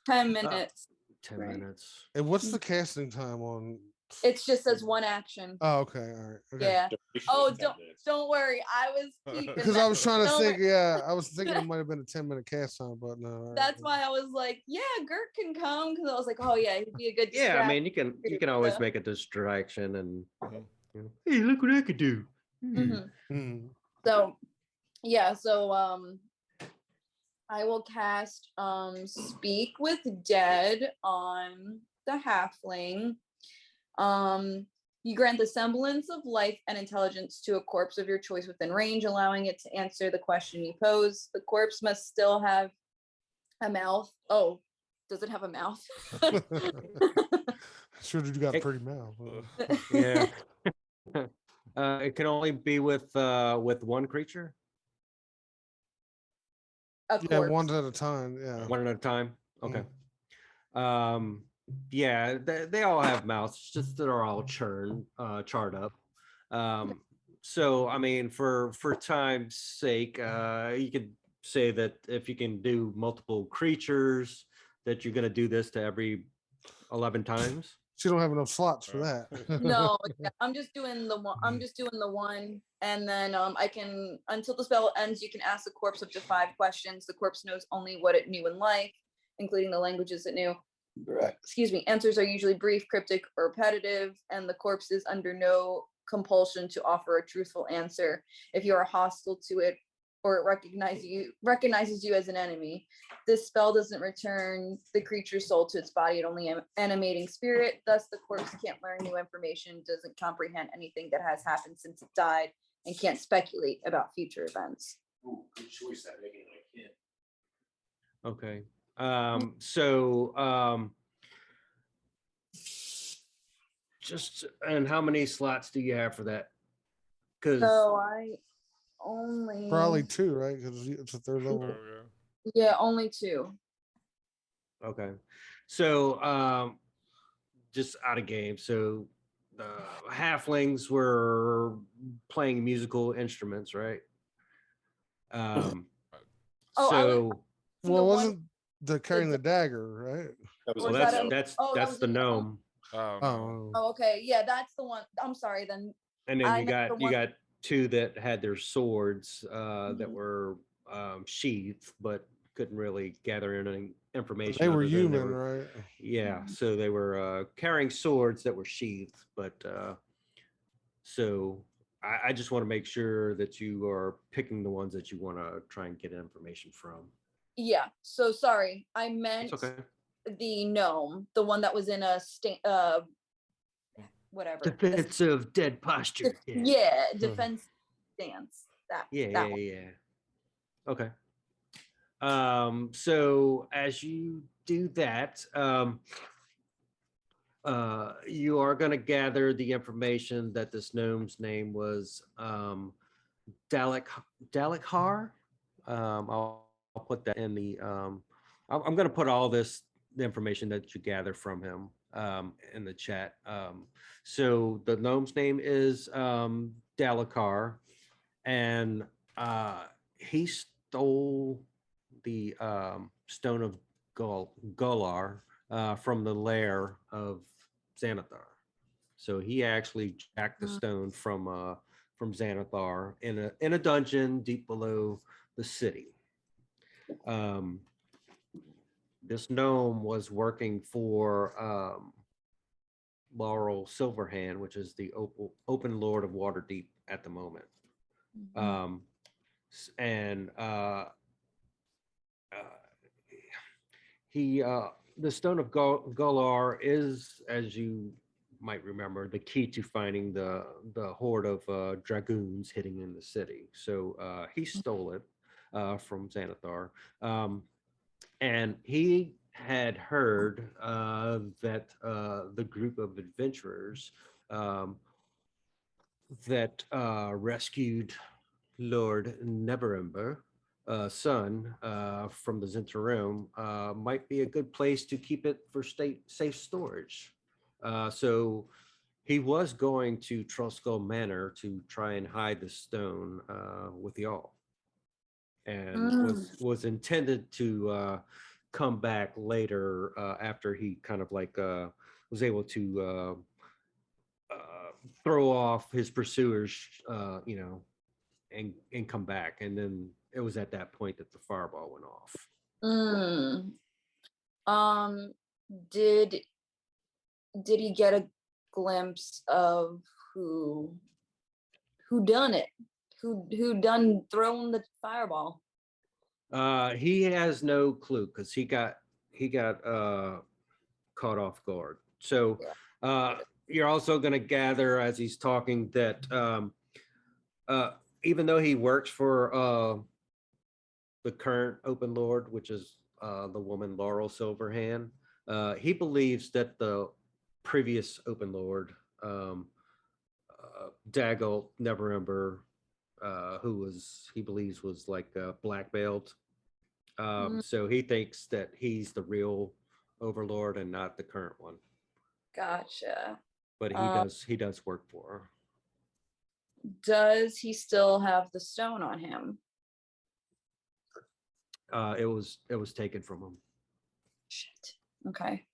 10 minutes. 10 Right. minutes. And what's the casting time on? It's just as one action. Oh, okay, all right, okay. Yeah. Duration Oh, is 10 minutes. don't worry. I was keeping Because that. I was trying to Don't think, worry. yeah, I was thinking it might have been a 10-minute cast time, but no. all right, That's okay. why I was like, yeah, Girk can come because I was like, oh yeah, he'd be a good Yeah, I distraction. mean, you can always So- make a distraction and Mhm. you know, hey, look what I could do. Mhm. Mhm. So yeah, so I will cast Speak with Dead on the halfling. You grant the semblance of life and intelligence to a corpse of your choice within range, allowing it to answer the question you pose. The corpse must still have a mouth. Oh, does it have a mouth? Sure, you got a It- pretty mouth. Yeah. It can only be with one creature, A Yeah, corpse. one at a time. Yeah. one at a time. Okay. Mhm. Yeah, they all have mouths, it's just that they're all charred up. So I mean, for time's sake, you could say that if you can do multiple creatures, that you're gonna do this to every 11 times. She don't have enough slots for that. No, yeah, I'm just doing the one. I'm just doing the one, and then I can until the spell ends. You can ask the corpse up to 5 questions. The corpse knows only what it knew in life, including the languages it knew. Excuse me. Answers are usually brief, cryptic, or repetitive, and the corpse is under no compulsion to offer a truthful answer. If you are hostile to it or it recognizes you as an enemy, this spell doesn't return the creature's soul to its body, it only animating spirit. Thus, the corpse can't learn new information, doesn't comprehend anything that has happened since it died, and can't speculate about future events. Ooh, good choice. That making it like him. Okay. So just and how many slots do you have for that? Because So I only Probably 2, right? Because it's a third level. Oh, yeah. yeah, only 2. okay. So just out of game. So the halflings were playing musical instruments, right? Um Oh, I was- so The Well, one- wasn't the carrying the dagger, right? That was Or well is a that gnome. a- that's oh, that that's was the a gnome? gnome. Oh, no. Oh, Oh, okay. Yeah, that's the one. I'm sorry then. And then I you meant the got you one- got 2 that had their swords that Mhm. were sheathed but couldn't really gather any information. they were other than human, right? Yeah, Mhm. so they were carrying swords that were sheathed, but so I just want to make sure that you are picking the ones that you want to try and get information from. Yeah. So sorry. I meant It's okay. the gnome, the one that was in a whatever. Defensive dead posture. Yeah, defense stance. That Yeah. Okay. So as you do that, you are going to gather the information that this gnome's name was Dalikhar. I'll put that in the. I'm going to put all the information that you gather from him in the chat. So the gnome's name is Dalikhar, and he stole the stone of Gular from the lair of Xanathar. So he actually jacked the stone from Xanathar in a dungeon deep below the city. This gnome was working for Laurel Silverhand, which is the open lord of Waterdeep at the moment. Mhm. And he the stone of Golar is, as you might remember, the key to finding the horde of dragoons hitting in the city. So he stole it from Xanathar, and he had heard that the group of adventurers that rescued Lord Neverember son from the Zentarum might be a good place to keep it for safe storage. So he was going to Troskull Manor to try and hide the stone with y'all, and was intended to come back later after he kind of like was able to throw off his pursuers, you know, and come back. And then it was at that point that the fireball went off. Mm. Did he get a glimpse of who done it? Who done thrown the fireball? He has no clue because he got caught off guard. So you're also going to gather as he's talking that even though he works for the current open lord, which is the woman Laurel Silverhand, he believes that the previous open lord, Daggle Neverember, who he believes was like black belt. So he thinks that he's the real overlord and not the current one. Gotcha. But he does work for her. Does he still have the stone on him? It was taken from him. Shit. Okay.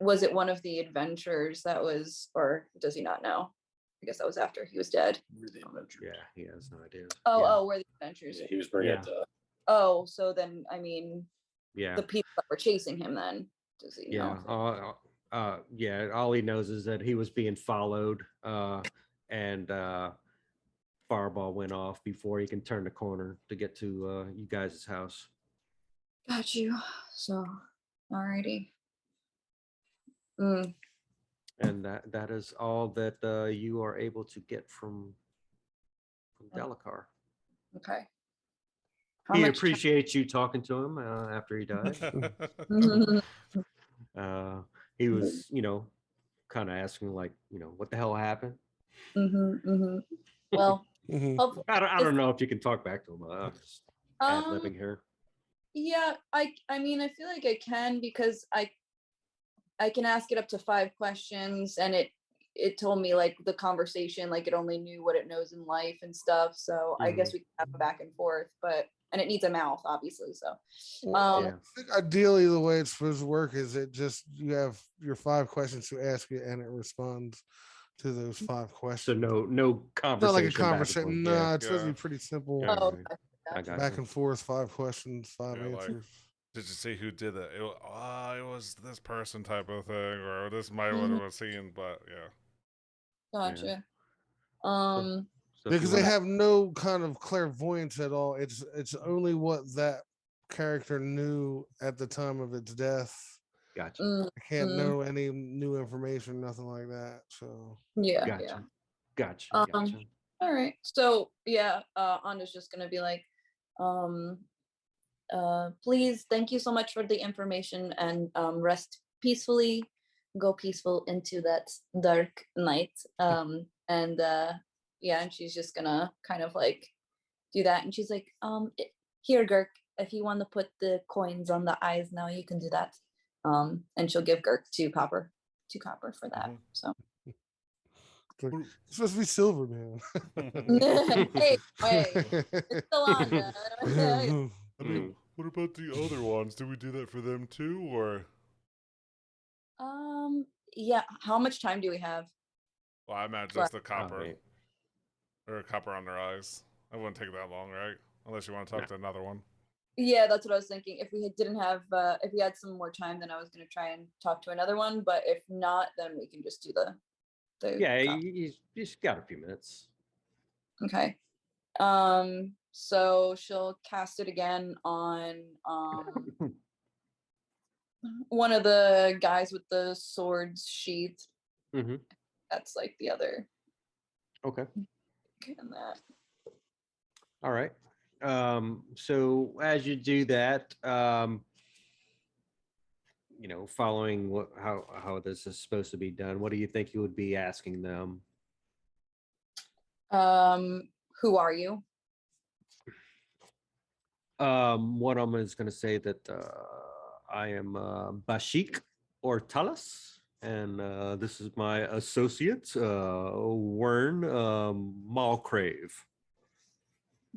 Was it one of the adventures that was, or does he not know? I guess that was after he was dead. Yeah, he has no idea. Oh, where the adventures? Yeah, he was bringing it to. Oh, so then I mean, yeah, the people that were chasing him. Then does he know? Yeah. All he knows is that he was being followed, and fireball went off before he can turn the corner to get to you guys' house. Got you. So, alrighty. Mm. And that is all that you are able to get from Delacar. Okay. He appreciates you talking to him after he died. He was, you know, kind of asking like, you know, what the hell happened? Well, I don't know if you can talk back to him. I'm just ad-libbing here. Yeah, I mean, I feel like I can because I can ask it up to 5 questions, and it told me like the conversation, like it only knew what it knows in life and stuff. So I guess we can have a back and forth, and it needs a mouth, obviously. So I think ideally the way it's supposed to work is you have your 5 questions to ask it and it responds to those 5 questions. So no conversation. Not like a conversation. No, it's supposed to be pretty simple. Okay. Back and forth, 5 questions, 5 answers. Like, did you see who did it? It was this person type of thing, or this might what I was seeing, but yeah. Gotcha. Because they have no kind of clairvoyance at all. It's only what that character knew at the time of its death. Gotcha. I can't know any new information, nothing like that. So Gotcha. All right. So Anda's just gonna be like, please, thank you so much for the information, and rest peacefully, go peaceful into that dark night. And she's just gonna kind of like do that, and she's like, here, Girk, if you want to put the coins on the eyes now, you can do that. And she'll give Girk 2 copper for that. So it's supposed to be silver, man. hey, it's still Anda. I mean, what about the other ones? Do we do that for them too, or? Yeah. How much time do we have? Well, I imagine just the copper, or a copper on their eyes. It wouldn't take that long, right? Unless you want to talk to another one. Yeah, that's what I was thinking. If we didn't have, if we had some more time, then I was going to try and talk to another one. But if not, then we can just do the you just got a few minutes. Okay. So she'll cast it again on one of the guys with the swords sheath. That's like the other. Okay. And that. All right. So as you do that, you know, following how this is supposed to be done, what do you think you would be asking them? Who are you? One of them is going to say that I am Bashik or Talas, and this is my associate, Wern Malcrave.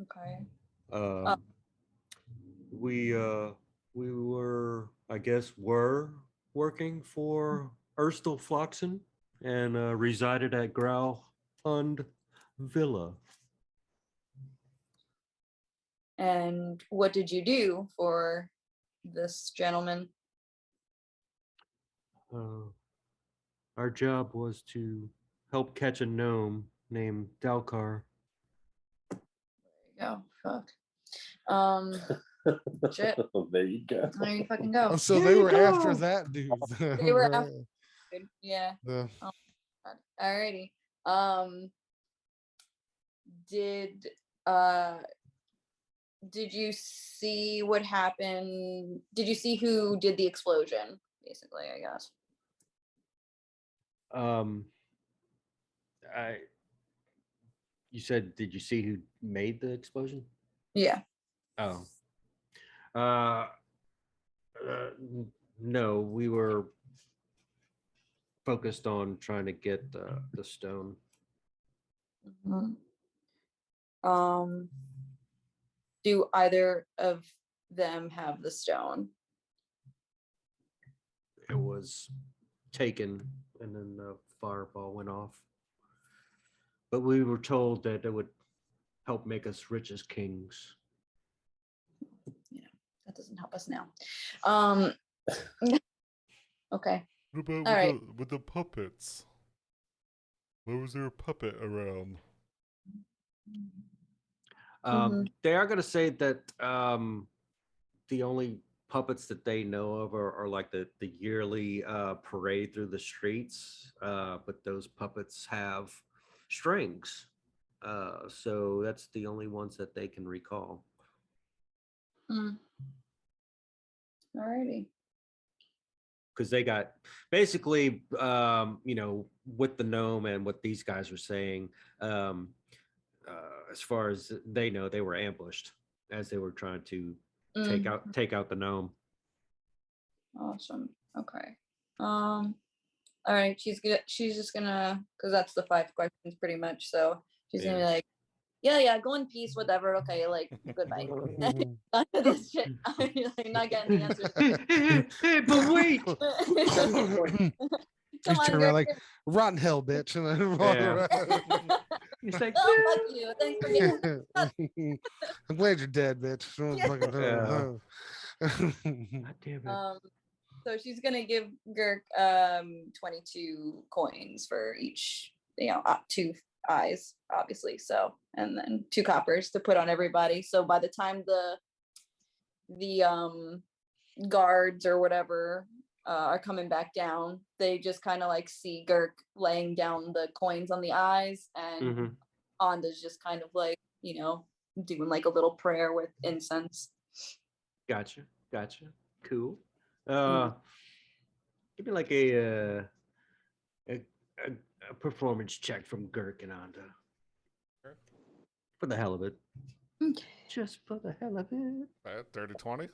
Okay. we were, I guess, were working for Erstal Floxen and resided at Growlhund Villa. And what did you do for this gentleman? Our job was to help catch a gnome named Dalkar. There you go. Fuck. Shit. There you go. There you fucking go. Oh, so There they you were after go. that dude. They were Right. after. Yeah. Yeah. Oh, God. Alrighty. Did you see what happened? Did you see who did the explosion? Basically, I guess. I. You said, did you see who made the explosion? Yeah. Oh. No, we were focused on trying to get the stone. Mhm. Do either of them have the stone? It was taken, and then the fireball went off. But we were told that it would help make us rich as kings. Yeah, that doesn't help us now. Okay. What about All right. with the puppets? Where was there a puppet around? They are going to say that the only puppets that they know of are like the yearly parade through the streets, but those puppets have strings. So that's the only ones that they can recall. Alrighty. Because they got basically, with the gnome and what these guys are saying, as far as they know, they were ambushed as they were trying to take out the gnome. Awesome. Okay. All right. She's just gonna, because that's the 5 questions pretty much. So she's gonna be like, yeah, go in peace, whatever. Okay, like goodbye. After this shit, I'm like, not getting the answers. Hey, but wait. Come on, Turn around girl. like rotten hell, bitch, and then walk Yeah. around. He's like, Oh, fuck you. Thanks for getting I'm glad you're dead, bitch. Don't Yeah. fucking God damn it. So she's gonna give Girk 22 coins for each, 2 eyes, obviously. So, and then 2 coppers to put on everybody. So by the time the guards or whatever are coming back down, they just kind of like see Girk laying down the coins on the eyes, and Anda's just kind of like, doing like a little prayer with incense. Gotcha. Cool. Give me like a performance check from Girk and Anda. Sure. For the hell of it. Okay. Just for the hell of it. 30-20.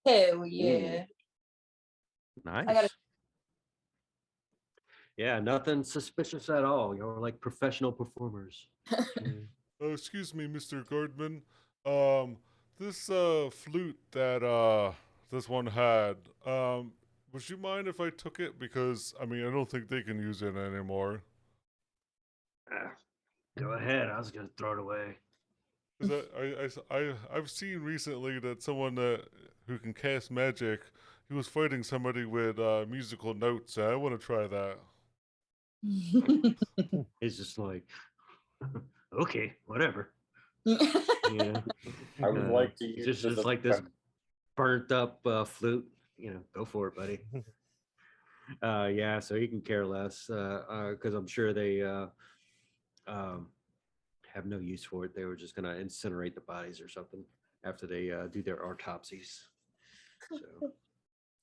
Hell yeah. Nice. Yeah, nothing suspicious at all. You're like professional performers. Excuse me, Mr. Gardman. This flute that this one had, would you mind if I took it? Because I don't think they can use it anymore. Go ahead. I was gonna throw it away. Because I've seen recently that someone who can cast magic, he was fighting somebody with musical notes. I want to try that. It's just like, okay, whatever. I would like to use just like this burnt up flute. Go for it, buddy. Yeah, so you can care less because I'm sure they have no use for it. They were just gonna incinerate the bodies or something after they do their autopsies. So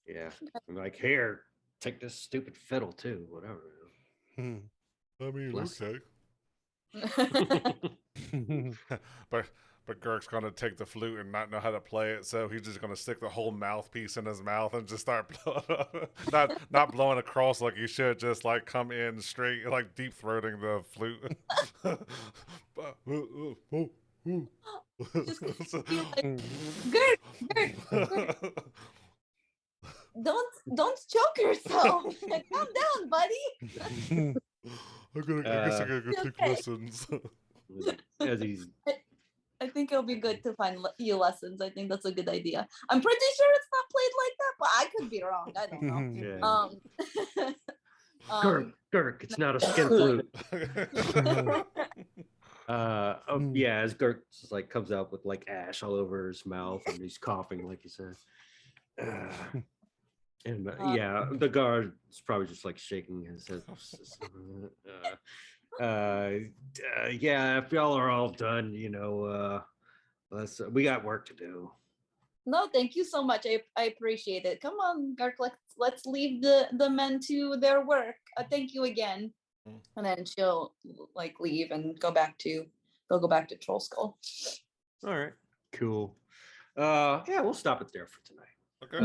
yeah, I'm like, here, take this stupid fiddle too, whatever. Bless Okay. But Girk's gonna take the flute and not know how to play it, so he's just gonna stick the whole mouthpiece in his mouth and just start blowing, not blowing across like he should, just like come in straight, like deep throating the flute. Ooh. Just So- be like, Mm. Girk, don't choke yourself. Calm down, buddy. I guess I gotta go take Okay. lessons. as he's I think it'll be good to find you lessons. I think that's a good idea. I'm pretty sure it's not played like that, but I could be wrong. I don't know. yeah. Um, Girk, it's not a skin flute. Mm. Yeah, as Girk just like comes out with like ash all over his mouth and he's coughing, like you said. And yeah, the guard's probably just like shaking his head. Yeah, if y'all are all done, we got work to do. no, thank you so much. I appreciate it. Come on, Gark, let's leave the men to their work. Thank you again. And then she'll like leave and go back to Troll Skull. All right, cool. Yeah, we'll stop it there for tonight. Okay.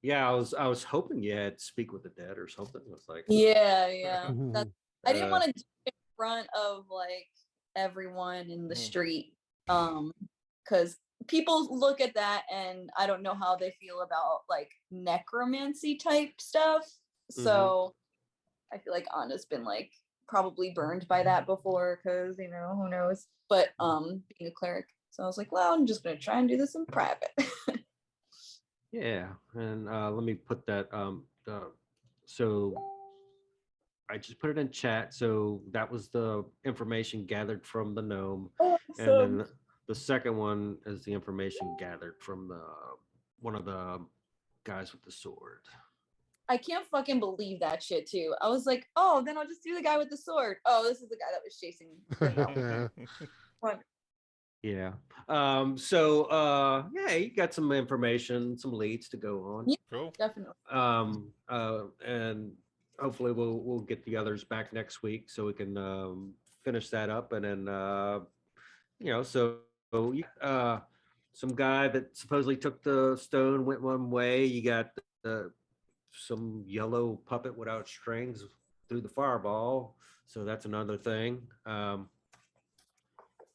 Yeah, I was hoping you had Speak with the Dead or something. It was like, Yeah. That's, I didn't Uh, want to do it in front of like everyone in the street. Because people look at that and I don't know how they feel about like necromancy type stuff. So I feel like Anna's been like probably burned by that before because who knows. But being a cleric. So I was like, well, I'm just gonna try and do this in private. yeah, and let me put that. So I just put it in chat. So that was the information gathered from the gnome, and then the second one is the information gathered from one of the guys with the sword. I can't fucking believe that shit too. I was like, oh, then I'll just do the guy with the sword. Oh, this is the guy that was chasing the gnome. What? Yeah. Yeah, you got some information, some leads to go on. Yeah, Cool. definitely. And hopefully we'll get the others back next week so we can finish that up, and then some guy that supposedly took the stone went one way. You got some yellow puppet without strings through the fireball, so that's another thing.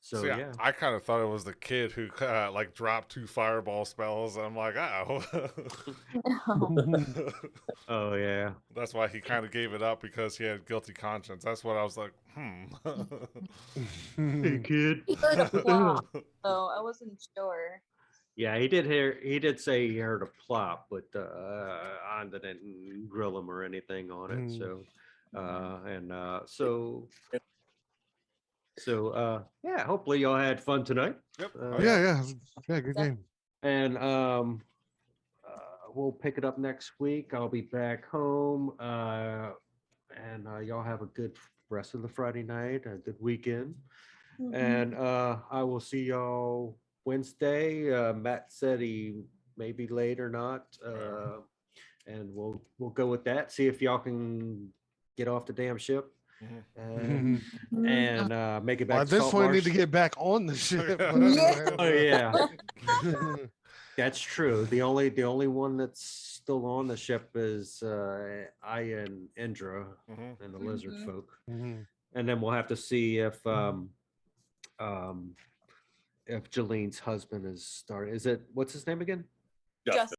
So See, yeah, I kind of thought it was the kid who like dropped 2 fireball spells. I'm like, oh. oh yeah. That's why he kind of gave it up, because he had guilty conscience. That's what I was like, Hey kid. He heard a plop, so I wasn't sure. Yeah, he did say he heard a plop, but I didn't grill him or anything on it. So yeah, hopefully y'all had fun tonight. Yep. Yeah, good game. And we'll pick it up next week. I'll be back home, and y'all have a good rest of the Friday night, a good weekend. And I will see y'all Wednesday. Matt said he may be late or not, and we'll go with that. See if y'all can get off the damn ship and make it back. Well, at this point, I need to get back on the ship. But anyway. Oh yeah, that's true. The only one that's still on the ship is Aya and Indra and the lizard folk, and then we'll have to see if Jalene's husband is starting. Is it, what's his name again? Just